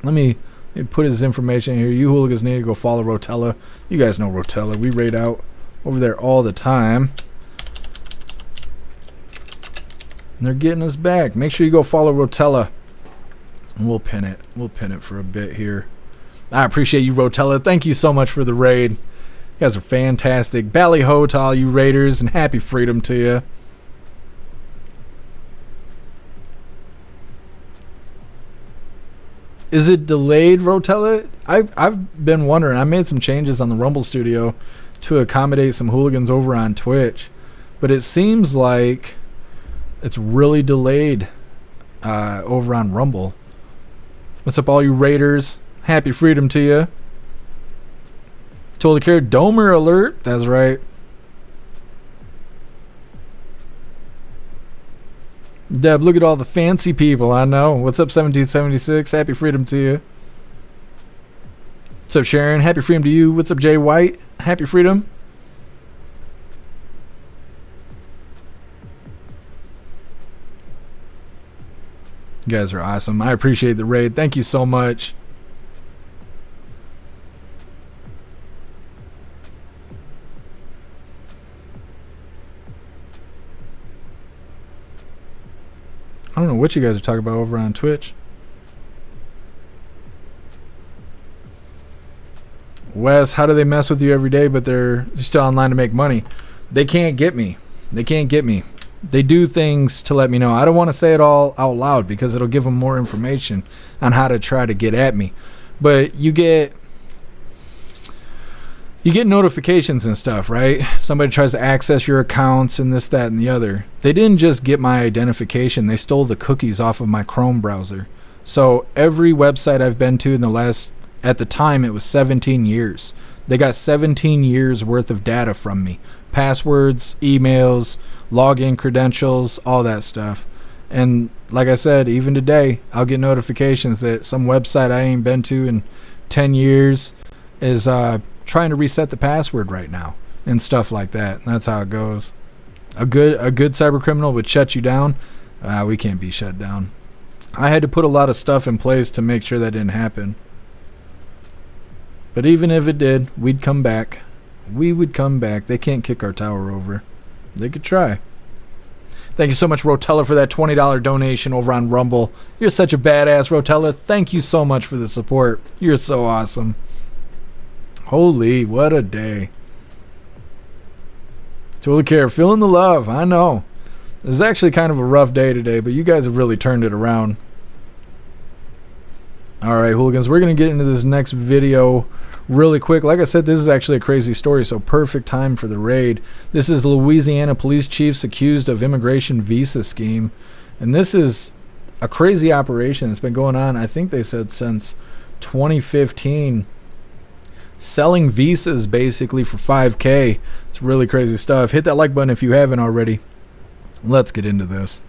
Let me put his information here. You hooligans need to go follow Rotella. You guys know Rotella. We raid out over there all the time. And they're getting us back. Make sure you go follow Rotella. And we'll pin it. We'll pin it for a bit here. I appreciate you, Rotella. Thank you so much for the raid. You guys are fantastic. Ballyho to all you raiders, and happy freedom to you. Is it delayed, Rotella? I've been wondering. I made some changes on the Rumble Studio to accommodate some hooligans over on Twitch, but it seems like it's really delayed over on Rumble. What's up, all you raiders? Happy freedom to you. Totally care. Domer alert. That's right. Deb, look at all the fancy people. I know. What's up, 1776? Happy freedom to you. What's up, Sharon? Happy freedom to you. What's up, Jay White? Happy freedom. You guys are awesome. I appreciate the raid. Thank you so much. I don't know what you guys are talking about over on Twitch. Wes, how do they mess with you every day, but they're still online to make money? They can't get me. They can't get me. They do things to let me know. I don't want to say it all out loud because it'll give them more information on how to try to get at me. But you get notifications and stuff, right? Somebody tries to access your accounts and this, that, and the other. They didn't just get my identification. They stole the cookies off of my Chrome browser. So every website I've been to in the last, at the time, it was 17 years. They got 17 years worth of data from me. Passwords, emails, login credentials, all that stuff. And like I said, even today, I'll get notifications that some website I ain't been to in 10 years is trying to reset the password right now and stuff like that. That's how it goes. A good cyber criminal would shut you down. We can't be shut down. I had to put a lot of stuff in place to make sure that didn't happen. But even if it did, we'd come back. We would come back. They can't kick our tower over. They could try. Thank you so much, Rotella, for that $20 donation over on Rumble. You're such a badass, Rotella. Thank you so much for the support. You're so awesome. Holy, what a day. Totally care. Feeling the love. I know. It was actually kind of a rough day today, but you guys have really turned it around. All right, hooligans, we're going to get into this next video really quick. Like I said, this is actually a crazy story, so perfect time for the raid. This is Louisiana police chiefs accused of immigration visa scheme. And this is a crazy operation that's been going on, I think they said, since 2015. Selling visas basically for $5,000. It's really crazy stuff. Hit that like button if you haven't already. Let's get into this.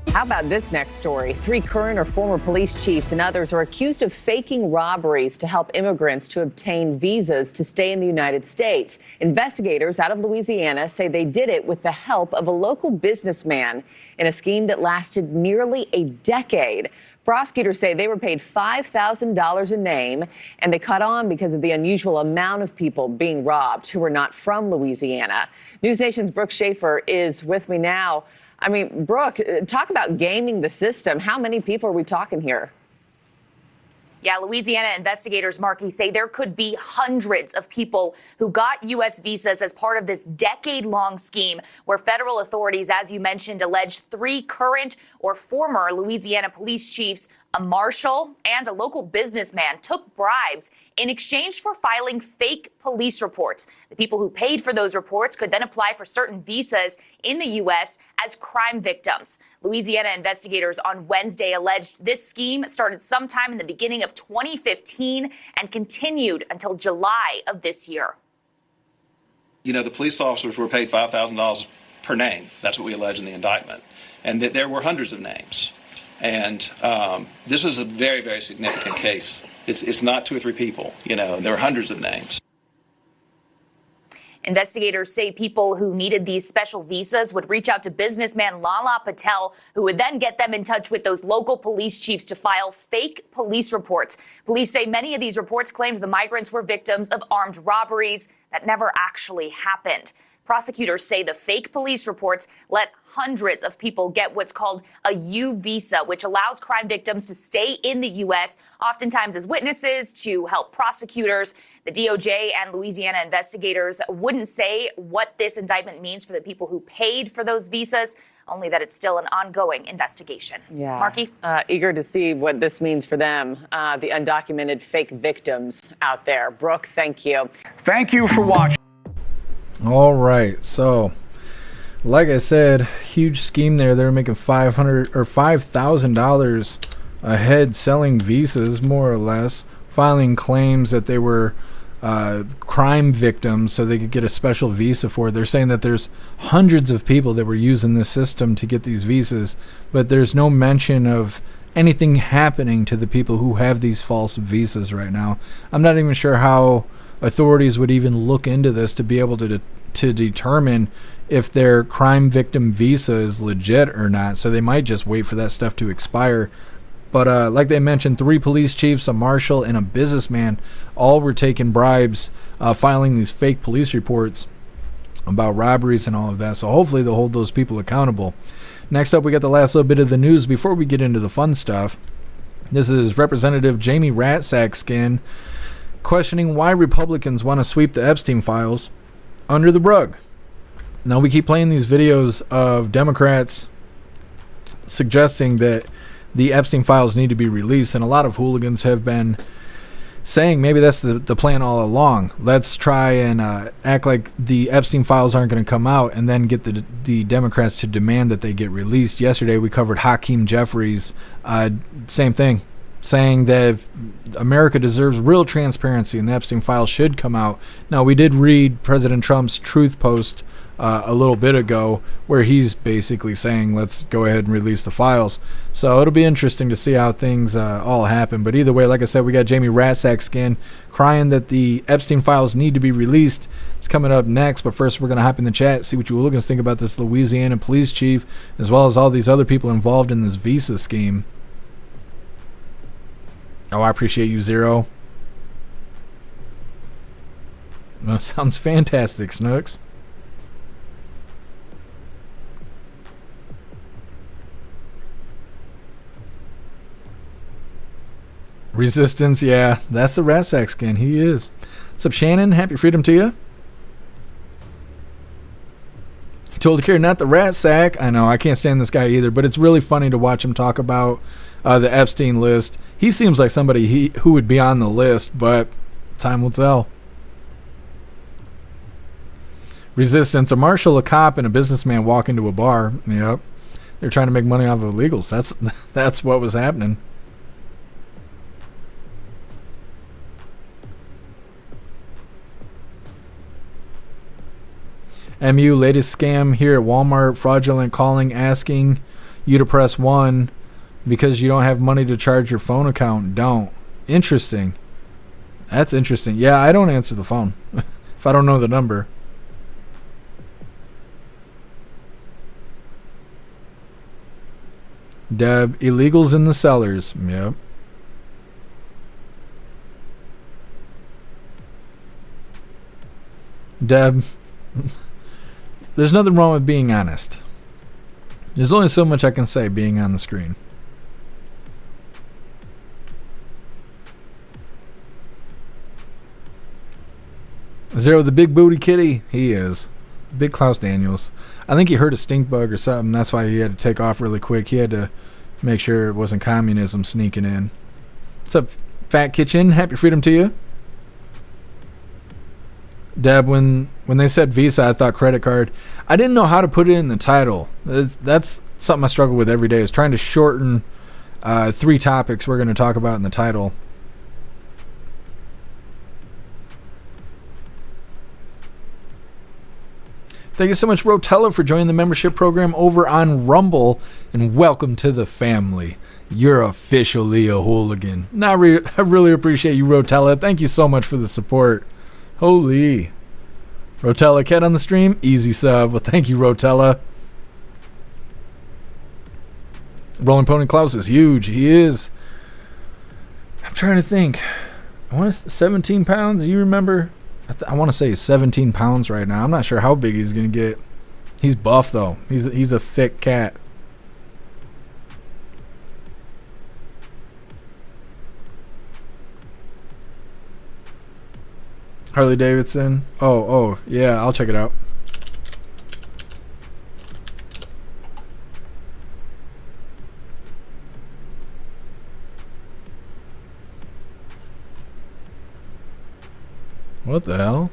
How about this next story? 3 current or former police chiefs and others are accused of faking robberies to help immigrants to obtain visas to stay in the United States. Investigators out of Louisiana say they did it with the help of a local businessman in a scheme that lasted nearly a decade. Prosecutors say they were paid $5,000 a name, and they caught on because of the unusual amount of people being robbed who were not from Louisiana. News Nation's Brooke Schaefer is with me now. I mean, Brooke, talk about gaming the system. How many people are we talking here? Yeah, Louisiana investigators, Marky, say there could be hundreds of people who got U.S. visas as part of this decade-long scheme where federal authorities, as you mentioned, allege 3 current or former Louisiana police chiefs, a marshal, and a local businessman took bribes in exchange for filing fake police reports. The people who paid for those reports could then apply for certain visas in the U.S. as crime victims. Louisiana investigators on Wednesday alleged this scheme started sometime in the beginning of 2015 and continued until July of this year. You know, the police officers were paid $5,000 per name. That's what we allege in the indictment. And that there were hundreds of names. And this is a very, very significant case. It's not 2 or 3 people, you know, there were hundreds of names. Investigators say people who needed these special visas would reach out to businessman Lala Patel, who would then get them in touch with those local police chiefs to file fake police reports. Police say many of these reports claimed the migrants were victims of armed robberies that never actually happened. Prosecutors say the fake police reports let hundreds of people get what's called a U visa, which allows crime victims to stay in the U.S., oftentimes as witnesses to help prosecutors. The DOJ and Louisiana investigators wouldn't say what this indictment means for the people who paid for those visas, only that it's still an ongoing investigation. Yeah. Marky? Eager to see what this means for them, the undocumented fake victims out there. Brooke, thank you. Thank you for watching. All right, so like I said, huge scheme there. They're making $5,000 a head selling visas, more or less, filing claims that they were crime victims so they could get a special visa for it. They're saying that there's hundreds of people that were using this system to get these visas, but there's no mention of anything happening to the people who have these false visas right now. I'm not even sure how authorities would even look into this to be able to determine if their crime victim visa is legit or not. So they might just wait for that stuff to expire. But like they mentioned, 3 police chiefs, a marshal, and a businessman all were taking bribes, filing these fake police reports about robberies and all of that. So hopefully they'll hold those people accountable. Next up, we got the last little bit of the news before we get into the fun stuff. This is Representative Jamie Ratsack-Skin questioning why Republicans want to sweep the Epstein files under the rug. Now, we keep playing these videos of Democrats suggesting that the Epstein files need to be released, and a lot of hooligans have been saying maybe that's the plan all along. Let's try and act like the Epstein files aren't going to come out and then get the Democrats to demand that they get released. Yesterday, we covered Hakeem Jeffries. Same thing, saying that America deserves real transparency and the Epstein files should come out. Now, we did read President Trump's truth post a little bit ago where he's basically saying let's go ahead and release the files. So it'll be interesting to see how things all happen. But either way, like I said, we got Jamie Ratsack-Skin crying that the Epstein files need to be released. It's coming up next. But first, we're going to hop in the chat, see what you hooligans think about this Louisiana police chief, as well as all these other people involved in this visa scheme. Oh, I appreciate you, Zero. That sounds fantastic, Snooks. Resistance, yeah, that's the Ratsack-Skin. He is. What's up, Shannon? Happy freedom to you. Told to care, not the Ratsack. I know, I can't stand this guy either, but it's really funny to watch him talk about the Epstein list. He seems like somebody who would be on the list, but time will tell. Resistance, a marshal, a cop, and a businessman walk into a bar. Yep. They're trying to make money off of illegals. That's what was happening. MU, latest scam here at Walmart, fraudulent calling asking you to press 1 because you don't have money to charge your phone account. Don't. Interesting. That's interesting. Yeah, I don't answer the phone if I don't know the number. Deb, illegals in the cellars. Yep. Deb, there's nothing wrong with being honest. There's only so much I can say being on the screen. Zero, the big booty kitty. He is. Big Klaus Daniels. I think he heard a stink bug or something. That's why he had to take off really quick. He had to make sure it wasn't communism sneaking in. What's up, Fat Kitchen? Happy freedom to you. Deb, when they said Visa, I thought credit card. I didn't know how to put it in the title. That's something I struggle with every day, is trying to shorten 3 topics we're going to talk about in the title. Thank you so much, Rotella, for joining the membership program over on Rumble, and welcome to the family. You're officially a hooligan. I really appreciate you, Rotella. Thank you so much for the support. Holy. Rotella Cat on the stream. Easy sub. Well, thank you, Rotella. Rolling Pony Klaus is huge. He is. I'm trying to think. I want to 17 pounds. You remember? I want to say he's 17 pounds right now. I'm not sure how big he's gonna get. He's buff though. He's a thick cat. Harley Davidson. Oh, yeah, I'll check it out. What the hell?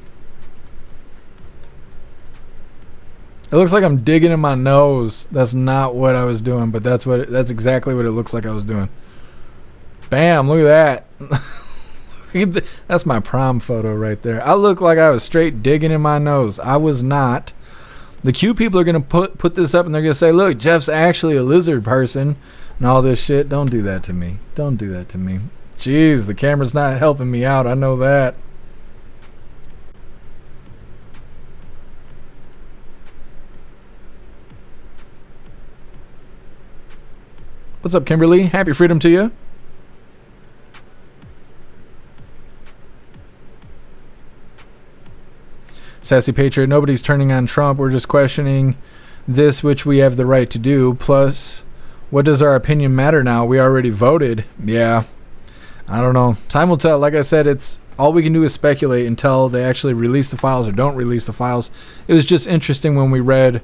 It looks like I'm digging in my nose. That's not what I was doing, but that's exactly what it looks like I was doing. Bam, look at that. That's my prom photo right there. I look like I was straight digging in my nose. I was not. The Q people are going to put this up and they're going to say, look, Jeff's actually a lizard person and all this shit. Don't do that to me. Don't do that to me. Jeez, the camera's not helping me out. I know that. What's up, Kimberly? Happy freedom to you. Sassy Patriot, nobody's turning on Trump. We're just questioning this, which we have the right to do. Plus, what does our opinion matter now? We already voted. Yeah. I don't know. Time will tell. Like I said, it's all we can do is speculate until they actually release the files or don't release the files. It was just interesting when we read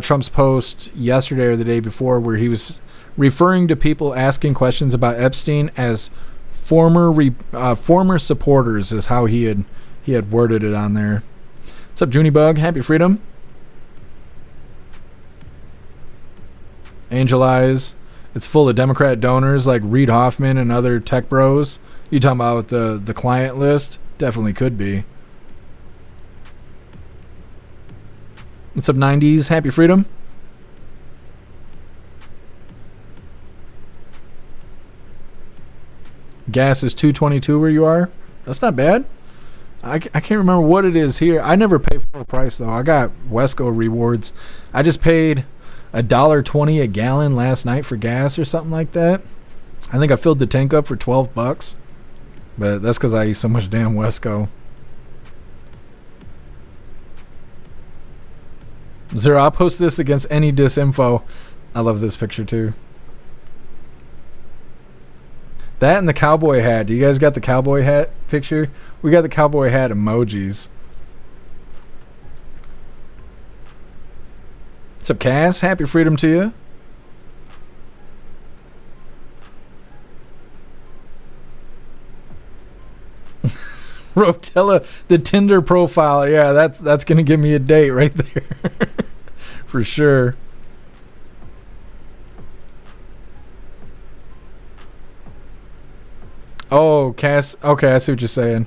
Trump's post yesterday or the day before where he was referring to people asking questions about Epstein as former supporters is how he had worded it on there. What's up, Junibug? Happy freedom. Angel Eyes. It's full of Democrat donors like Reid Hoffman and other tech bros. You talking about the client list? Definitely could be. What's up, 90s? Happy freedom. Gas is $2.22 where you are. That's not bad. I can't remember what it is here. I never pay full price though. I got Wesco rewards. I just paid $1.20 a gallon last night for gas or something like that. I think I filled the tank up for $12, but that's because I eat so much damn Wesco. Zero, I'll post this against any disinfo. I love this picture too. That and the cowboy hat. Do you guys got the cowboy hat picture? We got the cowboy hat emojis. What's up, Cass? Happy freedom to you. Rotella, the Tinder profile. Yeah, that's gonna give me a date right there. For sure. Oh, Cass. Okay, I see what you're saying.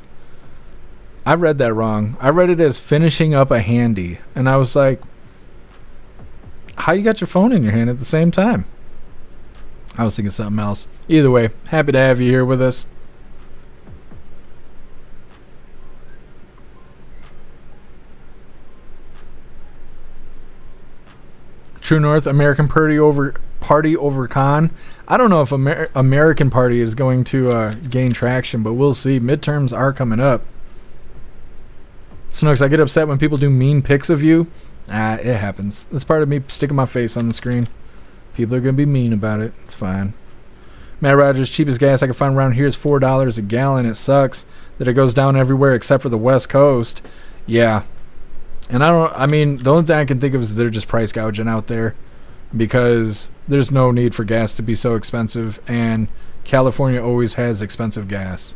I read that wrong. I read it as finishing up a handy. And I was like, how you got your phone in your hand at the same time? I was thinking something else. Either way, happy to have you here with us. True North, American Party over con. I don't know if American Party is going to gain traction, but we'll see. Midterms are coming up. Snooks, I get upset when people do mean pics of you. It happens. That's part of me sticking my face on the screen. People are going to be mean about it. It's fine. Matt Rogers, cheapest gas I can find around here is $4 a gallon. It sucks that it goes down everywhere except for the West Coast. Yeah. And I mean, the only thing I can think of is they're just price gouging out there because there's no need for gas to be so expensive, and California always has expensive gas.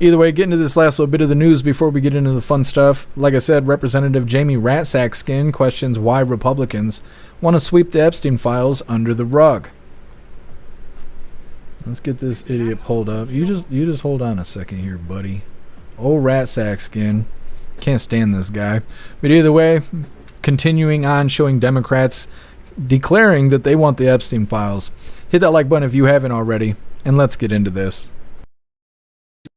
Either way, getting to this last little bit of the news before we get into the fun stuff. Like I said, Representative Jamie Ratsack-Skin questions why Republicans want to sweep the Epstein files under the rug. Let's get this idiot pulled up. You just hold on a second here, buddy. Old Ratsack-Skin. Can't stand this guy. But either way, continuing on showing Democrats declaring that they want the Epstein files. Hit that like button if you haven't already, and let's get into this.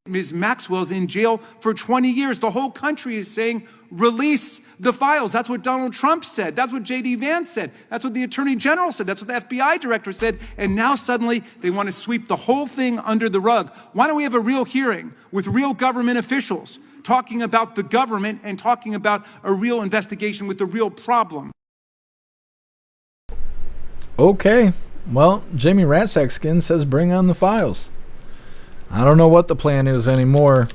Ms. Maxwell's in jail for 20 years. The whole country is saying, release the files. That's what Donald Trump said. That's what J.D. Vance said. That's what the Attorney General said. That's what the FBI director said. And now suddenly they want to sweep the whole thing under the rug. Why don't we have a real hearing with real government officials talking about the government and talking about a real investigation with the real problem? Okay. Well, Jamie Ratsackskin says bring on the files. I don't know what the plan is anymore.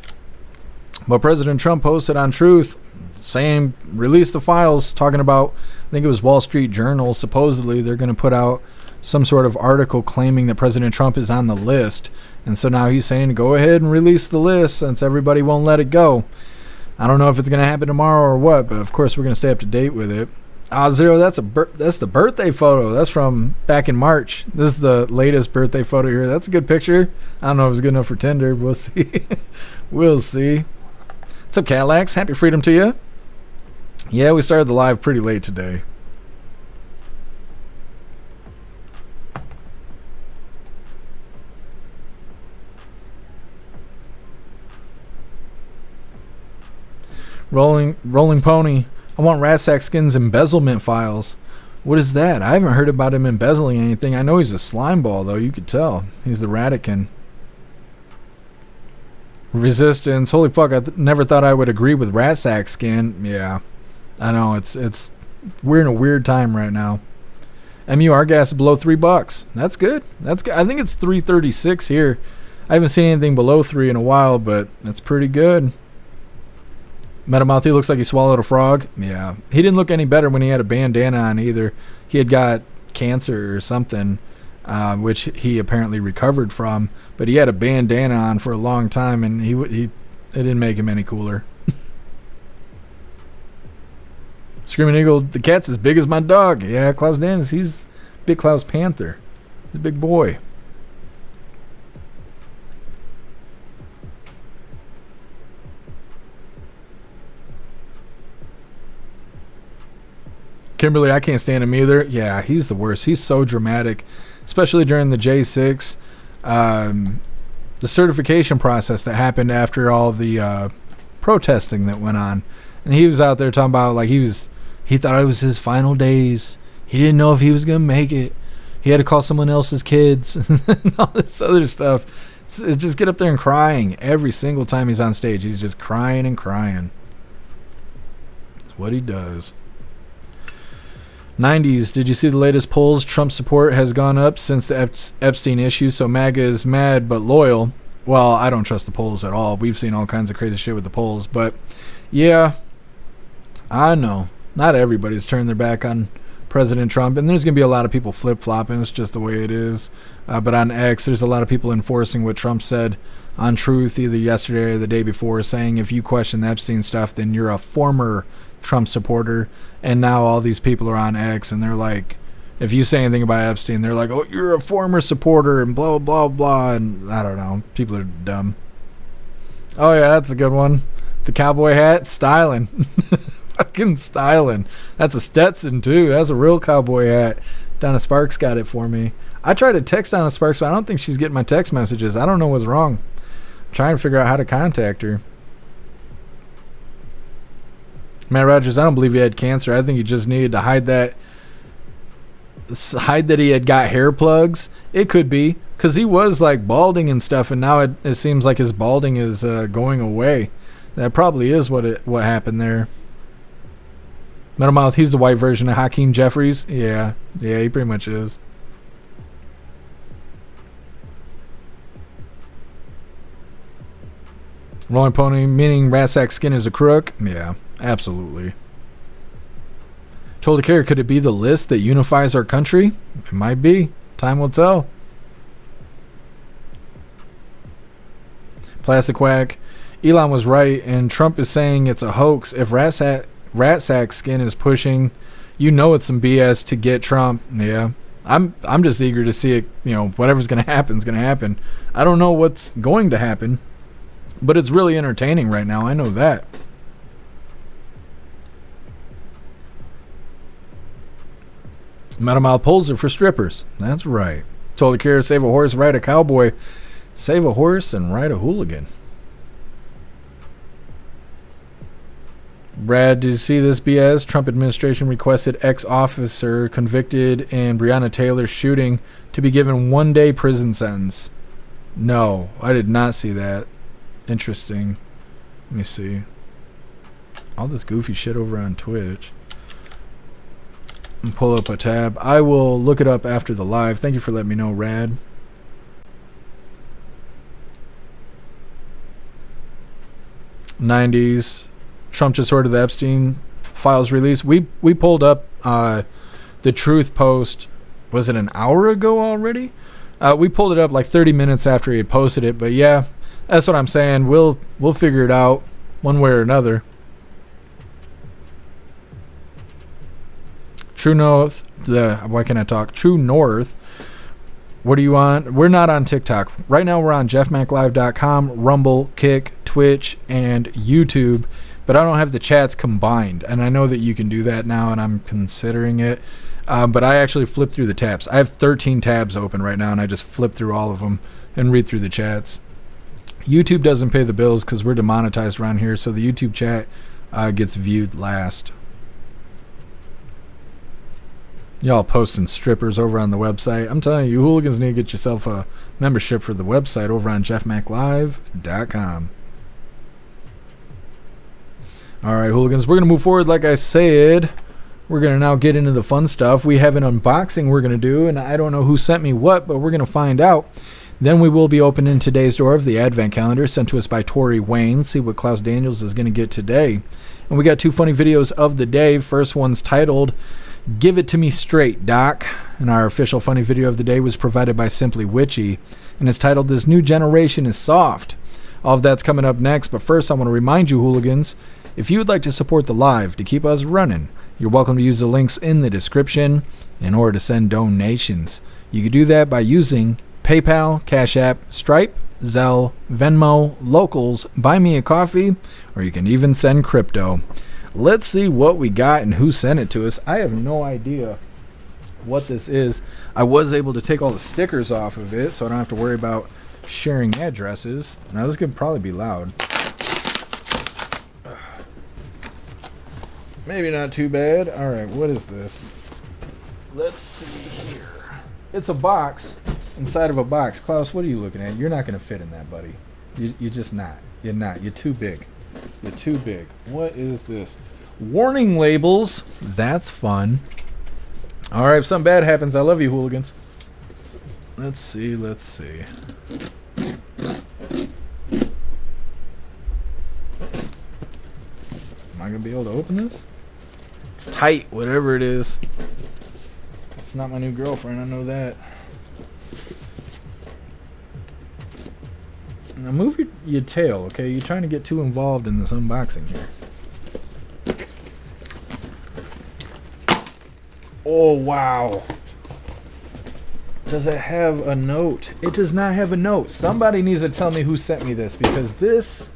But President Trump posted on Truth saying release the files, talking about, I think it was Wall Street Journal, supposedly they're going to put out some sort of article claiming that President Trump is on the list. And so now he's saying go ahead and release the list since everybody won't let it go. I don't know if it's going to happen tomorrow or what, but of course we're going to stay up to date with it. Zero, that's the birthday photo. That's from back in March. This is the latest birthday photo here. That's a good picture. I don't know if it's good enough for Tinder. We'll see. We'll see. What's up, Cadillacs? Happy freedom to you. Yeah, we started the live pretty late today. Rolling Pony. I want Ratsackskin's embezzlement files. What is that? I haven't heard about him embezzling anything. I know he's a slime ball, though. You could tell. He's the Radican. Resistance. Holy fuck, I never thought I would agree with Ratsackskin. Yeah. I know. It's we're in a weird time right now. MUR gas is below $3. That's good. That's good. I think it's 3.36 here. I haven't seen anything below 3 in a while, but that's pretty good. Metamouth, he looks like he swallowed a frog. Yeah. He didn't look any better when he had a bandana on either. He had got cancer or something, which he apparently recovered from. But he had a bandana on for a long time, and it didn't make him any cooler. Screaming Eagle, the cat's as big as my dog. Yeah, Klaus Dennis, he's Big Klaus Panther. He's a big boy. Kimberly, I can't stand him either. Yeah, he's the worst. He's so dramatic, especially during the J6. The certification process that happened after all the protesting that went on. And he was out there talking about like he thought it was his final days. He didn't know if he was going to make it. He had to call someone else's kids and all this other stuff. It's just get up there and crying every single time he's on stage. He's just crying and crying. That's what he does. 90s, did you see the latest polls? Trump support has gone up since the Epstein issue, so MAGA is mad but loyal. Well, I don't trust the polls at all. We've seen all kinds of crazy shit with the polls, but yeah, I know. Not everybody's turned their back on President Trump, and there's going to be a lot of people flip-flopping. It's just the way it is. But on X, there's a lot of people enforcing what Trump said on Truth either yesterday or the day before, saying if you question the Epstein stuff, then you're a former Trump supporter. And now all these people are on X, and they're like, if you say anything about Epstein, they're like, oh, you're a former supporter, and blah, blah, blah. And I don't know. People are dumb. Oh, yeah, that's a good one. The cowboy hat, styling. Fucking styling. That's a Stetson, too. That's a real cowboy hat. Donna Sparks got it for me. I tried to text Donna Sparks, but I don't think she's getting my text messages. I don't know what's wrong. I'm trying to figure out how to contact her. Matt Rogers, I don't believe he had cancer. I think he just needed to hide that he had got hair plugs. It could be, because he was like balding and stuff, and now it seems like his balding is going away. That probably is what happened there. Metal Mouth, he's the white version of Hakeem Jeffries. Yeah, he pretty much is. Rolling Pony, meaning Rassack Skin is a crook? Yeah, absolutely. Told the carrier, could it be the list that unifies our country? It might be. Time will tell. Plastic Quack, Elon was right, and Trump is saying it's a hoax. If Ratsack Skin is pushing, you know it's some BS to get Trump. Yeah, I'm just eager to see it. You know, whatever's going to happen is going to happen. I don't know what's going to happen, but it's really entertaining right now. I know that. Metamouth polls are for strippers. That's right. Told the carrier, save a horse, ride a cowboy. Save a horse and ride a hooligan. Brad, did you see this BS? Trump administration requested ex-officer convicted in Breonna Taylor's shooting to be given 1-day prison sentence. No, I did not see that. Interesting. Let me see. All this goofy shit over on Twitch. And pull up a tab. I will look it up after the live. Thank you for letting me know, Rad. '90s. Trump just ordered the Epstein files released. We pulled up the Truth post. Was it an hour ago already? We pulled it up like 30 minutes after he had posted it. But yeah, that's what I'm saying. We'll figure it out one way or another. True North. Why can't I talk? True North. What are you on? We're not on TikTok. Right now we're on jeffmaclive.com, Rumble, Kick, Twitch, and YouTube. But I don't have the chats combined. And I know that you can do that now, and I'm considering it. But I actually flip through the tabs. I have 13 tabs open right now, and I just flip through all of them and read through the chats. YouTube doesn't pay the bills because we're demonetized around here, so the YouTube chat gets viewed last. Y'all posting strippers over on the website. I'm telling you, hooligans need to get yourself a membership for the website over on jeffmaclive.com. All right, hooligans, we're going to move forward. Like I said, we're going to now get into the fun stuff. We have an unboxing we're going to do, and I don't know who sent me what, but we're going to find out. Then we will be opening today's door of the Advent calendar sent to us by Tori Wayne. See what Klaus Daniels is going to get today. And we got 2 funny videos of the day. First one's titled, Give It To Me Straight, Doc. And our official funny video of the day was provided by Simply Witchy. And it's titled, This New Generation is Soft. All of that's coming up next. But first, I want to remind you, hooligans, if you would like to support the live to keep us running, you're welcome to use the links in the description in order to send donations. You can do that by using PayPal, Cash App, Stripe, Zelle, Venmo, Locals, Buy Me a Coffee, or you can even send crypto. Let's see what we got and who sent it to us. I have no idea what this is. I was able to take all the stickers off of it, so I don't have to worry about sharing addresses. Now this could probably be loud. Maybe not too bad. All right, what is this? Let's see here. It's a box inside of a box. Klaus, what are you looking at? You're not going to fit in that, buddy. You're just not. You're not. You're too big. You're too big. What is this? Warning labels. That's fun. All right, if something bad happens, I love you, hooligans. Let's see. Let's see. Am I going to be able to open this? It's tight, whatever it is. It's not my new girlfriend, I know that. Now move your tail, okay? You're trying to get too involved in this unboxing here. Oh, wow. Does it have a note? It does not have a note. Somebody needs to tell me who sent me this, because this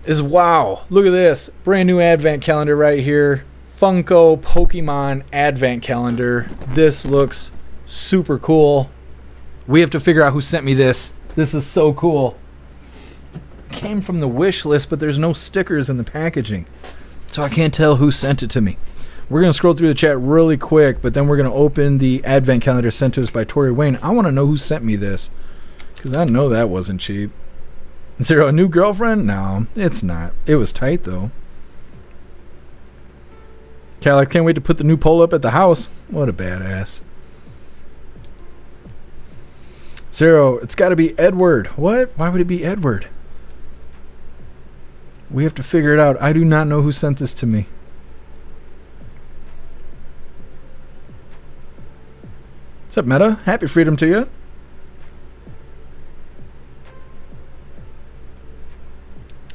is wow. Look at this. Brand new advent calendar right here. Funko Pokemon advent calendar. This looks super cool. We have to figure out who sent me this. This is so cool. Came from the wish list, but there's no stickers in the packaging, so I can't tell who sent it to me. We're going to scroll through the chat really quick, but then we're going to open the advent calendar sent to us by Tori Wayne. I want to know who sent me this, because I know that wasn't cheap. Is there a new girlfriend? No, it's not. It was tight, though. Cal, I can't wait to put the new pole up at the house. What a badass. Zero, it's got to be Edward. What? Why would it be Edward? We have to figure it out. I do not know who sent this to me. What's up, Meta? Happy freedom to you.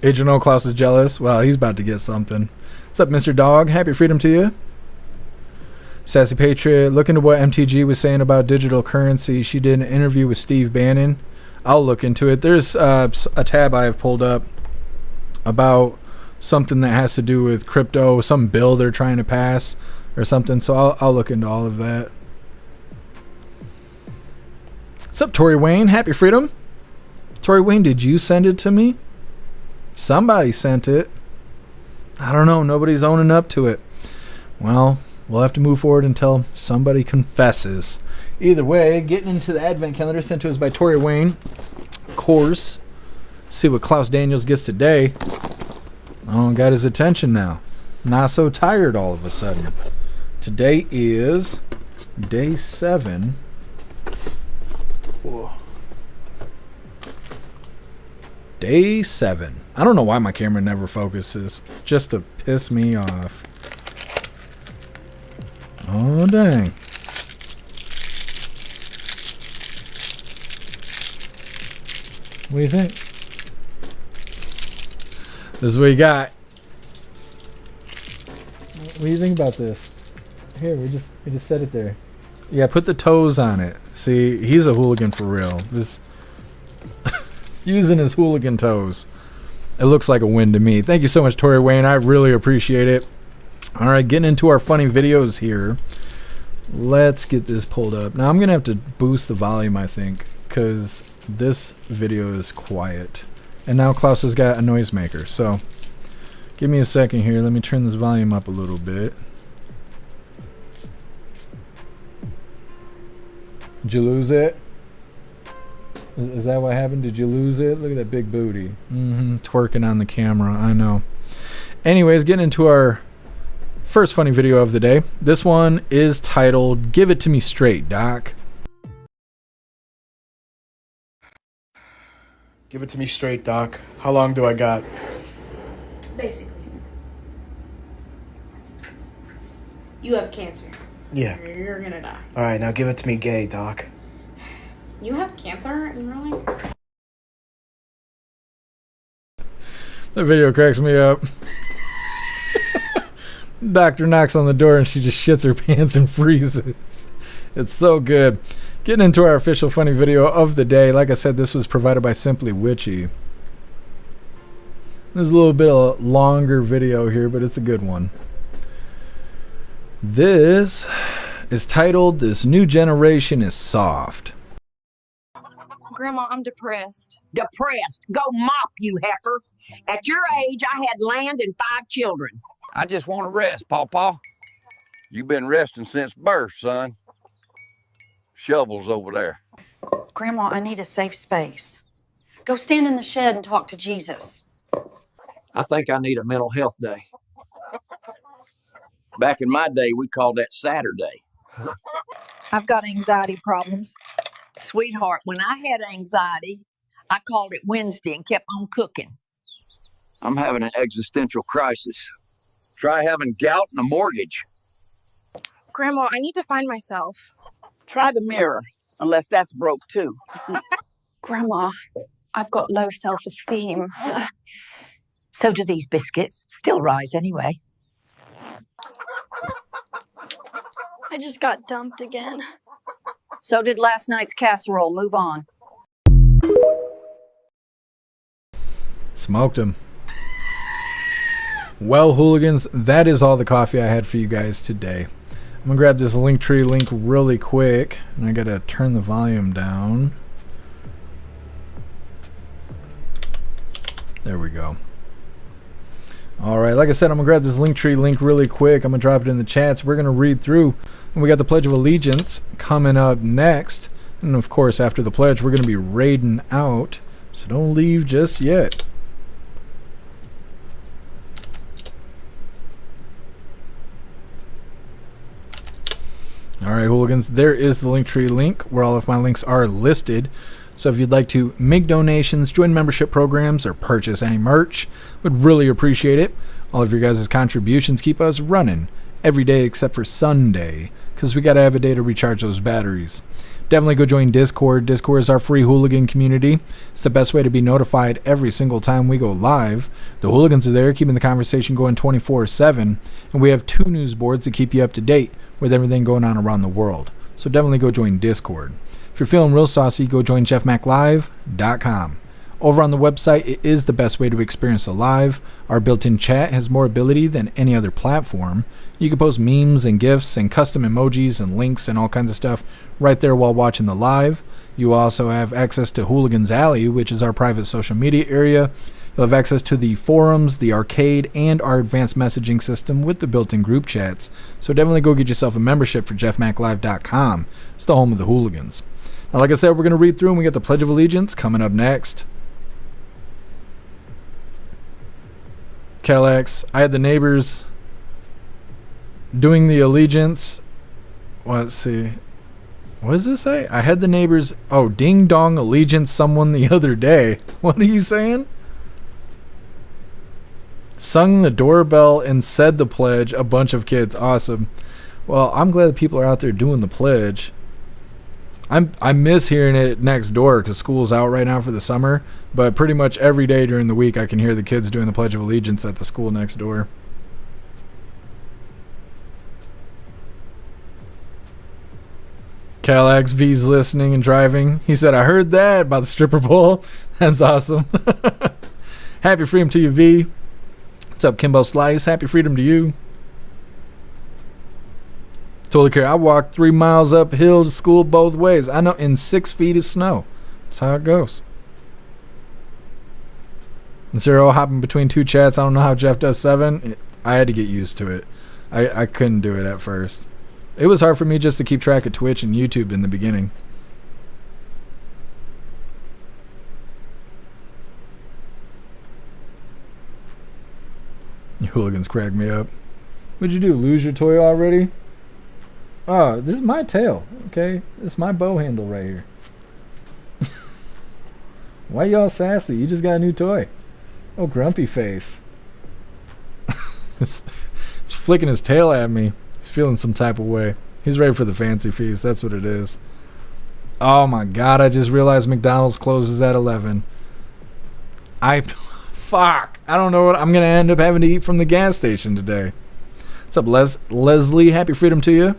Agent O. Klaus is jealous. Well, he's about to get something. What's up, Mr. Dog? Happy freedom to you. Sassy Patriot, look into what MTG was saying about digital currency. She did an interview with Steve Bannon. I'll look into it. There's a tab I have pulled up about something that has to do with crypto, some bill they're trying to pass or something. So I'll look into all of that. What's up, Tori Wayne? Happy freedom. Tori Wayne, did you send it to me? Somebody sent it. I don't know. Nobody's owning up to it. Well, we'll have to move forward until somebody confesses. Either way, getting into the advent calendar sent to us by Tori Wayne. Of course. See what Klaus Daniels gets today. Oh, got his attention now. Not so tired all of a sudden. Today is day 7. Whoa. Day 7. I don't know why my camera never focuses. Just to piss me off. Oh, dang. What do you think? This is what you got. What do you think about this? Here, we just set it there. Yeah, put the toes on it. See, he's a hooligan for real. This using his hooligan toes. It looks like a win to me. Thank you so much, Tori Wayne. I really appreciate it. All right, getting into our funny videos here. Let's get this pulled up. Now I'm gonna have to boost the volume, I think, because this video is quiet. And now Klaus has got a noisemaker. So give me a second here. Let me turn this volume up a little bit. Did you lose it? Is that what happened? Did you lose it? Look at that big booty. Twerking on the camera. I know. Anyways, getting into our first funny video of the day. This one is titled, "Give It To Me Straight, Doc." Give it to me straight, Doc. How long do I got? Basically. You have cancer. Yeah. You're gonna die. All right, now give it to me gay, Doc. You have cancer in real life? That video cracks me up. Doctor knocks on the door and she just shits her pants and freezes. It's so good. Getting into our official funny video of the day. Like I said, this was provided by Simply Witchy. There's a little bit of a longer video here, but it's a good one. This is titled, "This New Generation is Soft." Grandma, I'm depressed. Depressed? Go mop, you heifer. At your age, I had land and 5 children. I just want to rest, Pawpaw. You've been resting since birth, son. Shovel's over there. Grandma, I need a safe space. Go stand in the shed and talk to Jesus. I think I need a mental health day. Back in my day, we called that Saturday. I've got anxiety problems. Sweetheart, when I had anxiety, I called it Wednesday and kept on cooking. I'm having an existential crisis. Try having gout and a mortgage. Grandma, I need to find myself. Try the mirror, unless that's broke too. Grandma, I've got low self-esteem. So do these biscuits. Still rise anyway. I just got dumped again. So did last night's casserole. Move on. Smoked him. Well, hooligans, that is all the coffee I had for you guys today. I'm gonna grab this Linktree link really quick, and I gotta turn the volume down. There we go. Alright, like I said, I'm gonna grab this Linktree link really quick. I'm gonna drop it in the chats. We're gonna read through, and we got the Pledge of Allegiance coming up next. And of course, after the pledge, we're gonna be raiding out, so don't leave just yet. Alright, hooligans, there is the Linktree link where all of my links are listed. So if you'd like to make donations, join membership programs, or purchase any merch, would really appreciate it. All of your guys' contributions keep us running every day except for Sunday, because we got to have a day to recharge those batteries. Definitely go join Discord. Discord is our free hooligan community. It's the best way to be notified every single time we go live. The hooligans are there keeping the conversation going 24/7, and we have 2 news boards to keep you up to date with everything going on around the world. So definitely go join Discord. If you're feeling real saucy, go join jeffmaclive.com. Over on the website, it is the best way to experience the live. Our built-in chat has more ability than any other platform. You can post memes and GIFs and custom emojis and links and all kinds of stuff right there while watching the live. You also have access to Hooligans Alley, which is our private social media area. You'll have access to the forums, the arcade, and our advanced messaging system with the built-in group chats. So definitely go get yourself a membership for jeffmaclive.com. It's the home of the Hooligans. Now, like I said, we're going to read through and we got the Pledge of Allegiance coming up next. Calex, I had the neighbors doing the allegiance. Let's see. What does this say? I had the neighbors. Oh, ding dong allegiance someone the other day. What are you saying? Sung the doorbell and said the pledge. A bunch of kids. Awesome. Well, I'm glad that people are out there doing the pledge. I miss hearing it next door because school's out right now for the summer. But pretty much every day during the week, I can hear the kids doing the Pledge of Allegiance at the school next door. Calax V's listening and driving. He said, I heard that about the stripper pole. That's awesome. Happy freedom to you, V. What's up, Kimbo Slice? Happy freedom to you. Totally care. I walked 3 miles uphill to school both ways. I know, in 6 feet of snow. That's how it goes. Zero hopping between 2 chats. I don't know how Jeff does 7. I had to get used to it. I couldn't do it at first. It was hard for me just to keep track of Twitch and YouTube in the beginning. You hooligans crack me up. What'd you do? Lose your toy already? Oh, this is my tail. Okay, it's my bow handle right here. Why y'all sassy? You just got a new toy. Oh, grumpy face. It's flicking his tail at me. He's feeling some type of way. He's ready for the fancy feast. That's what it is. Oh my god, I just realized McDonald's closes at 11. Fuck. I don't know what I'm going to end up having to eat from the gas station today. What's up, Leslie? Happy freedom to you.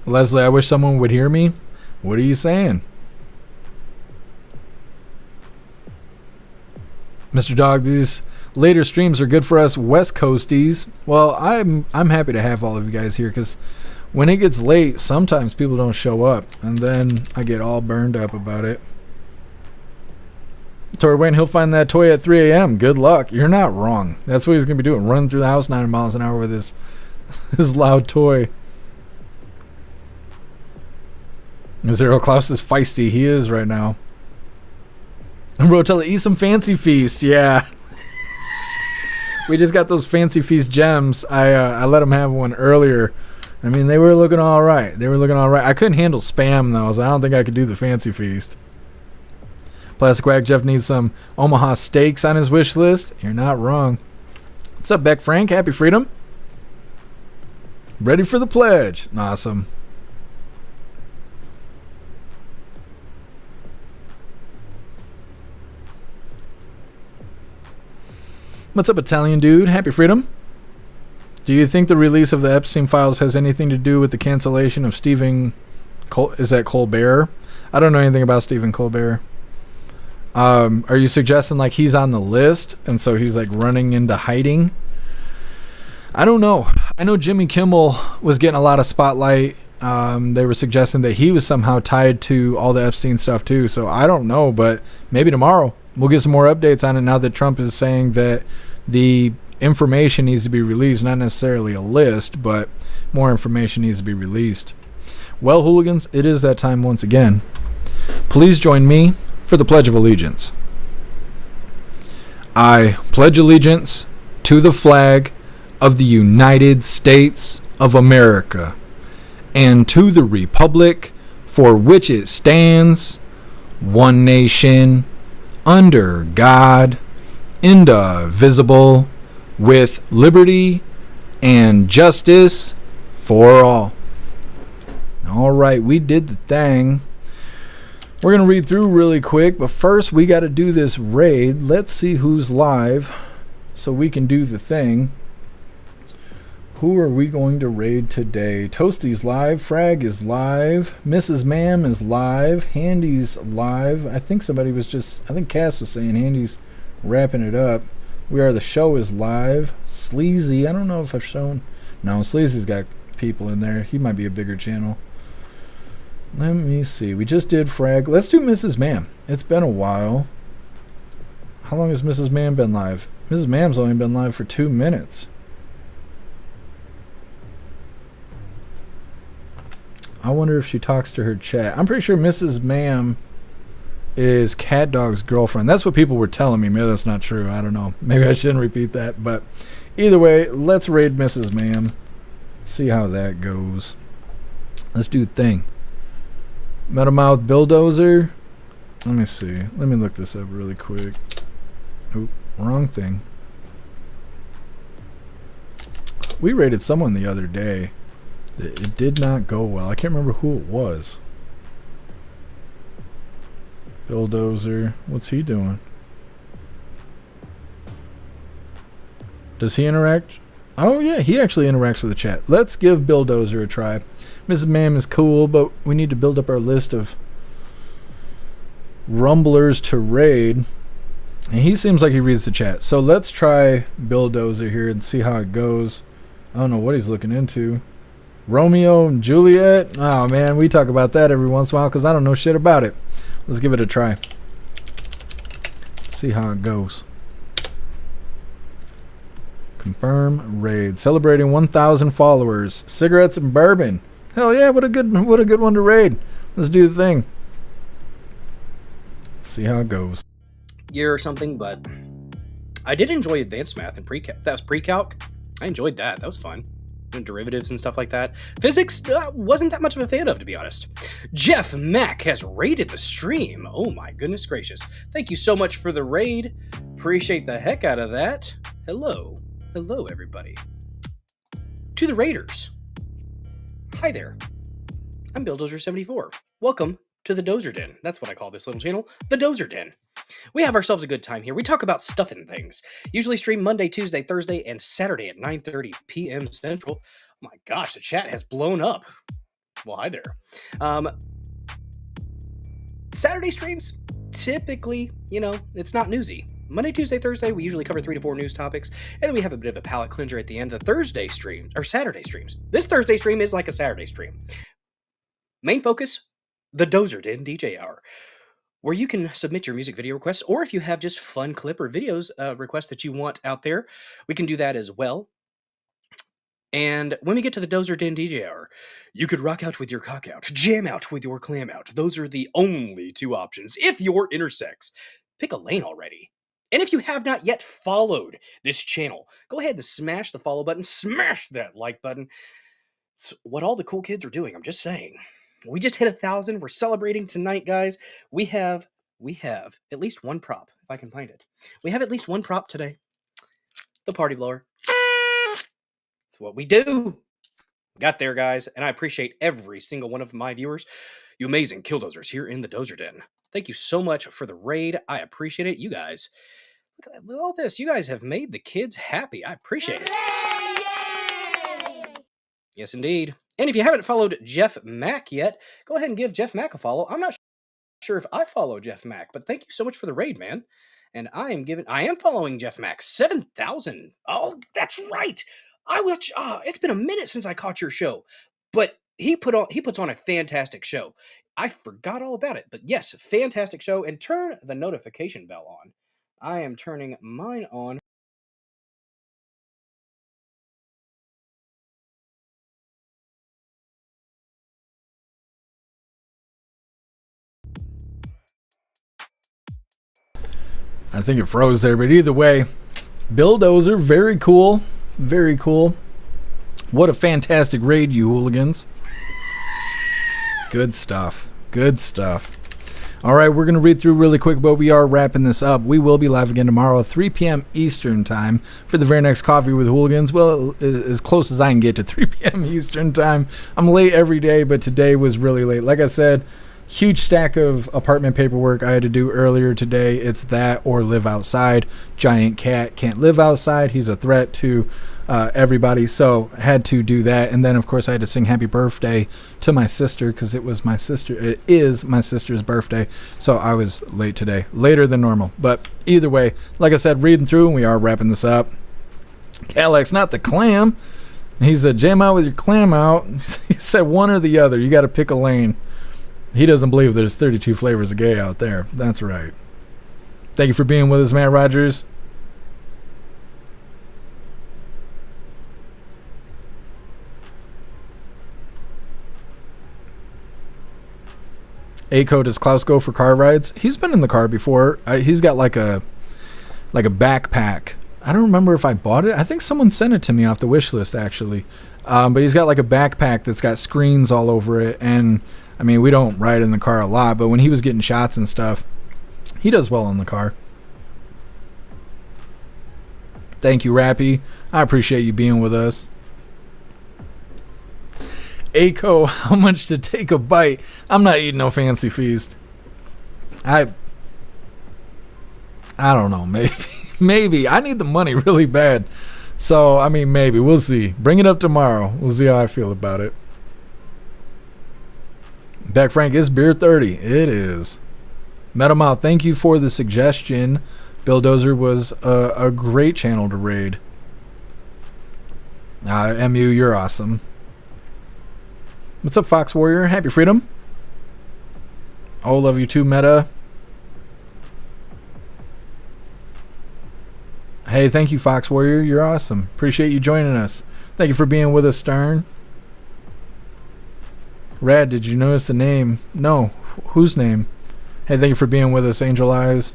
Leslie, I wish someone would hear me. What are you saying? Mr. Dog, these later streams are good for us West Coasties. Well, I'm happy to have all of you guys here because when it gets late, sometimes people don't show up, and then I get all burned up about it. Tori Wayne, he'll find that toy at 3 a.m. Good luck. You're not wrong. That's what he's going to be doing, running through the house 9 miles an hour with his loud toy. Zero Klaus is feisty. He is right now. Rotella, eat some Fancy Feast. Yeah. We just got those Fancy Feast gems. I let them have one earlier. I mean, they were looking all right. I couldn't handle spam, though, so I don't think I could do the Fancy Feast. Plastic Wag Jeff needs some Omaha steaks on his wish list. You're not wrong. What's up, Beck Frank? Happy freedom. Ready for the pledge. Awesome. What's up, Italian dude? Happy freedom. Do you think the release of the Epstein files has anything to do with the cancellation of Stephen Colbert? I don't know anything about Stephen Colbert. Are you suggesting like he's on the list and so he's like running into hiding? I don't know. I know Jimmy Kimmel was getting a lot of spotlight. They were suggesting that he was somehow tied to all the Epstein stuff too. So I don't know, but maybe tomorrow we'll get some more updates on it now that Trump is saying that the information needs to be released, not necessarily a list, but more information needs to be released. Well, hooligans, it is that time once again. Please join me for the Pledge of Allegiance. I pledge allegiance to the flag of the United States of America and to the republic for which it stands, one nation, under God, indivisible, with liberty and justice for all. All right, we did the thing. We're going to read through really quick, but first we got to do this raid. Let's see who's live so we can do the thing. Who are we going to raid today? Toasty's live. Frag is live. Mrs. Ma'am is live. Handy's live. I think Cass was saying Handy's wrapping it up. We Are the Show is live. Sleazy. I don't know if I've shown. No, Sleazy's got people in there. He might be a bigger channel. Let me see. We just did Frag. Let's do Mrs. Ma'am. It's been a while. How long has Mrs. Ma'am been live? Mrs. Ma'am's only been live for 2 minutes. I wonder if she talks to her chat. I'm pretty sure Mrs. Ma'am is Cat Dog's girlfriend. That's what people were telling me. Maybe that's not true. I don't know. Maybe I shouldn't repeat that. But either way, let's raid Mrs. Ma'am. See how that goes. Let's do the thing. Metamouth Bulldozer. Let me see. Let me look this up really quick. Oh, wrong thing. We rated someone the other day. It did not go well. I can't remember who it was. Bulldozer. What's he doing? Does he interact? Oh yeah, he actually interacts with the chat. Let's give Bulldozer a try. Mrs. Ma'am is cool, but we need to build up our list of rumblers to raid. And he seems like he reads the chat. So let's try Bulldozer here and see how it goes. I don't know what he's looking into. Romeo and Juliet? Oh man, we talk about that every once in a while because I don't know shit about it. Let's give it a try. See how it goes. Confirm raid. Celebrating 1,000 followers. Cigarettes and bourbon. Hell yeah, what a good one to raid. Let's do the thing. Let's see how it goes. Year or something, but I did enjoy advanced math and pre-calc. That was pre-calc. I enjoyed that. That was fun. And derivatives and stuff like that. Physics wasn't that much of a fan of, to be honest. Jeff Mack has raided the stream. Oh my goodness gracious. Thank you so much for the raid. Appreciate the heck out of that. Hello. Hello, everybody. To the raiders. Hi there. I'm Bulldozer74. Welcome to the Dozer Den. That's what I call this little channel, the Dozer Den. We have ourselves a good time here. We talk about stuff and things. Usually stream Monday, Tuesday, Thursday, and Saturday at 9:30 p.m. Central. Oh my gosh, the chat has blown up. Well, hi there. Saturday streams, typically, you know, it's not newsy. Monday, Tuesday, Thursday, we usually cover 3 to 4 news topics, and then we have a bit of a palate cleanser at the end of Thursday streams, or Saturday streams. This Thursday stream is like a Saturday stream. Main focus, the Dozer Den DJ Hour, where you can submit your music video requests, or if you have just fun clip or videos requests that you want out there, we can do that as well. And when we get to the Dozer Den DJ Hour, you could rock out with your cock out, jam out with your clam out. Those are the only 2 options. If you're intersex, pick a lane already. And if you have not yet followed this channel, go ahead and smash the follow button, smash that like button. It's what all the cool kids are doing, I'm just saying. We just hit 1,000. We're celebrating tonight, guys. We have at least one prop, if I can find it. We have at least one prop today. The party blower. That's what we do. Got there, guys, and I appreciate every single one of my viewers. You amazing killdozers here in the Dozer Den. Thank you so much for the raid. I appreciate it. You guys, look at all this. You guys have made the kids happy. I appreciate it. Yes, indeed. And if you haven't followed Jeff Mack yet, go ahead and give Jeff Mack a follow. I'm not sure if I follow Jeff Mack, but thank you so much for the raid, man. And I am following Jeff Mack. 7,000. Oh, that's right. It's been a minute since I caught your show, but he puts on a fantastic show. I forgot all about it, but yes, fantastic show. And turn the notification bell on. I am turning mine on. I think it froze there, but either way, Bulldozer, very cool. Very cool. What a fantastic raid, you hooligans. Good stuff. Good stuff. All right, we're going to read through really quick, but we are wrapping this up. We will be live again tomorrow at 3 p.m. Eastern time for the very next Coffee with Hooligans. Well, as close as I can get to 3 p.m. Eastern time. I'm late every day, but today was really late. Like I said, huge stack of apartment paperwork I had to do earlier today. It's that or live outside. Giant cat can't live outside. He's a threat to everybody, so had to do that. And then of course I had to sing happy birthday to my sister because it is my sister's birthday, so I was late today, later than normal. But either way, like I said, reading through, and we are wrapping this up. Calex, not the clam. He said jam out with your clam out. He said one or the other, you got to pick a lane. He doesn't believe there's 32 flavors of gay out there. That's right. Thank you for being with us, Matt Rogers. A-Code, does Klaus go for car rides? He's been in the car before. He's got like a backpack. I don't remember if I bought it. I think someone sent it to me off the wish list, actually. But he's got like a backpack that's got screens all over it. And, I mean, we don't ride in the car a lot, but when he was getting shots and stuff, he does well in the car. Thank you, Rappy. I appreciate you being with us. Aco, how much to take a bite? I'm not eating no fancy feast. I don't know. Maybe. I need the money really bad. So, I mean, maybe. We'll see. Bring it up tomorrow. We'll see how I feel about it. Beck Frank, is beer 30? It is. Metal Mouth, thank you for the suggestion. Bill Dozer was a great channel to raid. MU, you're awesome. What's up, Fox Warrior? Happy Freedom. Oh, love you too, Meta. Hey, thank you, Fox Warrior. You're awesome. Appreciate you joining us. Thank you for being with us, Stern. Rad, did you notice the name? No. Whose name? Hey, thank you for being with us, Angel Eyes.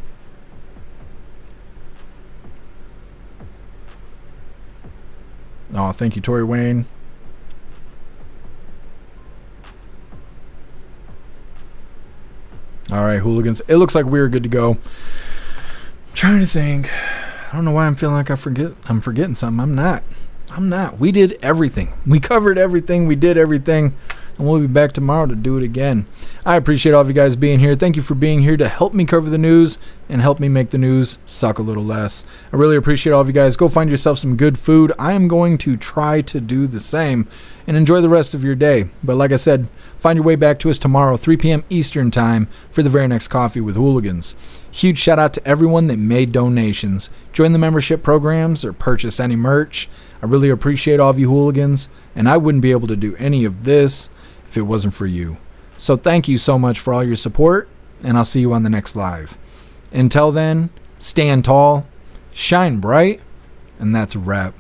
Oh, thank you, Tori Wayne. All right, hooligans. It looks like we're good to go. I'm trying to think. I don't know why I'm feeling like I'm forgetting something. I'm not. We did everything. We covered everything. We did everything. And we'll be back tomorrow to do it again. I appreciate all of you guys being here. Thank you for being here to help me cover the news and help me make the news suck a little less. I really appreciate all of you guys. Go find yourself some good food. I am going to try to do the same and enjoy the rest of your day. But like I said, find your way back to us tomorrow, 3 p.m. Eastern time for the very next Coffee with Hooligans. Huge shout out to everyone that made donations, join the membership programs, or purchase any merch. I really appreciate all of you hooligans, and I wouldn't be able to do any of this if it wasn't for you. So thank you so much for all your support, and I'll see you on the next live. Until then, stand tall, shine bright, and that's a wrap.